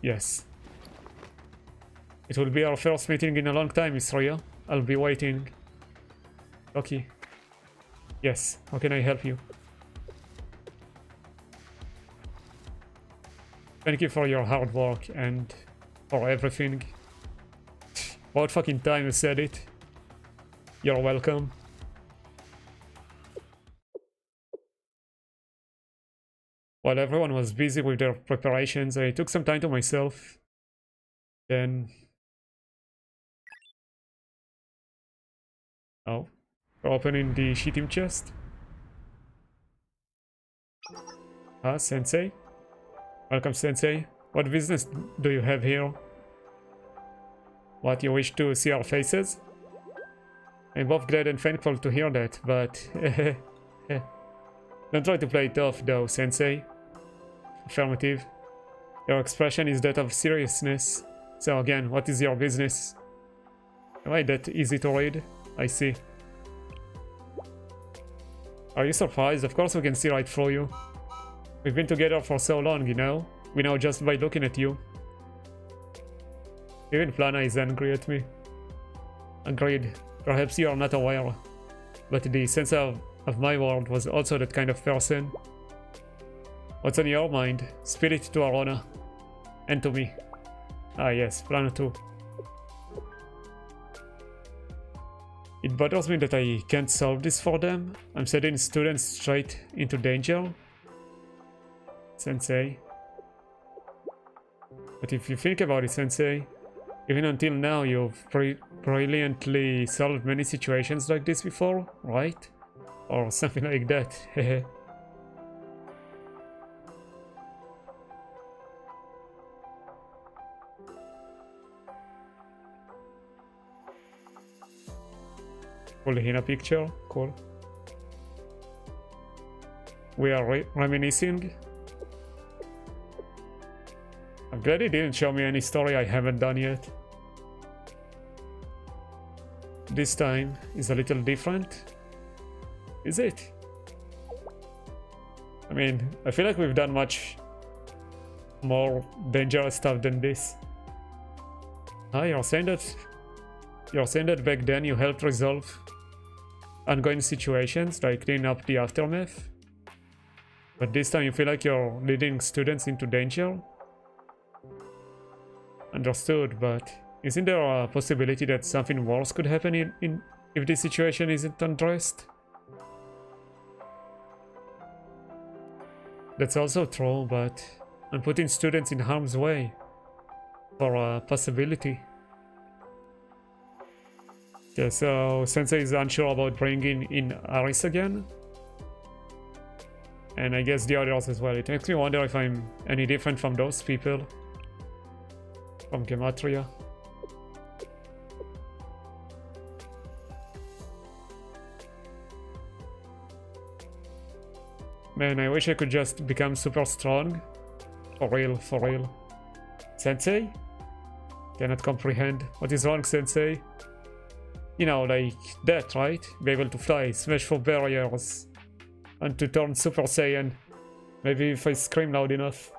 S1: Yes. It will be our first meeting in a long time, Miss Ria. I'll be waiting. Okay. Yes, how can I help you? Thank you for your hard work and for everything. About fucking time you said it. You're welcome. While everyone was busy with their preparations, I took some time to myself. Then... Oh. We're opening the Shitim chest. Ah, Sensei? Welcome, Sensei. What business do you have here? What, you wish to see our faces? I'm both glad and thankful to hear that, but... Don't try to play it off, though, Sensei. Affirmative. Your expression is that of seriousness. So again, what is your business? Am I that easy to read? I see. Are you surprised? Of course we can see right through you. We've been together for so long, you know? We know just by looking at you. Even Plana is angry at me. Agreed. Perhaps you are not aware. But the sensor of my world was also that kind of person. What's on your mind? Spill it to Arona. And to me. Ah yes, Plana too. It bothers me that I can't solve this for them. I'm setting students straight into danger. Sensei. But if you think about it, Sensei, even until now you've brilliantly solved many situations like this before, right? Or something like that, hehe. Cool Hina picture, cool. We are reminiscing. I'm glad he didn't show me any story I haven't done yet. This time is a little different. Is it? I mean, I feel like we've done much more dangerous stuff than this. Ah, you're saying that back then you helped resolve ongoing situations, like clean up the aftermath? But this time you feel like you're leading students into danger? Understood, but isn't there a possibility that something worse could happen if this situation isn't addressed? That's also true, but I'm putting students in harm's way for a possibility. Okay, so Sensei is unsure about bringing in Aris again. And I guess the others as well. It makes me wonder if I'm any different from those people from Gematria. Man, I wish I could just become super strong. For real, for real. Sensei? Cannot comprehend. What is wrong, Sensei? You know, like that, right? Be able to fly, smash through barriers, and to turn Super Saiyan. Maybe if I scream loud enough.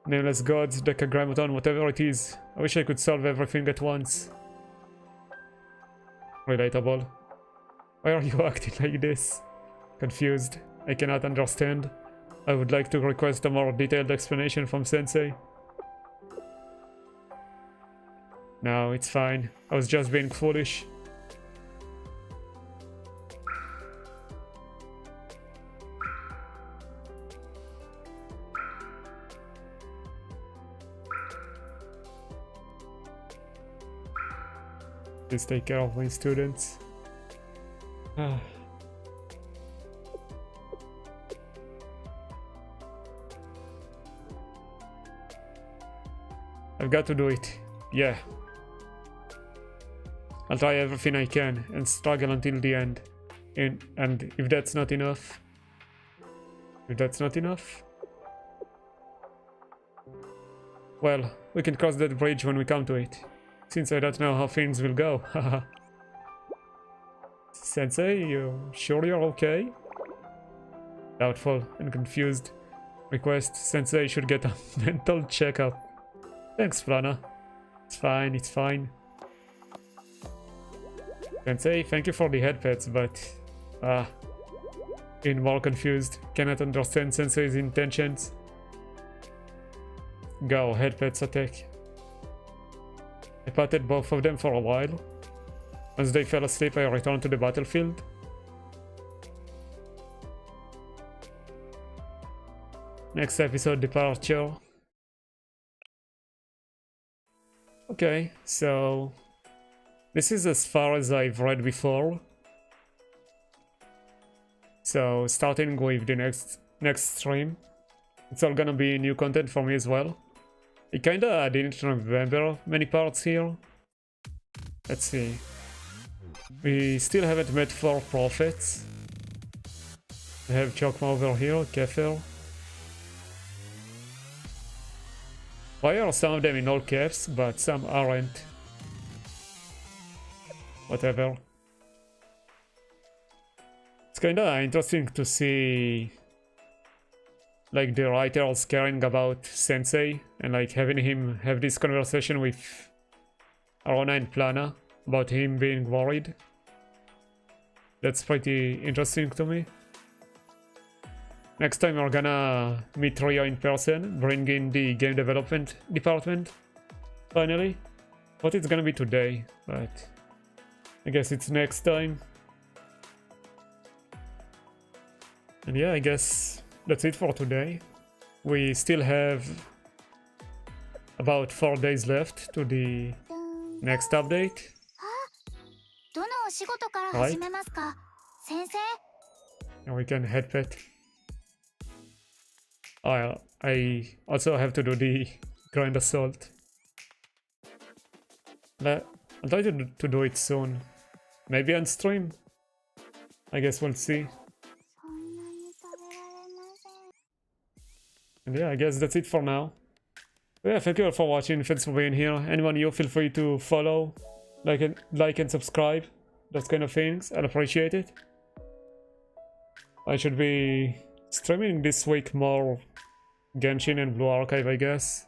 S1: Nameless gods, Decagrammaton, whatever it is. I wish I could solve everything at once. Relatable. Why are you acting like this? Confused. I cannot understand. I would like to request a more detailed explanation from Sensei. No, it's fine. I was just being foolish. Please take care of my students. I've got to do it. Yeah. I'll try everything I can and struggle until the end. And if that's not enough... well, we can cross that bridge when we come to it. Since I don't know how things will go. Haha. Sensei, you sure you're okay? Doubtful and confused. Request Sensei should get a mental checkup. Thanks, Prana. It's fine, it's fine. Sensei, thank you for the head pets, but... in more confused. Cannot understand Sensei's intentions. Go, head pets attack. I patted both of them for a while. Once they fell asleep, I returned to the battlefield. Next episode, departure. Okay, so... this is as far as I've read before. So, starting with the next stream. It's all gonna be new content for me as well. I kinda didn't remember many parts here. Let's see. We still haven't met 4 prophets. I have Chokma over here, Kefir. Why are some of them in all caps, but some aren't? Whatever. It's kinda interesting to see like the writers caring about Sensei and like having him have this conversation with Arona and Plana about him being worried. That's pretty interesting to me. Next time we're gonna meet Rio in person, bring in the game development department, finally. But it's gonna be today, but I guess it's next time. And yeah, I guess that's it for today. We still have about 4 days left to the next update. Right? And we can head pet. I also have to do the Grand Assault. I'll try to do it soon. Maybe on stream. I guess we'll see. And yeah, I guess that's it for now. But yeah, thank you all for watching. Thanks for being here. Anyone new, feel free to follow, like and subscribe. Those kind of things. I'd appreciate it. I should be streaming this week more Genshin and Blue Archive, I guess.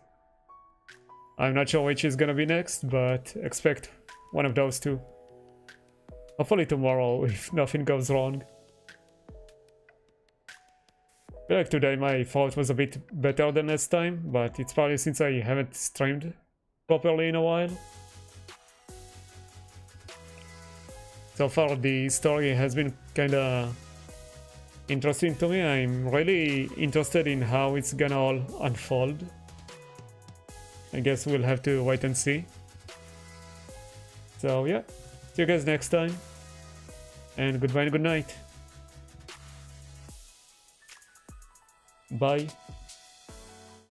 S1: I'm not sure which is gonna be next, but expect one of those two. Hopefully tomorrow, if nothing goes wrong. I feel like today my throat was a bit better than last time, but it's probably since I haven't streamed properly in a while. So far the story has been kinda interesting to me. I'm really interested in how it's gonna all unfold. I guess we'll have to wait and see. So yeah, see you guys next time, and goodbye and good night. Bye.